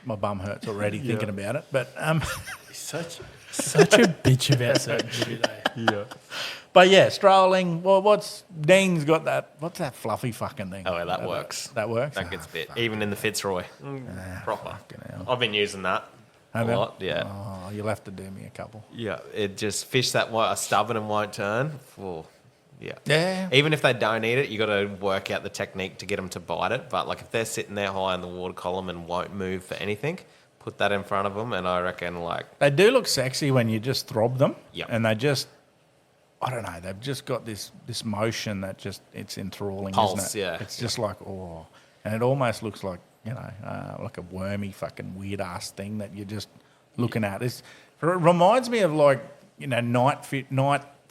My bum hurts already thinking about it, but Such a bitch about certain shit. Eh? but yeah, strolling. Well, Dean's got that? What's that fluffy fucking thing? Oh, yeah, that works. That works. That gets bit. Even in the Fitzroy. Proper. fucking hell. I've been using that a Have you? lot, yeah. Oh, you'll have to do me a couple. Yeah, it just fish that are stubborn and won't turn. Well, yeah. Yeah. Even if they don't eat it, you got to work out the technique to get them to bite it. But like if they're sitting there high in the water column and won't move for anything, put that in front of them, and I reckon like They do look sexy when you just throb them. Yep. And they just, I don't know, they've just got this motion that just, it's enthralling, Pulse, isn't it? yeah. It's just like, oh. And it almost looks like, you know, like a wormy fucking weird ass thing that you're just looking at. It reminds me of like, you know, night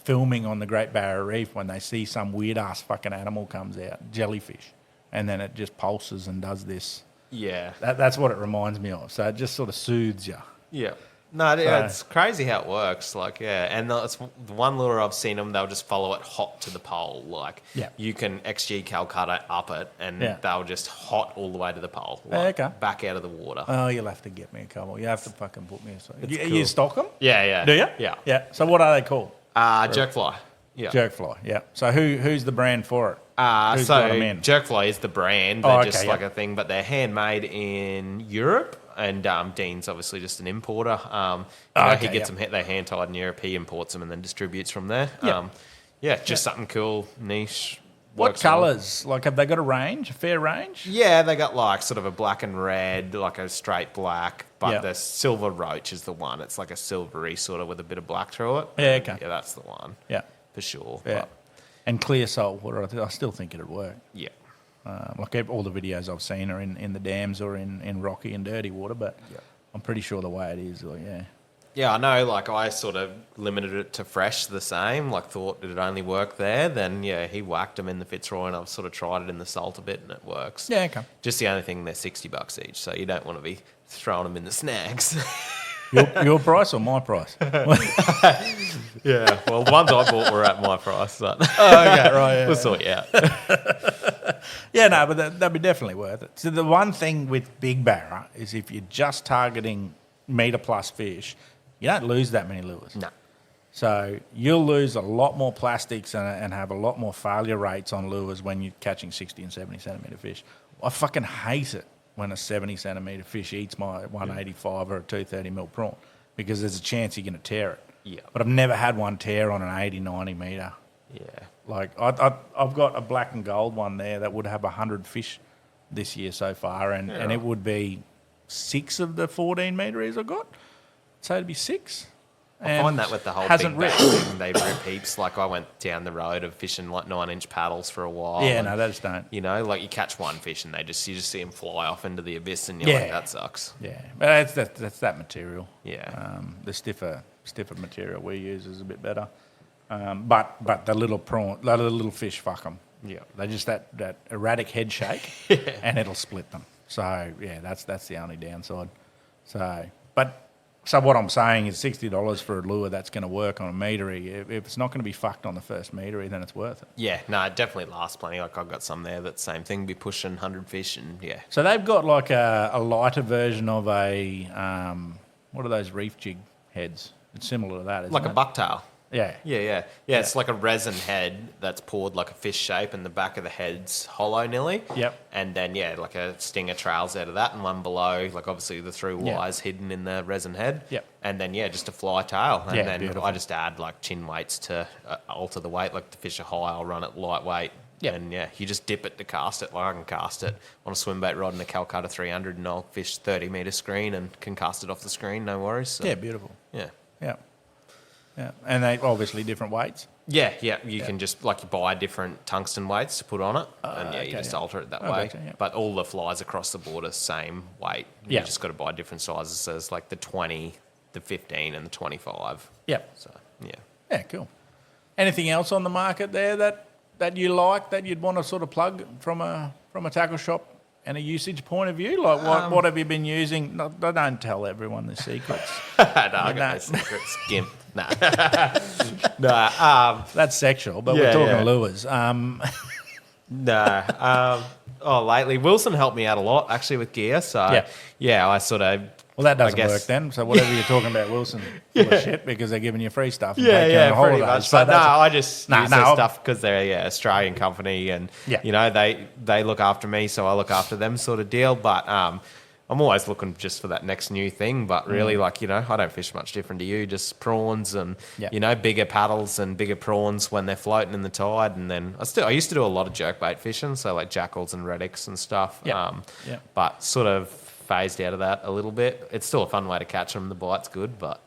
filming on the Great Barrier Reef when they see some weird ass fucking animal comes out, jellyfish, and then it just pulses and does this. yeah, That's what it reminds me of. So it just sort of soothes you. yeah. No, it's crazy how it works. Like, yeah, and it's the one lure I've seen them. They'll just follow it hot to the pole. Like, Yeah. you can XG Calcutta up it, and Yeah. they'll just hot all the way to the pole. Like, Okay. back out of the water. Oh, you'll have to get me a couple. You have to fucking put me a... It's You cool. stock them? Yeah, yeah. Do you? Yeah. Yeah. So what are they called? Jerkfly. Yeah. Jerkfly, yeah. So who's the brand for it? Who's So got 'em in? Jerkfly is the brand. Oh, They're okay, just yeah. like a thing, but they're handmade in Europe. And Dean's obviously just an importer. He gets them. They hand tied in Europe. He imports them and then distributes from there. Yeah. Just something cool, niche. What works well. colours? Like, have they got a range, a fair range? Yeah, they got like sort of a black and red, like a straight black. But Yeah. the silver roach is the one. It's like a silvery sort of with a bit of black through it. Yeah, okay. Yeah, that's the one Yeah. for sure. Yeah. But, And clear salt water, I still think it'd work. yeah. Like all the videos I've seen are in the dams or in rocky and dirty water, but I'm pretty sure the way it is, like, yeah. Yeah, I know. Like, I sort of limited it to fresh the same. Like, thought it'd only work there. Then, yeah, he whacked them in the Fitzroy, and I've sort of tried it in the salt a bit, and it works. Yeah, okay. Just the only thing, they're $60 each, so you don't want to be throwing them in the snags. Your price or my price? Yeah, well, the ones I bought were at my price. But Okay, right. Yeah. we'll sort you out. Yeah, no, but that'd be definitely worth it. So the one thing with big barra is if you're just targeting metre plus fish, you don't lose that many lures. No. So you'll lose a lot more plastics and have a lot more failure rates on lures when you're catching 60 and 70 centimetre fish. I fucking hate it when a 70 centimetre fish eats my 185 or a 230 mil prawn because there's a chance you're going to tear it. Yeah. But I've never had one tear on an 80, 90 metre. Yeah. Like, I've got a black and gold one there that would have 100 fish this year so far, and it would be 6 of the 14 metres I got. So it'd be 6. I find that with the whole hasn't big ripped. bag thing, they rip heaps. Like, I went down the road of fishing like 9-inch paddles for a while. Yeah, and, no, they just don't. You know, like you catch one fish and you just see them fly off into the abyss, and you're like, that sucks. Yeah, but that's that material. Yeah. The stiffer material we use is a bit better. But the little prawn, the little fish, fuck them. Yeah. They just that erratic head shake, and it'll split them. So yeah, that's the only downside. So what I'm saying is $60 for a lure that's going to work on a metery. If it's not going to be fucked on the first metery, then it's worth it. Yeah, no, it definitely lasts plenty. Like, I've got some there that same thing, be pushing 100 fish, and yeah. So they've got like a lighter version of a what are those reef jig heads? It's similar to that, isn't Like it? a bucktail. Yeah. Yeah. It's like a resin head that's poured like a fish shape, and the back of the head's hollow nearly. Yep. And then, like a stinger trails out of that, and one below, like obviously the through wires hidden in the resin head. Yep. And then, just a fly tail. And then beautiful. I just add like chin weights to alter the weight. Like the fish are high, I'll run it lightweight. Yep. And you just dip it to cast it. Like I can cast it on a swim bait rod in a Calcutta 300, and I'll fish 30 metre screen and can cast it off the screen, no worries. So, Yeah, beautiful. Yeah. Yeah, and they obviously different weights. Yeah. You can just you buy different tungsten weights to put on it, and you okay, just yeah. alter it that Oh, way. gotcha, yeah. But all the flies across the board are same weight. Yeah. You just got to buy different sizes. So it's like the 20, the 15, and the 25. Yep. So yeah. Yeah, cool. Anything else on the market there that you like that you'd want to sort of plug from a tackle shop and a usage point of view? Like what have you been using? No, don't tell everyone the secrets. No, I got no secrets. Gimp. Nah. That's sexual, but Yeah, we're talking yeah. lures. Lately, Wilson helped me out a lot, actually, with gear. So, I sort of... Well, that doesn't guess- work then. So whatever you're talking about, Wilson, full of shit because they're giving you free stuff. And Yeah, taking you on pretty holidays. much. So But no, that's- I just use their I'll- stuff because they're Australian company, and they look after me, so I look after them, sort of deal. But I'm always looking just for that next new thing. But really, I don't fish much different to you. Just prawns and bigger paddles and bigger prawns when they're floating in the tide. And then I used to do a lot of jerkbait fishing, so like jackals and reddicks and stuff. But sort of phased out of that a little bit. It's still a fun way to catch them. The bite's good, but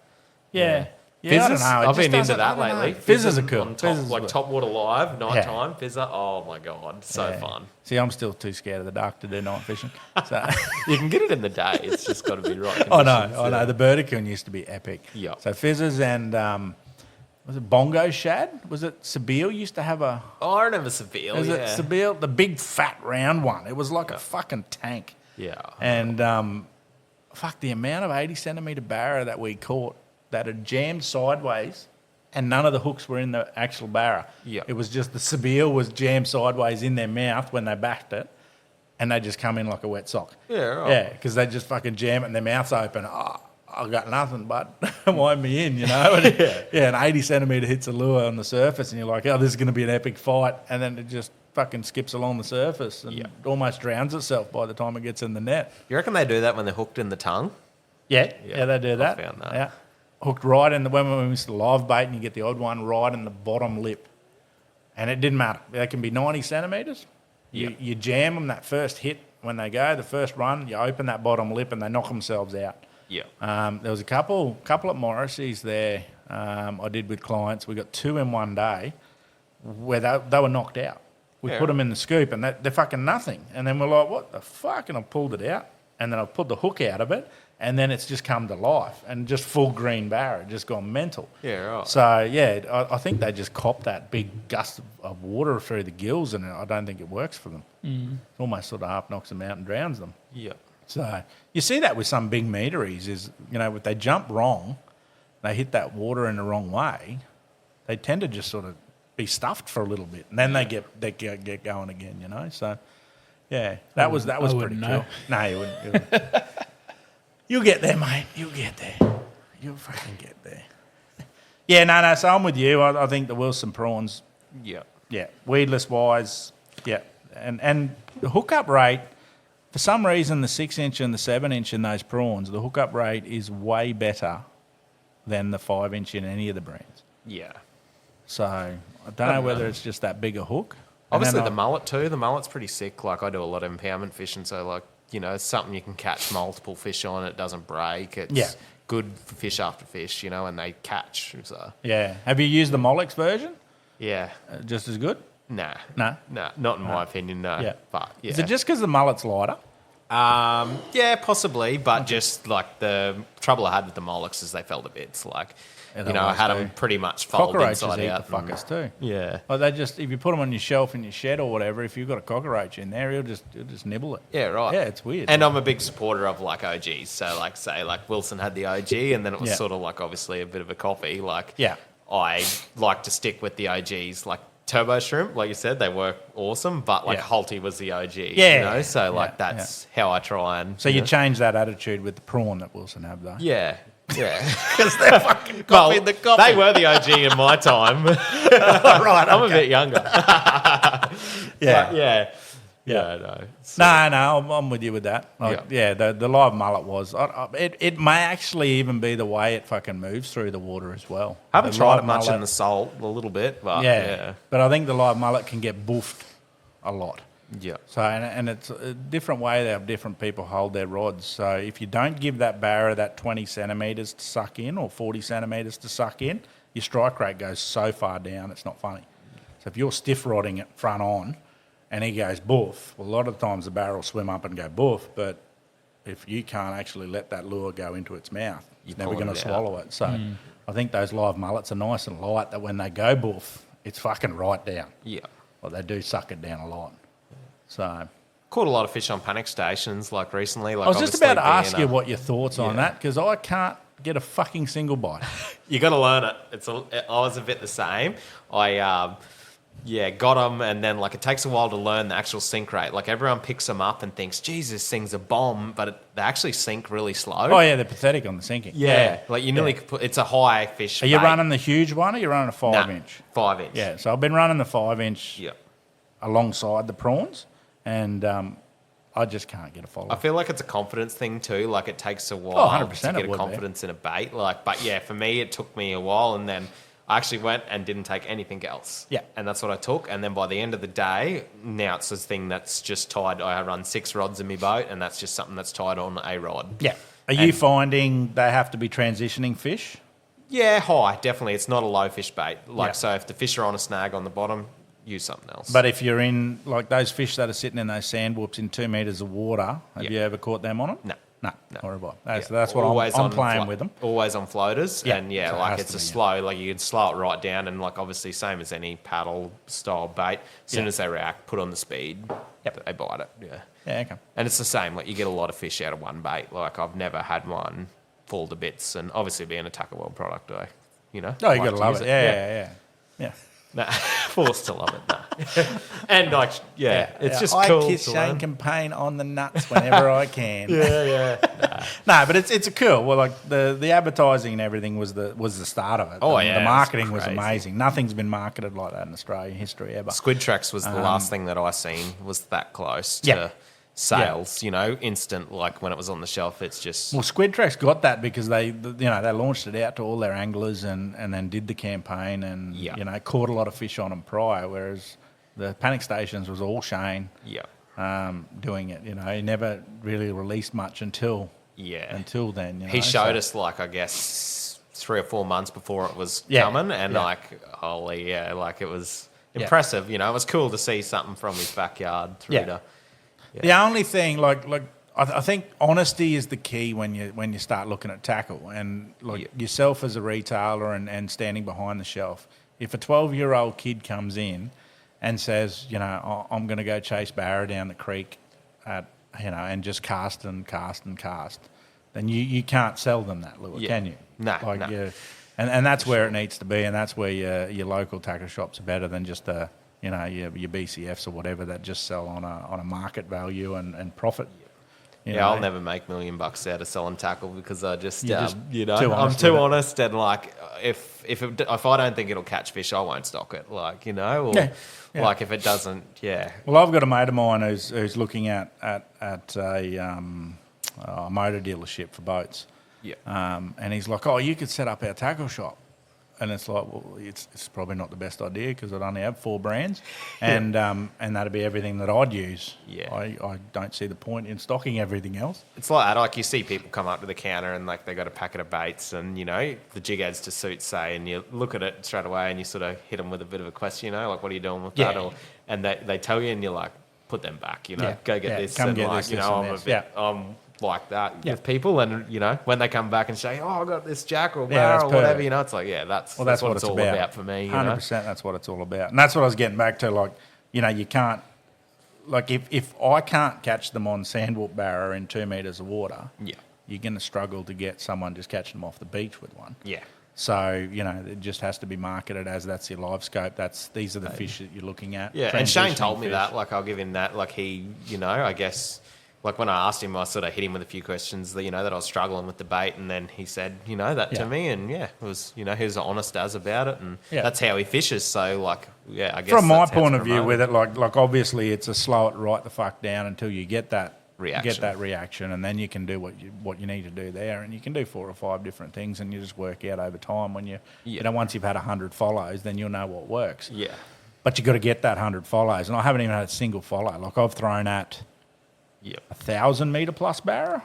Yeah, I fizzers, don't know. It I've just been into doesn't- that I don't know. lately. Fizzers are cool. On top, Fizzers like are- top water live, nighttime fizzer. Oh my god, so Yeah. fun. See, I'm still too scared of the dark to do night fishing. So. You can get it in the day. It's just got to be right. I conditions. know. The Burdekin used to be epic. Yeah. So fizzers and was it bongo shad? Was it Sabile used to have a? Oh, I remember Seville. Was Yeah. it Sabile? The big fat round one. It was like a fucking tank. Yeah. And fuck, the amount of 80 centimetre barra that we caught that had jammed sideways, and none of the hooks were in the actual barra. Yeah. It was just the Sabile was jammed sideways in their mouth when they backed it, and they just come in like a wet sock. Yeah, right. Yeah, because they just fucking jam it and their mouth's open. Oh, I got nothing but wind me in, you know? And, an 80 centimetre hits a lure on the surface and you're like, oh, this is going to be an epic fight. And then it just fucking skips along the surface and almost drowns itself by the time it gets in the net. You reckon they do that when they're hooked in the tongue? Yeah, Yeah, they do that. I found that. Yeah. Hooked right in when we used to live bait and you get the odd one right in the bottom lip. And it didn't matter. They can be 90 centimetres. You jam them that first hit when they go, the first run, you open that bottom lip and they knock themselves out. Yeah. There was a couple at Morrissey's there I did with clients. We got 2 in one day where they were knocked out. We put them in the scoop and they're fucking nothing. And then we're like, what the fuck? And I pulled it out and then I pulled the hook out of it and then it's just come to life and just full green barra, just gone mental. Yeah, right. So, yeah, I think they just cop that big gust of water through the gills, and I don't think it works for them. It almost sort of half knocks them out and drowns them. Yeah. So you see that with some big meteries is, if they jump wrong, they hit that water in the wrong way, they tend to just sort of be stuffed for a little bit, and then they get going again, So, yeah, that was pretty wouldn't cool. know. No, you wouldn't. You'll get there, mate. You'll get there. You'll fucking get there. Yeah, no. So I'm with you. I think the Wilson prawns. Yeah. Yeah, weedless wise. Yeah, and the hookup rate. For some reason, the 6-inch and the 7-inch in those prawns, the hookup rate is way better than the 5-inch in any of the brands. Yeah. So I don't know whether it's just that bigger hook. And Obviously, then the mullet too. The mullet's pretty sick. Like, I do a lot of impoundment fishing, so, like, it's something you can catch multiple fish on. It doesn't break. It's good for fish after fish, and they catch. So, yeah. Have you used the Molex version? yeah. Just as good? Nah. No. Nah, not in my opinion, no. Yeah. But, yeah. Is it just because the mullet's lighter? Yeah, possibly, but just, like, the trouble I had with the Molex is they fell to bits. Like, Yeah, I always had do. them pretty much fold Cockroaches inside eat out. the fuckers too. Yeah. Like they just, if you put them on your shelf in your shed or whatever, if you've got a cockroach in there, he'll just nibble it. Yeah, right. Yeah, it's weird. And I'm a big supporter of, like, OGs. So, like, say, like, Wilson had the OG, and then it was Yeah. sort of, like, obviously a bit of a copy. Like, Yeah. I like to stick with the OGs. Like, Turbo Shrimp, like you said, they work awesome, but, like, Yeah. Holty was the OG. Yeah. So, like, Yeah, that's how I try and... So you change that attitude with the prawn that Wilson have, though. Yeah. Yeah. Because they're fucking Well, copying the copy. they were the OG in my time. right. I'm a bit younger. Yeah. But yeah. Yeah. No. No, I'm with you with that. Like, Yeah. the live mullet was. It may actually even be the way it fucking moves through the water as well. I haven't The tried live it much mullet- in the salt, a little bit, but Yeah. yeah. But I think the live mullet can get boofed a lot. Yeah. So, and it's a different way that different people hold their rods. So if you don't give that barra that 20 centimetres to suck in or 40 centimetres to suck in, your strike rate goes so far down, it's not funny. So if you're stiff rodding it front on and he goes boof, well, a lot of times the barra will swim up and go boof, but if you can't actually let that lure go into its mouth, it's never pulling going to it out. swallow it. So I think those live mullets are nice and light that when they go boof, it's fucking right down. Yeah. Well, they do suck it down a lot. So Caught a lot of fish on panic stations, like, recently. Like, I was just about to obviously ask being you what your thoughts on Yeah. that because I can't get a fucking single bite. You got to learn it. I was a bit the same. I got them, and then, like, it takes a while to learn the actual sink rate. Like, everyone picks them up and thinks, "Geez, this thing's a bomb," but they actually sink really slow. Oh yeah, they're pathetic on the sinking. Yeah, like you nearly could put. It's a high fish. Are you bait. running the huge one or are you running a 5-inch? 5-inch. Yeah, so I've been running the 5-inch Yeah. alongside the prawns, and I just can't get a follow. I feel like it's a confidence thing too. Like, it takes a while 100% to it get a would be. confidence in a bait. Like, but yeah, for me, it took me a while, and then I actually went and didn't take anything else. Yeah. And that's what I took. And then by the end of the day, now it's this thing that's just tied. I run 6 rods in my boat, and that's just something that's tied on a rod. Yeah. Are you finding they have to be transitioning fish? Yeah, high, definitely. It's not a low fish bait. Like, Yeah. so if the fish are on a snag on the bottom, use something else. But if you're in, like those fish that are sitting in those sand whoops in 2 metres of water, have Yeah. you ever caught them on them? No. No, No. nor have I. Yeah. That's what Always I'm on playing with them. Always on floaters. Yeah, And yeah, so it like has it's to a be, yeah. slow, like you can slow it right down, and like obviously same as any paddle style bait. As soon Yeah. as they react, put on the speed, Yep. they bite it. Yeah. Yeah, okay. And it's the same, like you get a lot of fish out of one bait. Like I've never had one fall to bits, and obviously being a Tackle World product, Oh, you Oh, you got to love use it. Yeah. Nah, forced to love it. Nah. And like, it's just I cool kiss to Shane learn. campaign on the nuts whenever I can. Yeah. No, but it's a cool. Well, like the advertising and everything was the start of it. Oh, the, yeah, the it was marketing was crazy. amazing. Nothing's been marketed like that in Australian history ever. Squid Tracks was the last thing that I seen was that close to Yeah. sales. You know, instant. Like when it was on the shelf, it's just Well, Squid Track's got that because they launched it out to all their anglers and then did the campaign and Yeah. caught a lot of fish on them prior. Whereas the panic stations was all Shane doing it. He never really released much until then. He showed us like I guess 3 or 4 months before it was Yeah. coming, and Yeah. like holy like it was Yeah. impressive. It was cool to see something from his backyard through Yeah. the. The only thing, like I think honesty is the key when you start looking at tackle, and yourself as a retailer and standing behind the shelf. If a 12-year-old kid comes in and says, I'm going to go chase barra down the creek and just cast and cast and cast, then you can't sell them that lure, can you? No. And that's where it needs to be, and that's where your local tackle shops are better than just your BCFs or whatever that just sell on a market value and profit. I'll never make $1 million out of selling tackle because I just I'm honest too honest, and like if I don't think it'll catch fish, I won't stock it. Like like if it doesn't, Well, I've got a mate of mine who's looking at a motor dealership for boats. Yeah. And he's like, "Oh, you could set up our tackle shop." And it's like, well, it's probably not the best idea because I'd only have 4 brands, and that'd be everything that I'd use. Yeah. I don't see the point in stocking everything else. It's like that. Like you see people come up to the counter and like they got a packet of baits and the jig heads to suit, say, and you look at it straight away and you sort of hit them with a bit of a question, like what are you doing with that? And they tell you and you're like, put them back, go get this. Come and get like, this, I'm this. a bit, I'm like that with people, and when they come back and say, "Oh, I got this jack or barra or whatever," it's like, that's what it's all about for me. 100%, that's what it's all about, and that's what I was getting back to. Like, you can't, like, if I can't catch them on sandwalk barra in 2 meters of water, you're going to struggle to get someone just catching them off the beach with one. Yeah. So, it just has to be marketed as that's your live scope. These are the fish that you're looking at. Yeah, and Shane told me fish. that. Like, I'll give him that. Like, he, I guess, like when I asked him, I sort of hit him with a few questions that, that I was struggling with the bait. And then he said, that to me. And it was, he was honest as about it. And that's how he fishes. So, like, I guess. From my point of view with it, like obviously it's a slow it right the fuck down until you get that reaction, and then you can do what you need to do there, and you can do 4 or 5 different things, and you just work out over time. When once you've had 100 follows, then you'll know what works. Yeah. But you got to get that 100 follows, and I haven't even had a single follow. Like I've thrown at 1,000 metre plus barra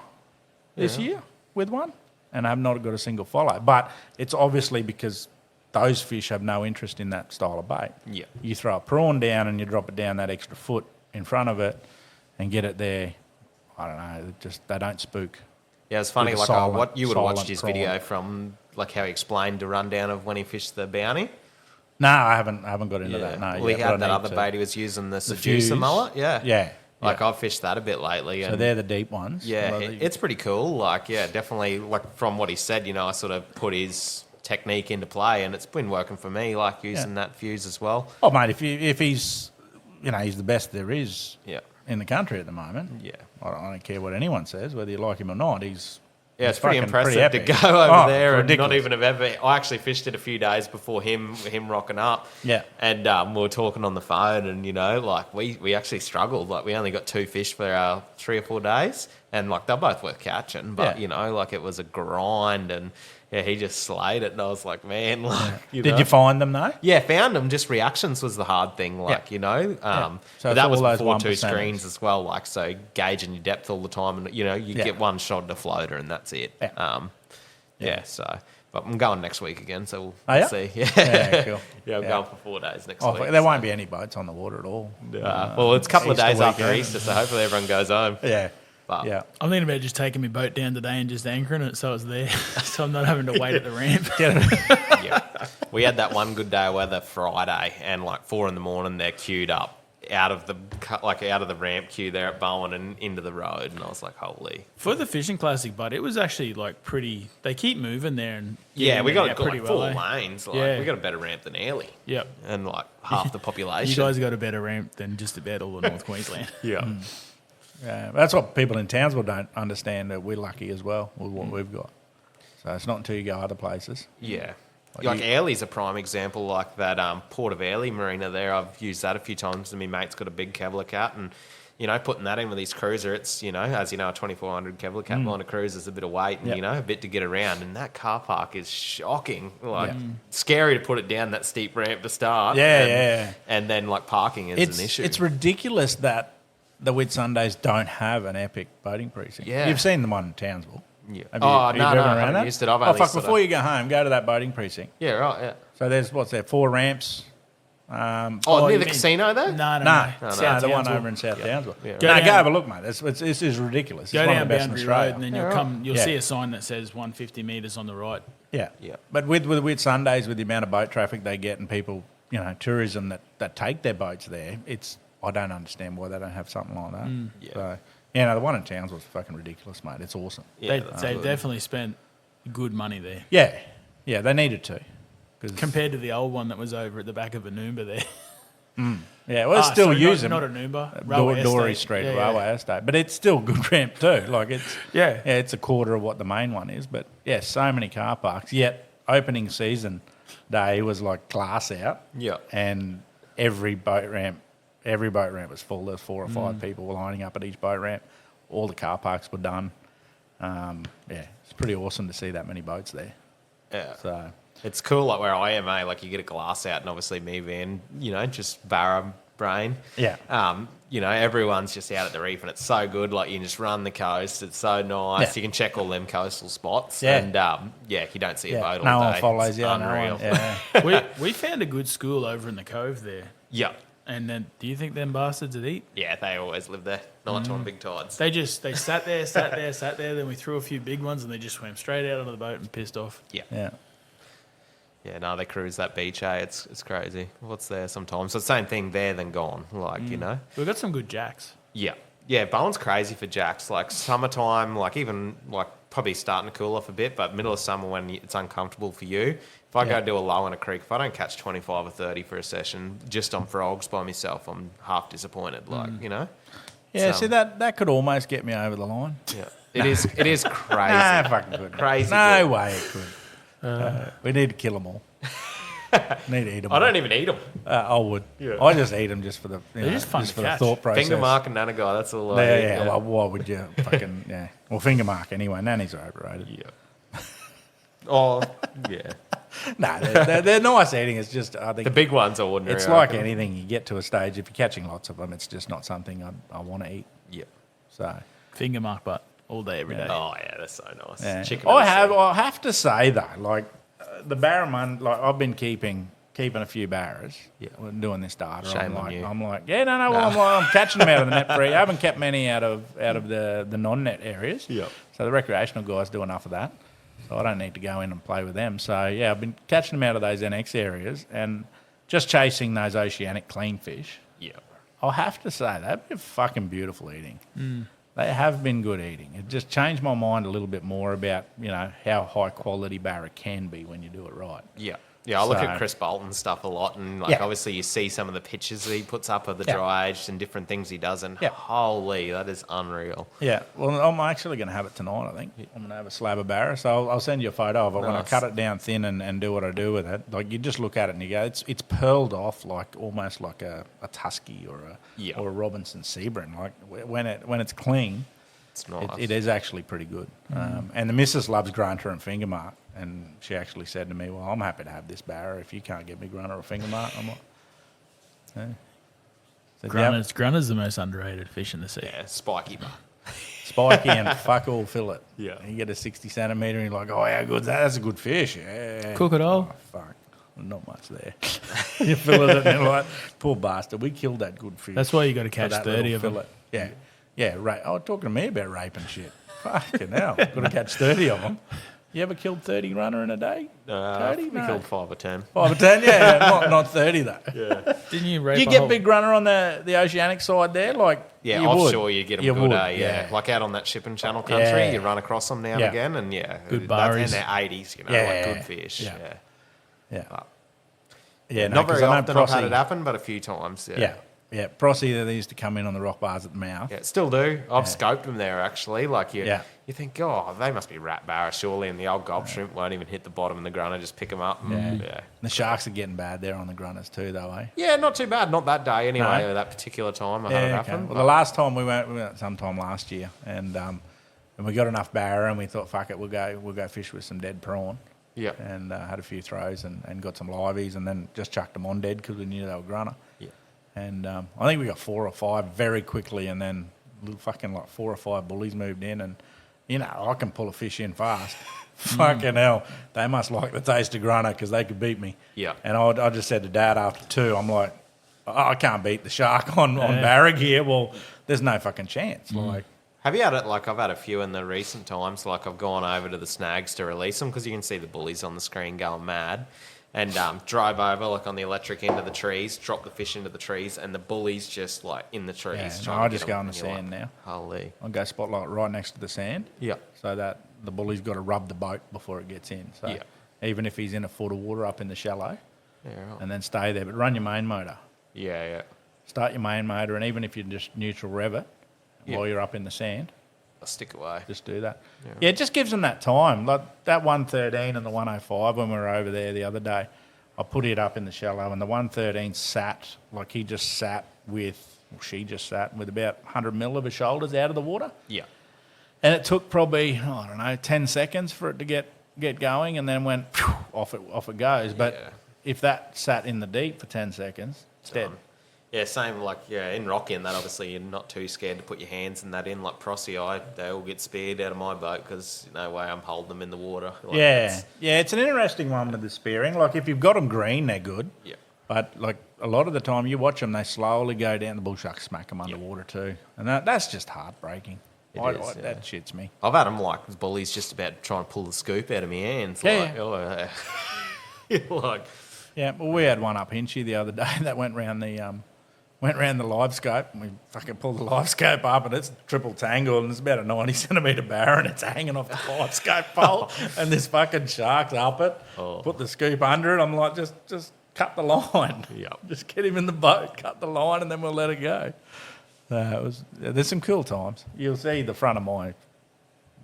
this year with one, and I have not got a single follow. But it's obviously because those fish have no interest in that style of bait. Yeah. You throw a prawn down and you drop it down that extra foot in front of it and get it there. I don't know. They don't spook. Yeah, it's funny. Like you would have watched his video from like how he explained the rundown of when he fished the bounty. No, I haven't got into that. No, well, he had that other bait he was using, the seducer mullet. Yeah. Like I've fished that a bit lately. So they're the deep ones. Yeah, it's pretty cool. Like, definitely. Like from what he said, I sort of put his technique into play, and it's been working for me. Like using that fuse as well. Oh, mate, if he's, he's the best there is. Yeah. In the country at the moment. Yeah. I don't care what anyone says, whether you like him or not. It's pretty impressive to go over there and not even have ever. I actually fished it a few days before him rocking up. Yeah. And we were talking on the phone, and like we actually struggled. Like we only got 2 fish for our 3 or 4 days, and like they're both worth catching. But like it was a grind, and he just slayed it, and I was like, man, like. Did you find them though? Yeah, found them. Just reactions was the hard thing, like So but that was before 2 screens as well, like so gauging your depth all the time, and you get one shot at a floater, and that's it. So. But I'm going next week again, so we'll see. Yeah, cool. I'm going for 4 days next week. There won't be any boats on the water at all. Well, it's a couple of days after Easter, so hopefully everyone goes home. Yeah. But I'm thinking about just taking my boat down today and just anchoring it so it's there, so I'm not having to wait at the ramp. We had that one good day of weather Friday, and like 4 a.m, they're queued up out of the ramp queue there at Bowen and into the road, and I was like, holy. For the fishing classic, but it was actually like pretty. They keep moving there, and we got pretty like 4 lanes. Like we got a better ramp than Airlie. Yep, and like half the population. You guys got a better ramp than just about all of North Queensland. Yeah. Yeah, that's what people in Townsville don't understand, that we're lucky as well with what we've got. So it's not until you go other places. Yeah. Like Airlie's a prime example, like that Port of Airlie marina there. I've used that a few times, and my mate's got a big Kevlar cat, and putting that in with his cruiser, it's as a 2400 Kevlar cat on a cruiser is a bit of weight, and a bit to get around. And that car park is shocking, like scary to put it down that steep ramp to start. And then like parking is an issue. It's ridiculous that the Whitsundays don't have an epic boating precinct. Yeah. You've seen the one in Townsville. Yeah. Have you driven around I haven't used it. I've only before you go home, go to that boating precinct. Yeah, right, yeah. So there's, 4 ramps near you the mean- casino there? No. No, South the one Townsville. over in South Townsville. Yeah. No, go have a look, mate. This is ridiculous. Go It's one down of the best in Boundary Australia. Road, and then you'll Yeah. see a sign that says 150 metres on the right. Yeah. Yeah. But with Sundays, with the amount of boat traffic they get and people, tourism that take their boats there, I don't understand why they don't have something like that. Yeah. So, the one in Townsville's fucking ridiculous, mate. It's awesome. Yeah, They definitely spent good money there Yeah, they needed to. 'Cause compared to the old one that was over at the back of Anoomba there. yeah, well, it's still sorry, using not Anoomba. Dory Estate. Street Yeah, Railway Estate, but it's still good ramp too. Like it's Yeah. it's a quarter of what the main one is. But yeah, so many car parks. Yet opening season day was like glass out. Yeah. and every boat ramp was full. There's 4 or 5 people lining up at each boat ramp. All the car parks were done. It's pretty awesome to see that many boats there. Yeah. So It's cool, like where I am, like you get a glass out, and obviously me being, just barra brain. Yeah. Everyone's just out at the reef, and it's so good. Like you can just run the coast. It's so nice. Yeah. You can check all them coastal spots. Yeah. And you don't see a boat all no day. one follows It's you. unreal. No one, yeah. we found a good school over in the cove there. Yeah. And then, do you think them bastards would eat? Yeah, they always live there. Not on big tides. They sat there. Then we threw a few big ones, and they just swam straight out onto the boat and pissed off. Yeah. Yeah. Yeah, no, they cruise that beach, It's crazy. What's there sometimes? So same thing there than gone, We've got some good jacks. Yeah. Yeah, Bowen's crazy for jacks. Like summertime, even probably starting to cool off a bit, but middle of summer when it's uncomfortable for you. If I go do a low in a creek, if I don't catch 25 or 30 for a session just on frogs by myself, I'm half disappointed, Yeah, So- see that could almost get me over the line. Yeah. It is crazy. Nah, fucking good. Crazy No good. way it could. We need to kill them all. Need to eat them. I don't even eat them. I would. Yeah. I just eat them just for the. They're just fun to for the catch. thought process. Finger mark and Nana guy, that's all I Yeah, eat. yeah. Well, why would you fucking yeah? Well, finger mark anyway. Nannies are overrated. Yeah. Oh, yeah. No, they're nice eating. It's just I think The big ones are ordinary. it's I like reckon. anything. You get to a stage if you're catching lots of them, it's just not something I want to eat. Yeah. So Finger mark butt all day, every day. Oh, yeah, that's so nice. yeah. Chicken and I have to say though, the barramund, I've been keeping a few barras. Yeah, doing this data. Shame on you. I'm like, yeah, no. Well, I'm catching them out of the net free. I haven't kept many out of the non-net areas. Yeah. So the recreational guys do enough of that. So I don't need to go in and play with them. So yeah, I've been catching them out of those NX areas and just chasing those oceanic clean fish. Yeah. I'll have to say they've been fucking beautiful eating. They have been good eating. It just changed my mind a little bit more about how high quality barra can be when you do it right. Yeah. Yeah, I look So- at Chris Bolton's stuff a lot, and Yeah. obviously you see some of the pictures that he puts up of the Yeah. dry aged and different things he does, and Yeah. holy, that is unreal. Yeah, well, I'm actually going to have it tonight, I think. I'm going to have a slab of barra, so I'll send you a photo of it when I Nice. cut it down thin and do what I do with it. Like, you just look at it and you go, it's pearled off almost like a Tusky or Yeah. a Robinson Sebring. Like, when it's clean, It's nice. it is actually pretty good. And the missus loves grunter and finger mark, and she actually said to me, well, I'm happy to have this barra if you can't get me grunter or finger mark. I'm like, yeah. Said, "Yeah, Grunter's the most underrated fish in the sea. Yeah, spiky bar. spiky and fuck all fillet. Yeah. You get a 60 centimetre and you're like, oh, how good's that? That's a good fish. Yeah. Cook it all. Oh, fuck. Not much there. You fill it and you're like, poor bastard, we killed that good fish. That's why you got to for catch that 30 little of them. fillet. Yeah. Yeah, right. Oh, talking to me about rape and shit. Fucking hell. Got to catch 30 of them. You ever killed 30 runner in a day? 30? We No. killed 5 or 10. 5 or 10? Yeah, not 30 though. Didn't you rape You a get whole- big runner on the oceanic side there? Like, Yeah, you offshore would. you get them You good, would, yeah. Like out on that shipping channel country, Yeah. you run across them now and Yeah. again, and yeah. Good that's- barries. And they're 80s, Yeah, like good fish. yeah. Yeah. Yeah. Uh, Yeah, Not 'cause very I know often I've had Prosy- it happen, but a few times, yeah. Yeah, yeah. Prosy, they used to come in on the rock bars at the mouth. Yeah, still do. I've Yeah. scoped them there actually. Like Yeah. you think, oh, they must be rat barra surely, and the old gob shrimp won't even hit the bottom, and the grunner just pick them up. And, yeah. The sharks are getting bad there on the grunners too, though, eh? Yeah, not too bad. Not that day anyway. No. Or that particular time I had it okay. happen. Well, the last time we went sometime last year, and we got enough barra, and we thought, fuck it, we'll go fish with some dead prawn. Yeah. And had a few throws and got some liveys, and then just chucked them on dead because we knew they were grunner. Yeah. And I think we got 4 or 5 very quickly, and then fucking like 4 or 5 bullies moved in, and You know, I can pull a fish in fast. Fucking hell, they must like the taste of grunter because they could beat me. Yeah. And I just said to Dad after 2, I'm like, I can't beat the shark on Barrack here. Well, there's no fucking chance. Like, Have you had it, like, I've had a few in the recent times, like, I've gone over to the snags to release them because you can see the bullies on the screen going mad, and drive over, like, on the electric into the trees, drop the fish into the trees, and the bullies just, like, in the trees. yeah, no, trying I to just get go 'em, on the and you're sand like, now. Holy. I'll go spotlight right next to the sand. Yeah. So that the bully's got to rub the boat before it gets in. So Yeah. even if he's in a foot of water up in the shallow, Yeah, right. and then stay there. But run your main motor. Yeah. Start your main motor, and even if you're just neutral rev it Yeah. while you're up in the sand, I'll stick away. just do that. Yeah, it just gives them that time. Like that 113 and the 105 when we were over there the other day, I put it up in the shallow, and the 113 sat, like he just sat with, well, she just sat with about 100 mil of her shoulders out of the water. Yeah. And it took probably, I don't know, 10 seconds for it to get going, and then went, phew, off it goes. But Yeah. if that sat in the deep for 10 seconds, it's dead. Yeah, same like, in Rocky and that, obviously, you're not too scared to put your hands in that in. Like Prosy, they all get speared out of my boat because no way I'm holding them in the water. Like, It's an interesting one with the spearing. Like, if you've got them green, they're good. Yeah. But, like, a lot of the time you watch them, they slowly go down. The bull sharks smack them underwater too. And that's just heartbreaking. That shits me. I've had them like bullies just about trying to pull the scoop out of my hands. Yeah, Like, Yeah, well, we had one up Hinchy the other day that went round the live scope, and we fucking pulled the live scope up, and it's triple tangled, and it's about a 90 centimetre barra, and it's hanging off the live scope pole, and this fucking shark's up it. Put the scoop under it. I'm like, just cut the line. Yep. Just get him in the boat, cut the line, and then we'll let it go. There's some cool times. You'll see the front of my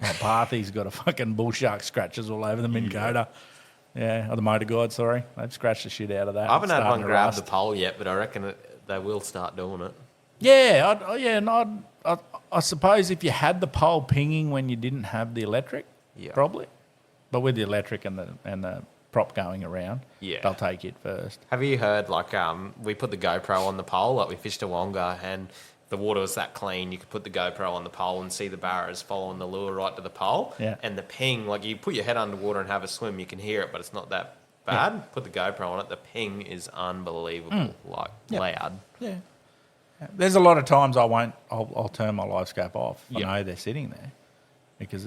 path. He's got a fucking bull shark scratches all over the Minn Kota. Yeah, or the motor guide, sorry. They've scratched the shit out of that. I haven't had Starting one to grab rust. the pole yet, but I reckon they will start doing it. Yeah, I suppose if you had the pole pinging when you didn't have the electric, probably. But with the electric and the prop going around, they'll take it first. Have you heard, like, we put the GoPro on the pole, like we fished a Wonga, and the water was that clean, you could put the GoPro on the pole and see the barras following the lure right to the pole. Yeah. And the ping, like you put your head underwater and have a swim, you can hear it, but it's not that bad. Yeah. Put the GoPro on it, the ping is unbelievable, loud. Yeah. There's a lot of times I'll turn my live scope off. I know they're sitting there because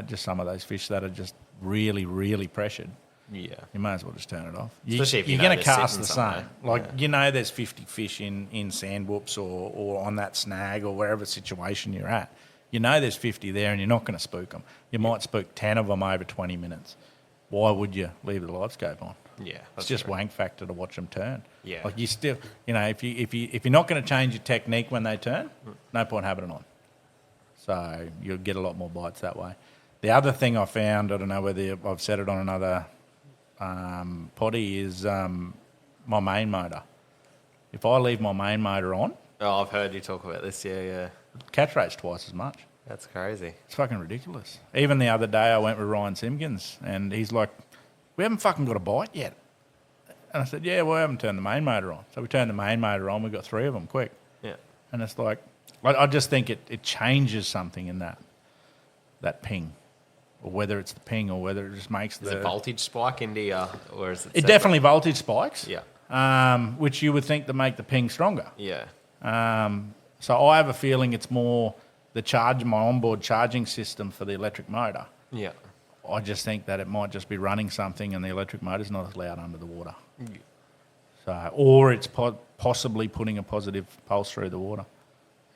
just some of those fish that are just really, really pressured. Yeah. You may as well just turn it off. Especially if you're going to they're cast sitting the somewhere. same. There's 50 fish in sand whoops or on that snag or wherever situation you're at. There's 50 there and you're not going to spook them. You might spook 10 of them over 20 minutes. Why would you leave the live scope on? Yeah. It's just wank factor to watch them turn. Yeah. Like you still, if you're not going to change your technique when they turn, no point having it on. So you'll get a lot more bites that way. The other thing I found, I don't know whether I've said it on another potty, is my main motor. If I leave my main motor on, Oh, I've heard you talk about this. Yeah. catch rate's twice as much. That's crazy. It's fucking ridiculous. Even the other day, I went with Ryan Simpkins, and he's like, "We haven't fucking got a bite yet." And I said, "Yeah, well, I haven't turned the main motor on." So we turned the main motor on. We got 3 of them quick. Yeah. And it's like, I just think it changes something in that ping, or whether it's the ping or whether it just makes Is it voltage spike into you, or is it? It definitely voltage spikes. Yeah. Which you would think to make the ping stronger. Yeah. So I have a feeling it's more my onboard charging system for the electric motor. Yeah. I just think that it might just be running something and the electric motor's not as loud under the water. Yeah. So, or it's possibly putting a positive pulse through the water.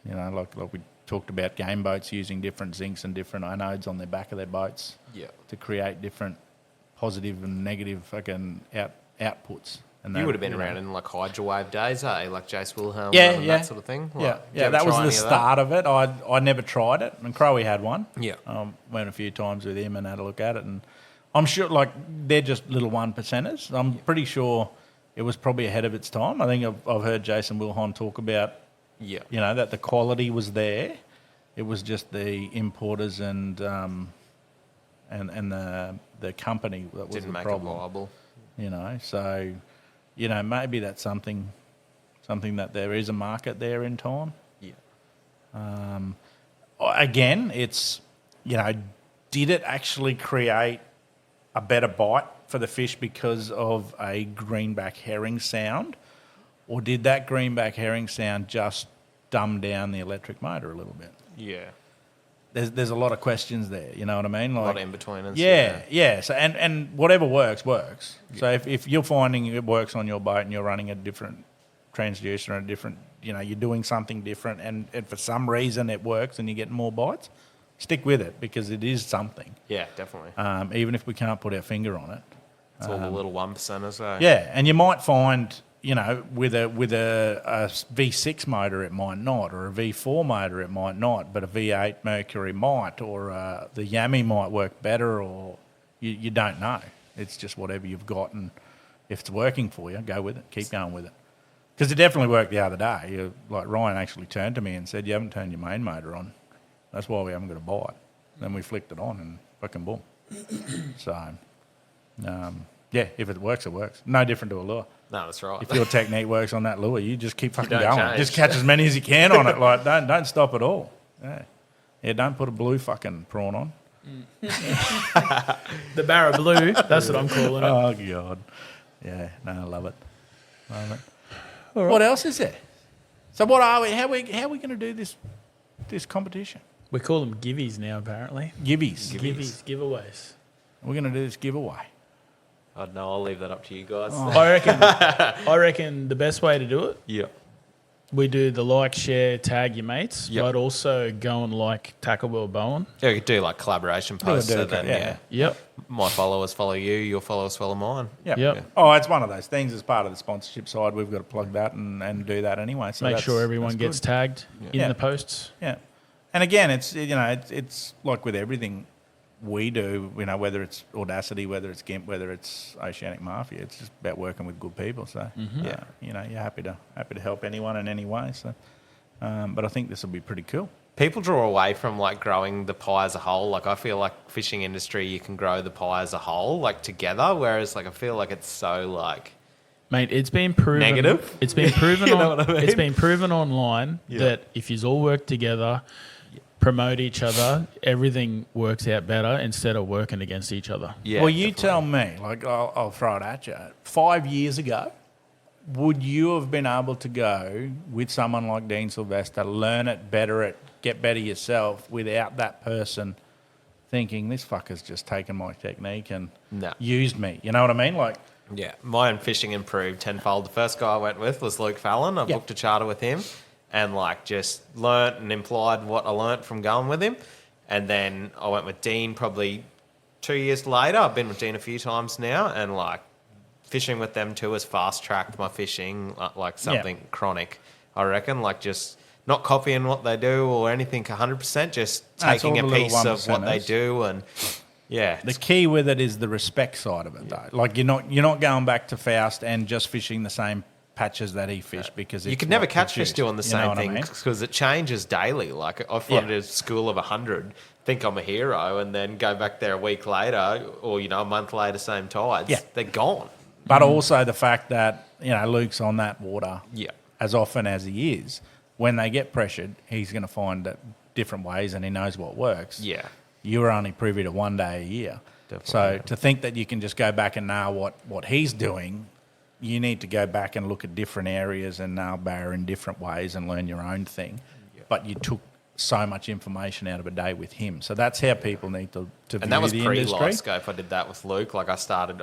Like we talked about game boats using different zincs and different anodes on the back of their boats to create different positive and negative fucking outputs. And You would have been around in like hydrowave days, eh? Like Jace Wilhelm and yeah. that sort of thing? Yeah, Like, did you ever that was try the any of that? start of it. I never tried it, and Crowie had one. Yeah. Went a few times with him and had a look at it, and I'm sure they're just little 1%ers. I'm pretty sure it was probably ahead of its time. I think I've heard Jason Wilhelm talk about that the quality was there. It was just the importers and the company that was Didn't the make problem. it viable. So maybe that's something that there is a market there in time. Yeah. Again, it's did it actually create a better bite for the fish because of a greenback herring sound, or did that greenback herring sound just dumb down the electric motor a little bit? Yeah. There's a lot of questions there, you know what I mean? Like, A lot of in-betweeners. yeah. So and whatever works. So if you're finding it works on your boat and you're running a different transducer and a different, you're doing something different, and for some reason it works and you get more bites, stick with it because it is something. Yeah, definitely. Even if we can't put our finger on it. It's all the little 1%ers, eh? Yeah, and you might find, with a V6 motor it might not, or a V4 motor it might not, but a V8 Mercury might, or the Yami might work better, or you don't know. It's just whatever you've got, and if it's working for you, go with it. Keep going with it. Because it definitely worked the other day. Like Ryan actually turned to me and said, "You haven't turned your main motor on. That's why we haven't got a bite." Then we flicked it on and fucking boom. So, yeah, if it works, it works. No different to a lure. No, that's right. If your technique works on that lure, you just keep fucking don't going. change. Just catch as many as you can on it. Like, don't stop at all. Yeah, don't put a blue fucking prawn on. The Barra Blue, that's what I'm calling it. Oh, God. Yeah, no, I love it. What else is there? So what are we? How are we going to do this competition? We call them givvies now, apparently. Givvies. Giveaways. We're going to do this giveaway. I don't know. I'll leave that up to you guys. Oh. I reckon the best way to do it, Yeah. we do the like, share, tag your mates, Yep. but also go and like Tackle World Bowen. Yeah, we could do like collaboration posts. do So it, then, yeah. Yep. my followers follow you, your followers follow mine. Yeah. Yep. Oh, it's one of those things. As part of the sponsorship side, we've got to plug that and do that anyway. So Make that's- sure everyone that's gets good. tagged in Yeah. the posts. Yeah. And again, it's it's like with everything we do, whether it's Audacity, whether it's GIMP, whether it's Oceanic Mafia, it's just about working with good people. So you're happy to help anyone in any way. So, but I think this will be pretty cool. People draw away from like growing the pie as a whole. Like I feel like fishing industry, you can grow the pie as a whole, like together. Whereas like I feel like it's so like Mate, it's been proven. Negative? It's been proven. You know what I mean? It's been proven online that if you all work together, promote each other, everything works out better instead of working against each other. yeah. Well, you definitely. tell me, like I'll throw it at you. 5 years ago, would you have been able to go with someone like Dean Sylvester, learn it better, get better yourself without that person thinking this fucker's just taken my technique and No. used me? You know what I mean? Like, Yeah, my own fishing improved tenfold. The first guy I went with was Luke Fallon. I booked a charter with him and like just learnt and implied what I learnt from going with him. And then I went with Dean probably 2 years later. I've been with Dean a few times now, and like fishing with them too has fast-tracked my fishing like something chronic, I reckon. Like just not copying what they do or anything 100%, just No, it's taking all a the little piece of what they 1%ers. do and... Yeah, the key with it is the respect side of it, though. Like you're not going back to Faust and just fishing the same patches that he fished because you it's could never what catch fish produced. doing the You know same what I thing mean? because it changes daily. Like I find Yeah. a school of 100, think I'm a hero, and then go back there a week later or a month later, same tides. Yeah. They're gone. But also the fact that Luke's on that water Yeah, as often as he is. When they get pressured, he's going to find different ways, and he knows what works. yeah, You're only privy to 1 day a year. Definitely. So to think that you can just go back and know what he's doing, you need to go back and look at different areas and nail barra in different ways and learn your own thing. Yeah. But you took so much information out of a day with him. So that's how people need to view and that was the pre industry. live scope. I did that with Luke. Like I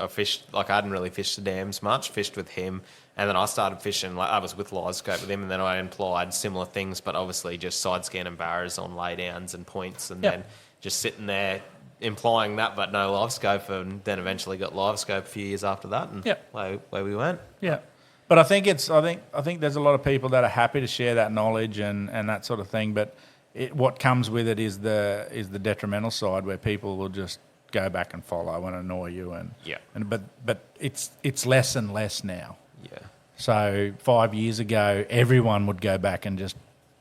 fished like I hadn't really fished the dams much. Fished with him, and then I started fishing. Like I was with live scope with him, and then I implied similar things, but obviously just side scan and barras on laydowns and points, and then just sitting there implying that, but no live scope, and then eventually got live scope a few years after that, and where we went. Yeah. But I think I think there's a lot of people that are happy to share that knowledge and that sort of thing. But what comes with it is the detrimental side where people will just go back and follow and annoy you but it's less and less now. Yeah. So 5 years ago, everyone would go back and just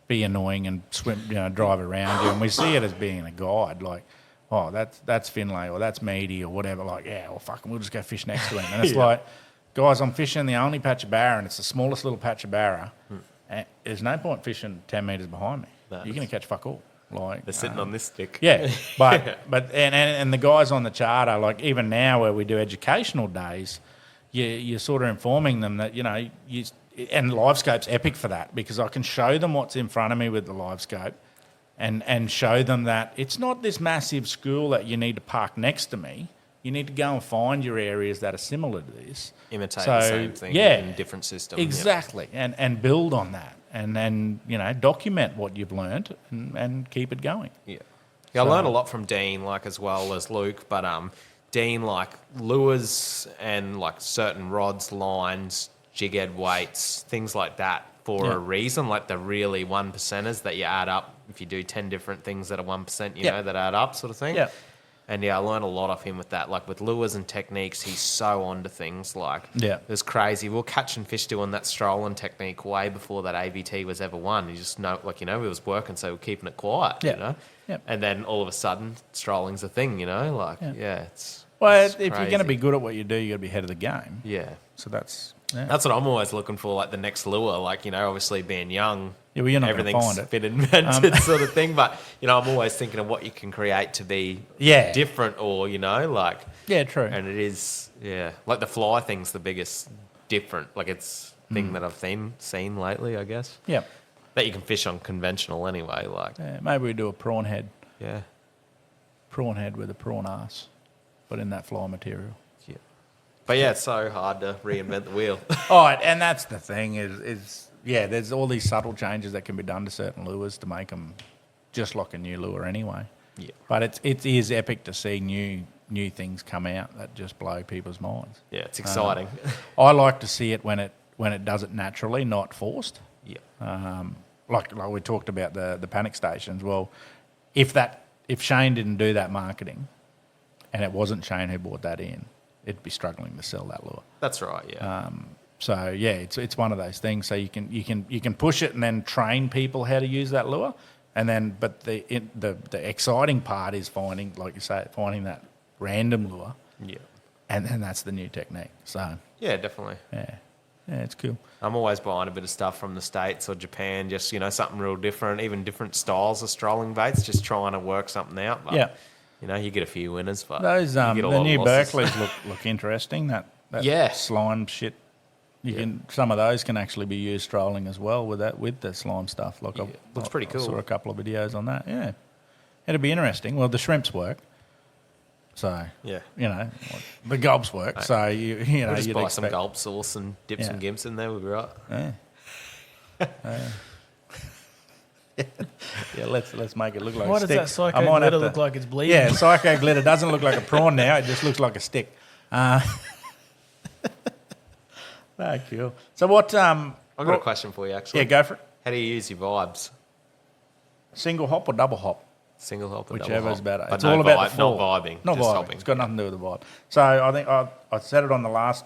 be annoying and swim, drive around you, and we see it as being a guide, like, oh, that's Finlay or that's Meaty or whatever. Like, yeah, well, fuck, we'll just go fish next to him. And it's like, guys, I'm fishing the only patch of barra, and it's the smallest little patch of barra. And there's no point fishing 10 metres behind me. No. You're going to catch fuck all. Like They're sitting on this stick. Yeah, but and the guys on the charter, like even now where we do educational days, you're sort of informing them that and LiveScope's epic for that because I can show them what's in front of me with the LiveScope, and show them that it's not this massive school that you need to park next to me. You need to go and find your areas that are similar to this. Imitate the same thing in different systems. Exactly, and build on that, and then document what you've learned and keep it going. Yeah, I learned a lot from Dean, like as well as Luke, but Dean like lures and like certain rods, lines, jig head weights, things like that for a reason, like the really 1%ers that you add up. If you do 10 different things that are 1%, you know, that add up sort of thing. Yeah. And I learned a lot of him with that. Like with lures and techniques, he's so onto things. Like, it was crazy. We were catching fish doing that strolling technique way before that AVT was ever won. You just know, we was working, so we're keeping it quiet, Yep. And then all of a sudden, strolling's a thing, it's... Well, it's if you're going to be good at what you do, you got to be ahead of the game. Yeah. So that's what I'm always looking for, like the next lure. Like, obviously being young, well, you're not going to everything's find it. been invented sort of thing. But, I'm always thinking of what you can create to be different or, like... Yeah, true. And it is, like the fly thing's the biggest different. Like it's thing that I've seen lately, I guess. Yeah. That you can fish on conventional anyway. Like, maybe we do a prawn head. Yeah. Prawn head with a prawn ass, but in that fly material. Yeah. But yeah, it's so hard to reinvent the wheel. All right, and that's the thing is there's all these subtle changes that can be done to certain lures to make them just like a new lure anyway. Yeah. But it is epic to see new things come out that just blow people's minds. Yeah, it's exciting. I like to see it when it does it naturally, not forced. Yeah. Like we talked about the panic stations. Well, if Shane didn't do that marketing, and it wasn't Shane who brought that in, it'd be struggling to sell that lure. That's right. Yeah. So yeah, it's one of those things. So you can push it and then train people how to use that lure, and then but the exciting part is finding, like you say, finding that random lure. Yeah. And then that's the new technique. So yeah, definitely. Yeah, it's cool. I'm always buying a bit of stuff from the States or Japan, just, something real different, even different styles of strolling baits, just trying to work something out. But, you get a few winners. But those you get a the lot new of losses. Berkeleys look interesting. That slime shit. Some of those can actually be used strolling as well with the slime stuff. Like looks pretty cool. I saw a couple of videos on that. Yeah, it'd be interesting. Well, the shrimps work. So the gulps work. So we'll just buy some gulp sauce and dip some gimps in there. We'll be right. Yeah. Let's make it look like Why a stick. does that psycho glitter look like it's bleeding? Yeah, psycho glitter doesn't look like a prawn now. It just looks like a stick. Cool. So what? I've got a question for you, actually. Yeah, go for it. How do you use your vibes? Single hop or double hop? Single hop or Whichever's double hop? better. But It's no all about the not fall. vibing. Not just vibing. hopping. It's got nothing to do with the vibe. So I think I said it on the last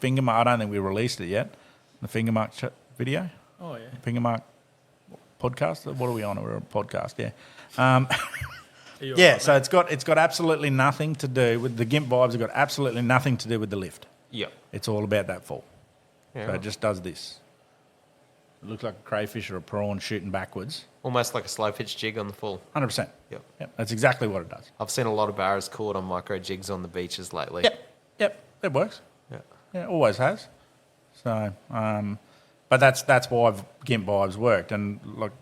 finger mark. I don't think we released it yet. The finger mark video. Oh, yeah. Finger mark podcast. What are we on? We're on a podcast. Yeah. So it's got absolutely nothing to do with the GIMP vibes. Have got absolutely nothing to do with the lift. Yep. It's all about that fall. Yeah. So it just does this. It looks like a crayfish or a prawn shooting backwards. Almost like a slow pitch jig on the full. 100%. Yep. That's exactly what it does. I've seen a lot of barras caught on micro jigs on the beaches lately. Yep. It works. Yeah. Yeah, it always has. So, but that's why GIMP vibes worked. And like,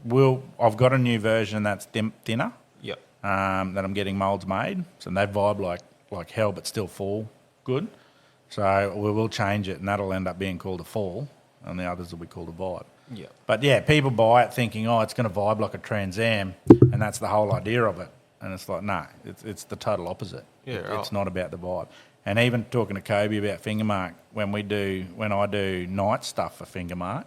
I've got a new version that's thinner. Yep. That I'm getting moulds made. So they vibe like hell, but still fall good. So we will change it, and that'll end up being called a fall, and the others will be called a vibe. Yeah. But yeah, people buy it thinking, it's going to vibe like a Trans Am, and that's the whole idea of it. And it's like, no, it's the total opposite. Yeah, It's not about the vibe. And even talking to Kobe about Fingermark, when I do night stuff for Fingermark,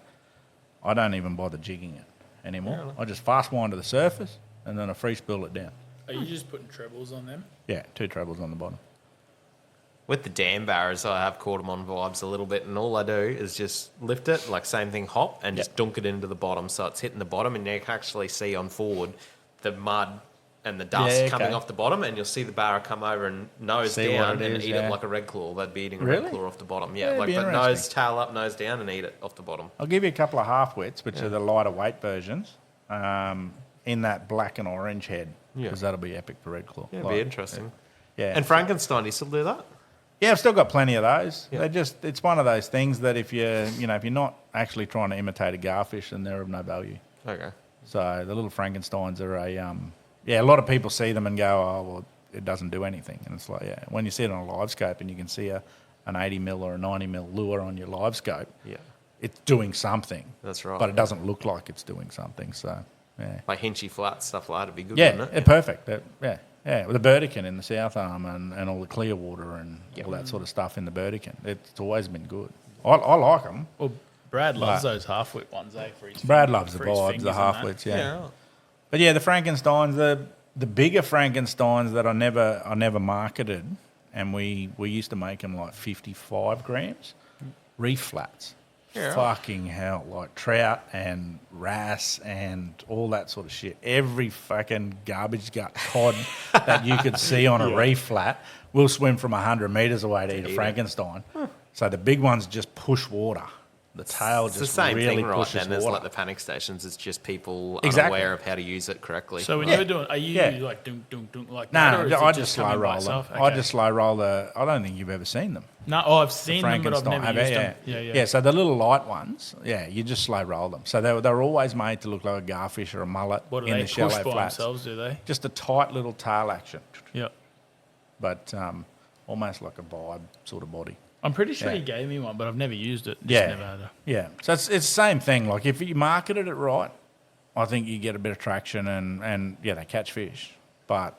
I don't even bother jigging it anymore. Really? I just fast wind to the surface, and then I free spill it down. Are you just putting trebles on them? Yeah, 2 trebles on the bottom. With the dam barras, I have caught them on vibes a little bit, and all I do is just lift it, like same thing, hop, and just dunk it into the bottom, so it's hitting the bottom, and you can actually see on forward the mud and the dust coming off the bottom, and you'll see the barra come over and nose down and eat it like a red claw. They'd be eating a red claw off the bottom. Yeah, like but nose, tail up, nose down, and eat it off the bottom. I'll give you a couple of half wits, which are the lighter weight versions. in that black and orange head Yeah. because that'll be epic for red claw. Yeah, it'd be interesting. Yeah. And Frankenstein, do you still do that? Yeah, I've still got plenty of those. Yeah. It's one of those things that if you're not actually trying to imitate a garfish, then they're of no value. Okay. So the little Frankensteins are a lot of people see them and go, oh, well, it doesn't do anything. And it's like, yeah, when you see it on a live scope and you can see an 80 mil or a 90 mil lure on your live scope, Yeah. it's doing something. That's right. But it doesn't look like it's doing something. So, yeah. Like hinchy flats, stuff like that would be good, Yeah, wouldn't it? perfect. Yeah, with the Burdekin in the South Arm and all the clear water and all that sort of stuff in the Burdekin. It's always been good. I like them. Well, Brad loves those half-wit ones, For his Brad finger- loves the for his vibes, fingers the and that. half-wits, Yeah. But yeah, the Frankensteins, the bigger Frankensteins that I never marketed, and we used to make them like 55 grams, reef flats. Yeah. Fucking hell, like trout and wrasse and all that sort of shit. Every fucking garbage gut cod that you could see on a reef flat will swim from 100 metres away to eat a Frankenstein. So the big ones just push water. The tail It's just the same really thing, right? pushes Then there's water. like the panic stations. It's just people Exactly. unaware of how to use it correctly. So when you were doing, are you Yeah. like dunk dunk dunk like that? or is No, it I just slow coming by roll them. itself? I Okay. just slow roll the. I don't think you've ever seen them. No, I've seen them, but I've never Have used you? them. Yeah. So the little light ones, you just slow roll them. So they're always made to look like a garfish or a mullet What do in they the push shallow by flats. themselves? Do they? Just a tight little tail action, Yeah. but almost like a vibe sort of body. I'm pretty sure Yeah. you gave me one, but I've never used it. Just Yeah, never had a... yeah. So it's the same thing. Like if you marketed it right, I think you get a bit of traction and they catch fish. But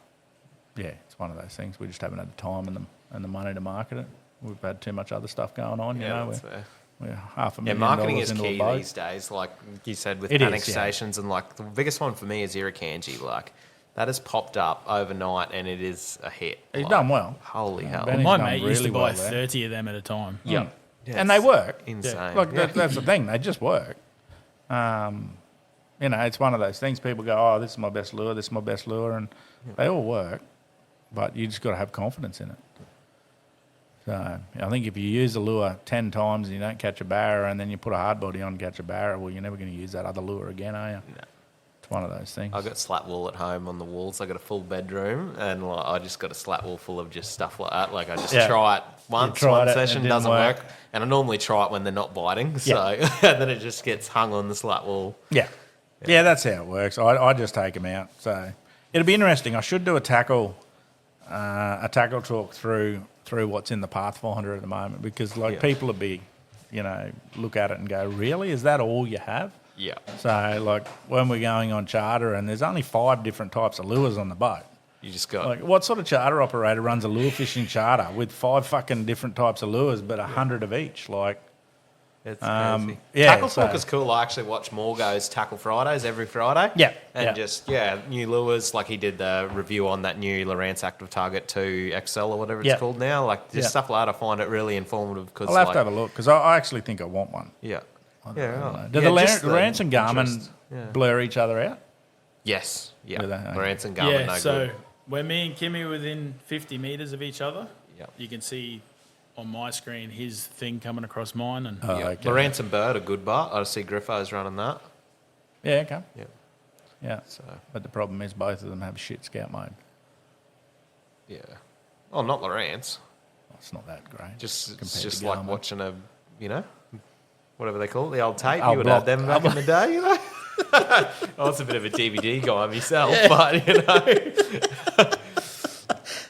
yeah, it's one of those things. We just haven't had the time and the money to market it. We've had too much other stuff going on. yeah, You know, that's fair. we're $500,000 Yeah, marketing is into a key boat. these days. Like you said, with It is, panic yeah. stations, and like the biggest one for me is Irukandji. Like that has popped up overnight, and it is a hit. He's Like, done well. Holy hell! Benny's My done mate used to really buy well there. 30 of them at a time. Yeah. And they work. Insane. Look, Yeah. that's the thing. They just work. It's one of those things. People go, "Oh, this is my best lure. This is my best lure," and they all work. But you just got to have confidence in it. So I think if you use a lure 10 times and you don't catch a barra, and then you put a hard body on and catch a barra, well, you're never going to use that other lure again, are you? No. It's one of those things. I got slat wool at home on the walls. I got a full bedroom, and like, I just got a slat wool full of just stuff like that. Like I just Yeah. try it once, tried one it and it session didn't doesn't work. work, and I normally try it when they're not biting. So and then it just gets hung on the slat wool. Yeah. Yeah, that's how it works. I just take them out. So it'll be interesting. I should do a tackle talk through what's in the Pathfinder at the moment, because like Yeah. people will be, look at it and go, really? Is that all you have? Yeah. So like when we're going on charter and there's only 5 different types of lures on the boat. You just got Like what sort of charter operator runs a lure fishing charter with 5 fucking different types of lures, but 100 of each? Like, it's crazy. yeah, Tackle Talk so- is cool. I actually watch Morgo's Tackle Fridays every Friday. Yeah, And yeah. new lures. Like he did the review on that new Lowrance Active Target 2 XL or whatever it's Yeah. called now. Like just Yeah. stuff like that. I find it really informative because I'll have to have a look, because I actually think I want one. Yeah. I Yeah. don't know. right. Do Yeah, the just Lowrance and Garmin interest. Yeah. blur each other out? Yes. Yeah. Do they? Okay. Lowrance and Garmin, Yeah, no so good. when me and Kimmy were within 50 metres of each other, Yep. you can see on my screen his thing coming across mine. And Oh, Yeah. okay. Lowrance and Bird, a good bar. I see Griffo's running that. Yeah, okay. Yeah. Yeah. So, But the problem is both of them have shit scout mode. yeah. Oh, not Lowrance. Well, it's not that great. It's compared just to like Garmin. watching whatever they call it, the old tape. Old You would have block. them back in the day, I was a bit of a DVD guy myself, but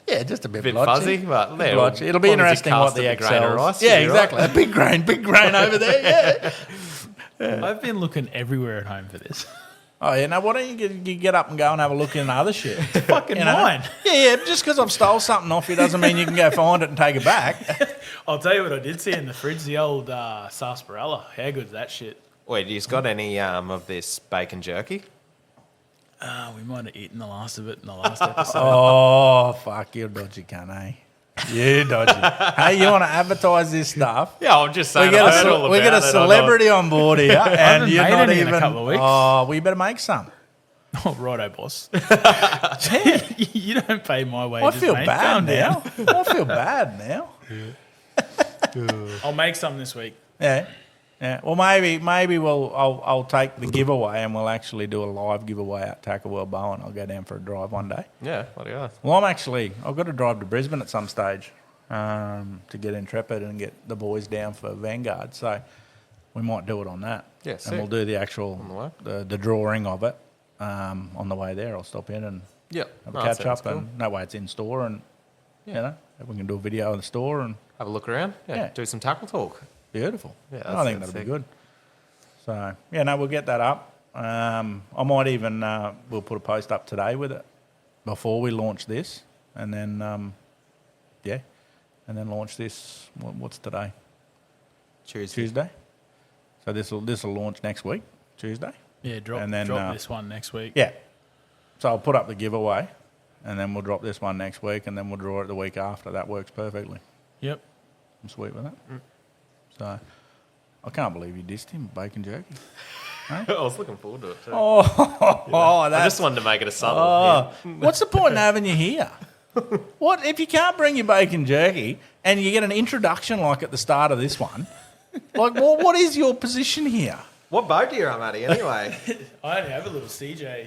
Yeah, just a bit, bit blotchy. fuzzy. But Bit yeah, blotchy. It'll be as long as you interesting what cast the a grain of XLs. rice, Yeah, you'll be exactly. right. A big grain over there. Yeah. I've been looking everywhere at home for this. Oh yeah. Now why don't you get up and go and have a look in other shit? Fucking You know? mine. Yeah. Just because I've stole something off you doesn't mean you can go find it and take it back. I'll tell you what I did see in the fridge, the old sarsaparilla. How good's that shit? Wait, you got any of this bacon jerky? We might have eaten the last of it in the last episode. Oh fuck, you're dodgy, cunt, eh? You dodgy. Hey, you want to advertise this stuff? Yeah, I'm just We saying. get a celebrity on board here, and haven't you're made not any in even. a couple of weeks. Oh, well, you better make some. Oh, righto, boss. You don't pay my I wages, feel mate. bad Calm now. down. I feel bad now. I'll make some this week. Yeah. Yeah. Well, maybe I'll take the giveaway and we'll actually do a live giveaway at Tackle World Bowen. I'll go down for a drive one day. Yeah, bloody oath. Well, I've got to drive to Brisbane at some stage to get Intrepid and get the boys down for Vanguard. So we might do it on that. Yeah, and sick. we'll do the actual the drawing of it on the way there. I'll stop in and have a catch up, and that way it's in store, and you know we can do a video in the store and have a look around. Yeah, do some tackle talk. Beautiful. Yeah, I think that'll be good. So we'll get that up. I might even we'll put a post up today with it before we launch this, and then and then launch this. What's today? Tuesday. So this will launch next week, Tuesday. Yeah, drop this one next week. Yeah. So I'll put up the giveaway, and then we'll drop this one next week, and then we'll draw it the week after. That works perfectly. Yep. I'm sweet with that. So I can't believe you dissed him, bacon jerky. I was looking forward to it too. I just wanted to make it a subtle. What's the point in having you here? What if you can't bring your bacon jerky and you get an introduction like at the start of this one? Like, what is your position here? What boat do you run, Matty, anyway? I only have a little CJ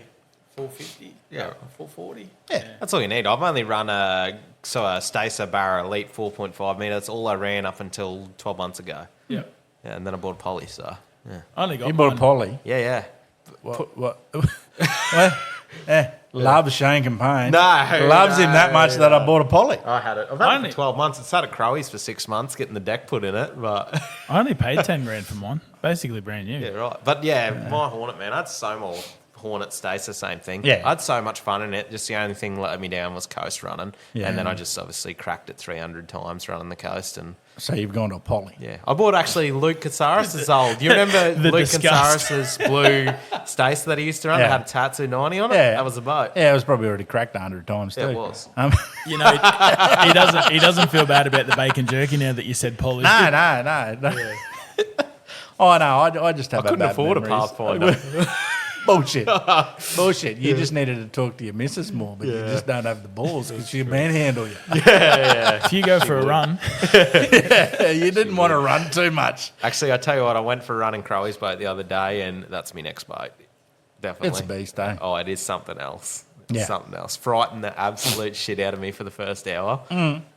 450. Yeah. 440. Yeah, that's all you need. I've only run a Stacer Barra Elite 4.5 metre. That's all I ran up until 12 months ago. Yeah. Yeah, and then I bought a Poly, so yeah. I only got You bought a mine. Polly. Yeah. What? Loves Shane Campaign. No, loves him that much that I bought a Polly. I had it. I've had it for 12 months. It's sat at Crowies for 6 months, getting the deck put in it, but I only paid 10 grand for mine. Basically brand new. yeah, right. But my Hornet, man, I had so more Hornet Stacer, same thing. Yeah. I had so much fun in it. Just the only thing letting me down was coast running, Yeah. and then I just obviously cracked it 300 times running the coast and. So you've gone to a Polly. Yeah, I bought actually Luke Katsaris' old. You remember Luke disgust. Katsaris' blue Stacer that he used to run? Yeah. It had a Tatsu 90 on it. Yeah. That was a boat. Yeah, it was probably already cracked 100 times too. Yeah, it was. You know, he doesn't feel bad about the bacon jerky now that you said Polly. No. Yeah. Oh no, I just have. I couldn't afford memories. a Pathfinder. Bullshit. You just needed to talk to your missus more, but you just don't have the balls because she'll manhandle you. If you go for a run, You didn't want to run too much. Actually, I tell you what, I went for a run in Crowies boat the other day, and that's my next boat. Definitely. It's a beast, eh? Oh, it is something else. Yeah. Something else. Frightened the absolute shit out of me for the first hour.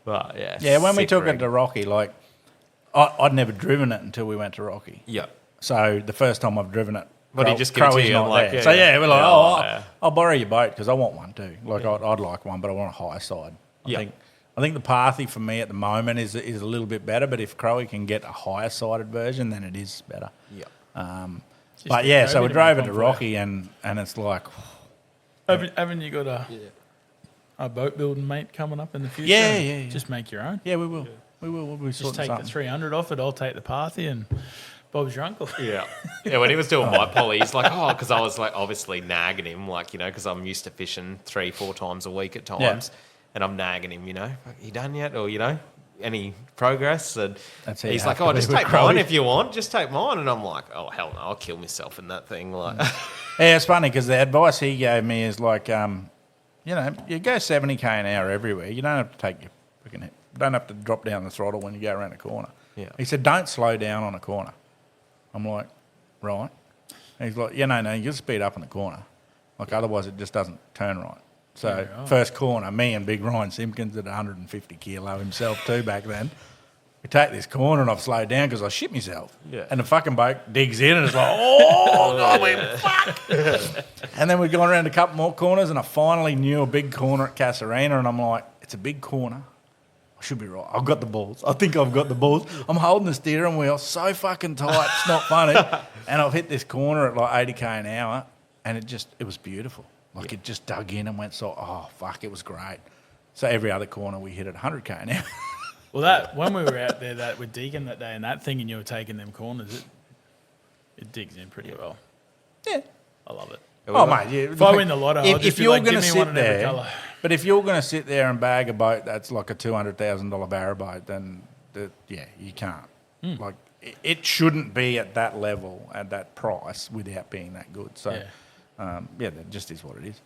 But yeah. Yeah, when we sick took rig. it to Rocky, like, I'd never driven it until we went to Rocky. Yeah. So the first time I've driven it, But he just gave it to Crowy's you, not like, there. yeah, So yeah. we're like, Yeah. I'll borrow your boat because I want one too. Like I'd like one, but I want a high side. I think the Pathy for me at the moment is a little bit better, but if Crowy can get a higher sided version, then it is better. Yeah. But yeah, so we drove it to Rocky, and it's like, haven't you got a boat building mate coming up in the future? Yeah. Just make your own. yeah, we will. We'll be Just sorting take the something. 300 off it. I'll take the Pathy and Bob's your uncle. Yeah. Yeah, when he was doing my Polly, he's like, because I was like obviously nagging him, like, because I'm used to fishing 3-4 times a week at times. And I'm nagging him, you done yet? Or, any progress? And That's how you he's have like, to be just with take Crowy. mine if you want. Just take mine. And I'm like, oh, hell no, I'll kill myself in that thing. Like, Yeah, it's funny because the advice he gave me is like, you go 70k an hour everywhere. You don't have to take your freaking hit. Don't have to drop down the throttle when you go around a corner. Yeah. He said, don't slow down on a corner. I'm like, right. And he's like, no, you just speed up in the corner. Like, otherwise it just doesn't turn right. So, first corner, me and big Ryan Simpkins at 150 kilo himself too back then. We take this corner and I've slowed down because I shit myself. Yeah. And the fucking boat digs in and it's like, oh, God, fuck. And then we've gone around a couple more corners and I finally knew a big corner at Casarena and I'm like, it's a big corner. I should be right. I've got the balls. I think I've got the balls. I'm holding the steering wheel so fucking tight. It's not funny. And I've hit this corner at like 80k an hour and it was beautiful. Like it just dug in and went fuck, it was great. So every other corner we hit at 100k an hour. Well, when we were out there with Deacon that day and that thing and you were taking them corners, it digs in pretty well. Yeah. I love it. Oh, mate. Yeah, If I win the lotto, I'll just be like, give me one in every colour. But if you're going to sit there and bag a boat that's like a $200,000 barra boat, then you can't. Like it shouldn't be at that level, at that price, without being that good. So, that just is what it is.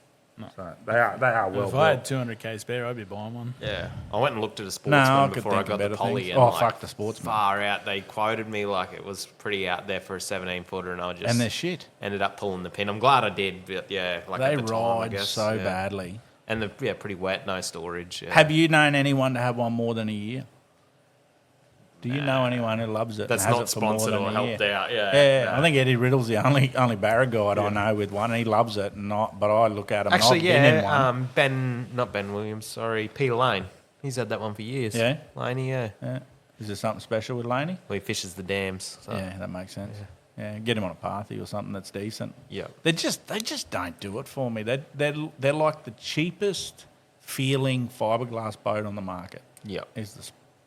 So they are well If I had built. 200k spare, I'd be buying one. Yeah, I went and looked at a No, sportsman I could before I think got of the better poly. things. And Oh, like, fuck the sportsman. Far out. They quoted me like it was pretty out there for a 17-footer, and I just And they're shit. ended up pulling the pin. I'm glad I did, but yeah, like They at the time, I ride guess, so yeah. badly. And they're pretty wet, no storage. Yeah. Have you known anyone to have one more than a year? Do you know anyone who loves it? That's and has not it for more sponsored than or a helped year? out. Yeah, Yeah, no. I think Eddie Riddle's the only Barra guide I know with one. And he loves it, but I look at him. Actually, and I've been in one. not Ben Williams, sorry, Peter Lane. He's had that one for years. Yeah? Laney, yeah. Yeah. Is there something special with Laney? Well, he fishes the dams. So. Yeah, that makes sense. Yeah, get him on a Parthy or something that's decent. Yeah. They just don't do it for me. They're like the cheapest feeling fiberglass boat on the market. Yeah.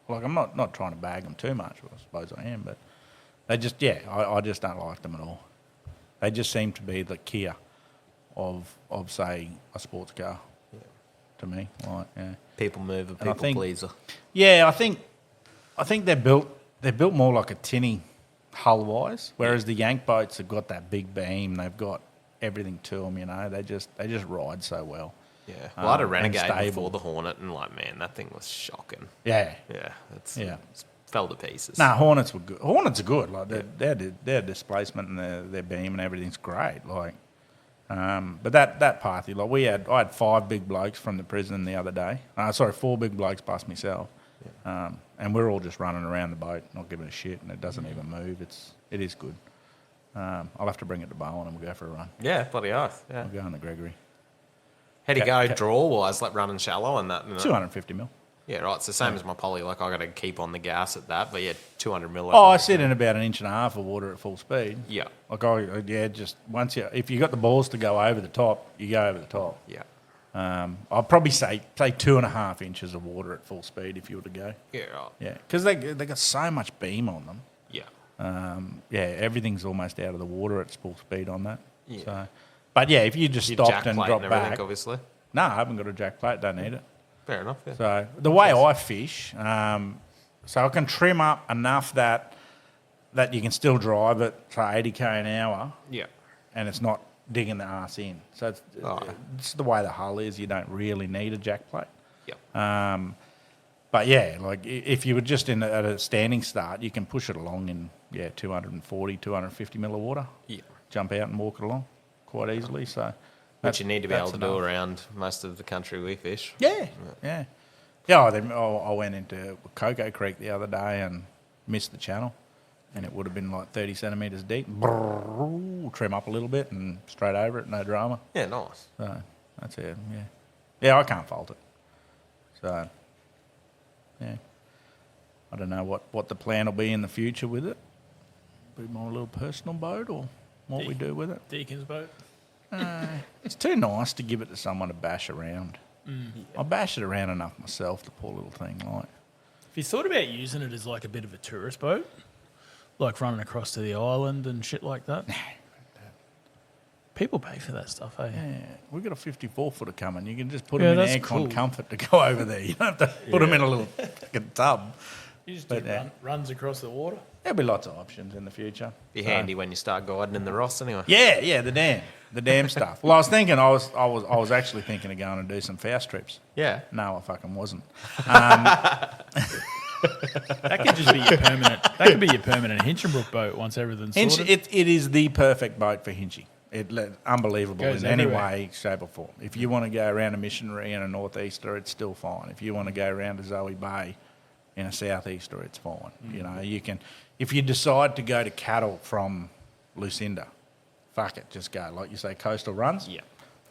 Like I'm not trying to bag them too much. Well, I suppose I am, but they just I just don't like them at all. They just seem to be the Kia of say a sports car. To me, like yeah. People mover, And I people think- pleaser. Yeah, I think they're built more like a tinny hull wise, whereas the Yank boats have got that big beam. They've got everything to them. You know, they just ride so well. Yeah. Well, I had a and Renegade stable. before the Hornet, and like, man, that thing was shocking. Yeah. Yeah. Yeah. Fell to pieces. No, Hornets were good. Hornets are good. Like their displacement and their beam and everything's great. Like, but that Parthy, like I had 5 big blokes from the prison the other day. 4 big blokes plus myself, and we're all just running around the boat, not giving a shit, and it doesn't even move. It is good. I'll have to bring it to Bowen and we'll go for a run. Yeah, bloody oath. Yeah. I'll go on the Gregory. How do you go draw wise, like running shallow and that? 250 mil. Yeah, right. It's the same as my poly. Like, I got to keep on the gas at that, but yeah, 200 mil. Oh, I sit in about 1.5 inches of water at full speed. Yeah. Like just once if you got the balls to go over the top, you go over the top. Yeah. I'd probably say 2.5 inches of water at full speed if you were to go. Yeah, right. Yeah, because they got so much beam on them. Yeah. Everything's almost out of the water at full speed on that. Yeah. So, but yeah, if you just Your stopped jack and plate dropped and everything, back. obviously. No, I haven't got a jack plate. Don't need it. Fair enough, yeah. So the way I fish, so I can trim up enough that you can still drive at say 80k an hour, Yeah. and it's not digging the arse in. So it's the way the hull is. You don't really need a jack plate. Yeah. But yeah, like if you were just at a standing start, you can push it along in 240, 250 mil of water. Yeah. Jump out and walk it along quite easily. So Which you need to be able that's to do enough. around most of the country we fish. Yeah. I went into Cocoa Creek the other day and missed the channel, and it would have been like 30 centimetres deep. Brrr, trim up a little bit and straight over it, no drama. Yeah, nice. So that's it. Yeah, I can't fault it. So yeah, I don't know what the plan will be in the future with it. Be more a little personal boat or what we do with it. Deacon's boat. It's too nice to give it to someone to bash around. Mm. I bash it around enough myself, the poor little thing. Like, Have you thought about using it as like a bit of a tourist boat? Like running across to the island and shit like that? People pay for that stuff, eh? yeah, we've got a 54-footer coming. You can just put Yeah, them in that's aircon cool. comfort to go over there. You don't have to put them in a little fucking tub. You just But, do runs across the water. There'll be lots of options in the future. Be So- handy when you start guiding in the Ross anyway. Yeah, the dam stuff. Well, I was thinking, I was actually thinking of going and do some fast trips. Yeah. No, I fucking wasn't. That could just be your permanent. That could be your permanent Hinchinbrook boat once everything's sorted. It is the perfect boat for Hinchy. Unbelievable Goes in any everywhere. way, shape or form. If you want to go around a missionary and a northeaster, it's still fine. If you want to go around to Zoe Bay in a southeaster, it's fine. You know, you can. If you decide to go to cattle from Lucinda, fuck it, just go. Like you say, coastal runs. Yeah.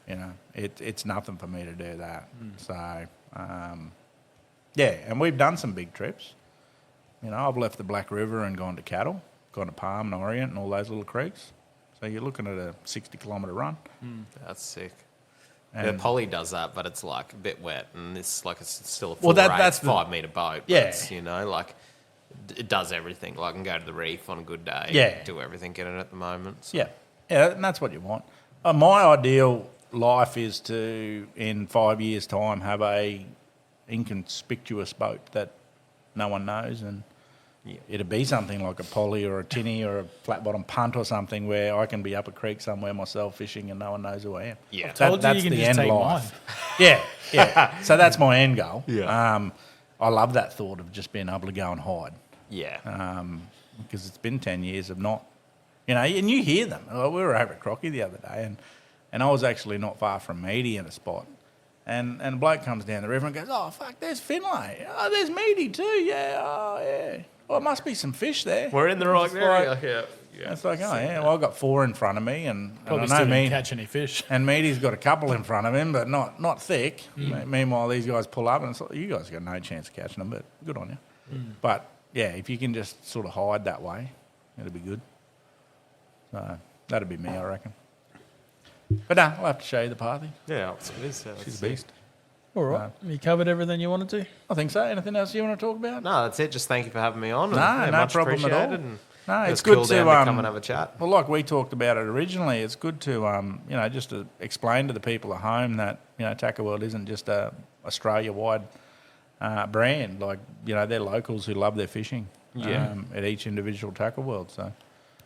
You know, it's nothing for me to do that. So, and we've done some big trips. You know, I've left the Black River and gone to cattle, gone to Palm and Orient and all those little creeks. So you're looking at a 60-kilometre run. That's sick. And The poly does that, but it's like a bit wet, and it's like it's still a Well, 4 that's the- 5 metre boat. But Yeah. it's, you know, like it does everything. Like, I can go to the reef on a good day. Yeah. Do everything in it at the moment. So. Yeah, and that's what you want. My ideal life is to, in 5 years' time, have a inconspicuous boat that no one knows and it'd be something like a poly or a tinny or a flat bottom punt or something where I can be up a creek somewhere myself fishing and no one knows who I am. Yeah. Told you That's you can the just end take life. Yeah. So that's my end goal. Yeah. I love that thought of just being able to go and hide. Yeah. Because it's been 10 years of not, and you hear them. We were over at Crocky the other day, and I was actually not far from Meaty in a spot. And a bloke comes down the river and goes, oh, fuck, there's Finlay. Oh, there's Meaty too, yeah, oh, yeah. Well, it must be some fish there. We're in the right area. Yeah. It's like, oh, yeah, well, I've got 4 in front of me, and Probably I still know didn't catch any fish. and Meaty's got a couple in front of him, but not thick. Meanwhile, these guys pull up, and it's like, you guys got no chance of catching them, but good on you. But, yeah, if you can just sort of hide that way, it'll be good. So that'd be me, I reckon. But no, I'll have to show you the Parthy. Yeah, it is. She's a beast. All right. You covered everything you wanted to? I think so. Anything else you want to talk about? No, that's it. Just thank you for having me on. No, and, no much problem at all. appreciated, and No, it it's was good cool to come and have a chat. Well, like we talked about it originally, it's good to just to explain to the people at home that Tackle World isn't just a Australia-wide brand. Like they're locals who love their fishing. At each individual Tackle World. So.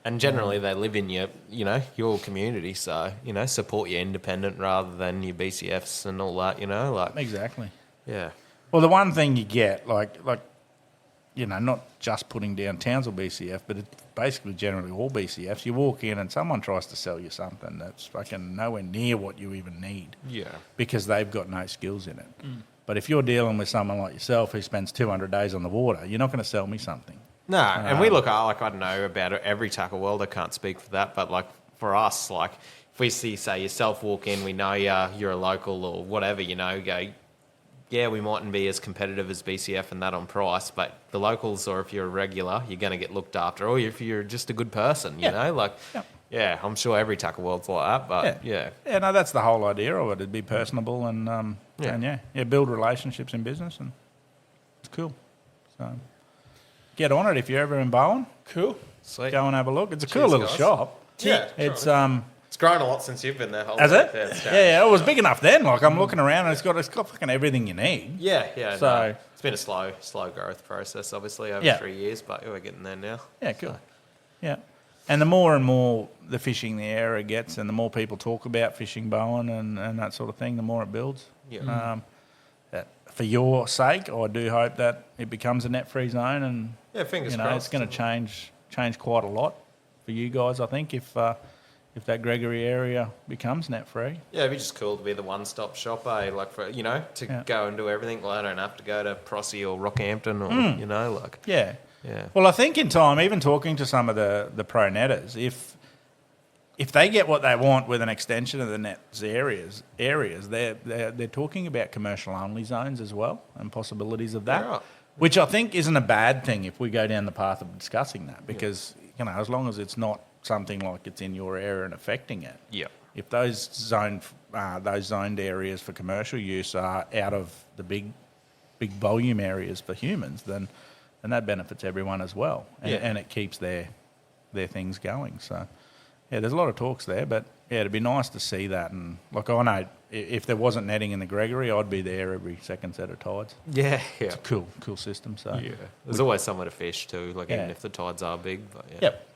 And generally, they live in your community. So support your independent rather than your BCFs and all that. Exactly. Yeah. Well, the one thing you get, not just putting down Townsville BCF, but it's basically generally all BCFs. You walk in and someone tries to sell you something that's fucking nowhere near what you even need. Yeah. Because they've got no skills in it. But if you're dealing with someone like yourself who spends 200 days on the water, you're not going to sell me something. No, and we look at, I don't know about every Tackle World, I can't speak for that, but for us, if we see, say, yourself walk in, we know you're a local or whatever, go, yeah, we mightn't be as competitive as BCF and that on price, but the locals, or if you're a regular, you're going to get looked after, or if you're just a good person, you know? Yeah, I'm sure every Tackle World's like that, but yeah. Yeah, no, that's the whole idea of it. It'd be personable and build relationships in business, and it's cool. So get on it if you're ever in Bowen. Cool. Sweet. Go and have a look. It's a cool little guys. shop. Yeah. It's grown a lot since you've been there. Has it? Yeah, it was big enough then. I'm looking around and it's got fucking everything you need. Yeah. So no, it's been a slow growth process, obviously over 3 years, but we're getting there now. Yeah, cool. Yeah, and the more and more the fishing the area gets, and the more people talk about fishing Bowen and that sort of thing, the more it builds. Yeah. For your sake, I do hope that it becomes a net-free zone, and fingers crossed. It's going to change quite a lot for you guys. I think if that Gregory area becomes net-free. Yeah, it'd be just cool to be the one-stop shop, to go and do everything. I don't have to go to Prossie or Rockhampton or Yeah. Yeah. Well, I think in time, even talking to some of the pro netters, if they get what they want with an extension of the nets areas, they're talking about commercial only zones as well and possibilities of that, right. Which I think isn't a bad thing if we go down the path of discussing that, because as long as it's not something like it's in your area and affecting it. Yeah. If those zoned areas for commercial use are out of the big volume areas for humans, then that benefits everyone as well, and it keeps their things going. So. Yeah, there's a lot of talks there, but it'd be nice to see that. And I know if there wasn't netting in the Gregory, I'd be there every second set of tides. Yeah. It's a cool system. So there's always somewhere to fish too, even if the tides are big. But Yep.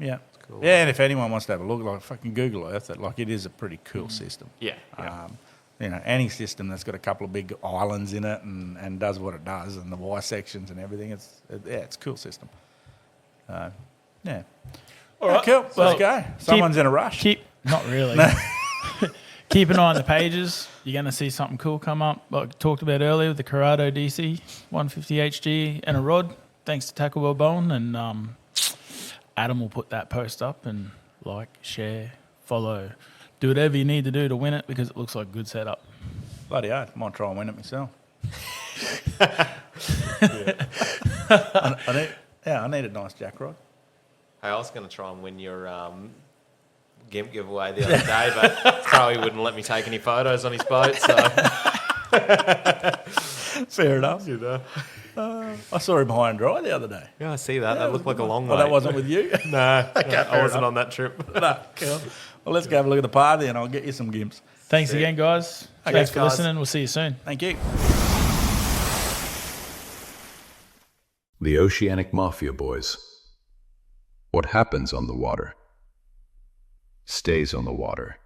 Yeah. It's cool. Yeah, and if anyone wants to have a look, fucking Google Earth it. It is a pretty cool system. Yeah. Any system that's got a couple of big islands in it and does what it does, and the Y sections and everything, it's a cool system. Yeah. All right, cool. Let's go. Someone's in a rush. Not really. Keep an eye on the pages. You're going to see something cool come up, like I talked about earlier, with the Corrado DC 150 HG and a rod, thanks to Tackle World Bowen. And Adam will put that post up and share, follow. Do whatever you need to do to win it, because it looks like a good setup. Bloody oath. Might try and win it myself. I need a nice jack rod. Hey, I was going to try and win your GIMP giveaway the other day, but Charlie wouldn't let me take any photos on his boat. So fair enough. I saw him high and dry the other day. Yeah, I see that. That looked like a long way. Well, that wasn't with you? No, I wasn't on that trip. No, cool. Well, let's go have a look at the party and I'll get you some GIMPs. Thanks again, guys. Thanks for listening. We'll see you soon. Thank you. The Oceanic Mafia boys. What happens on the water stays on the water.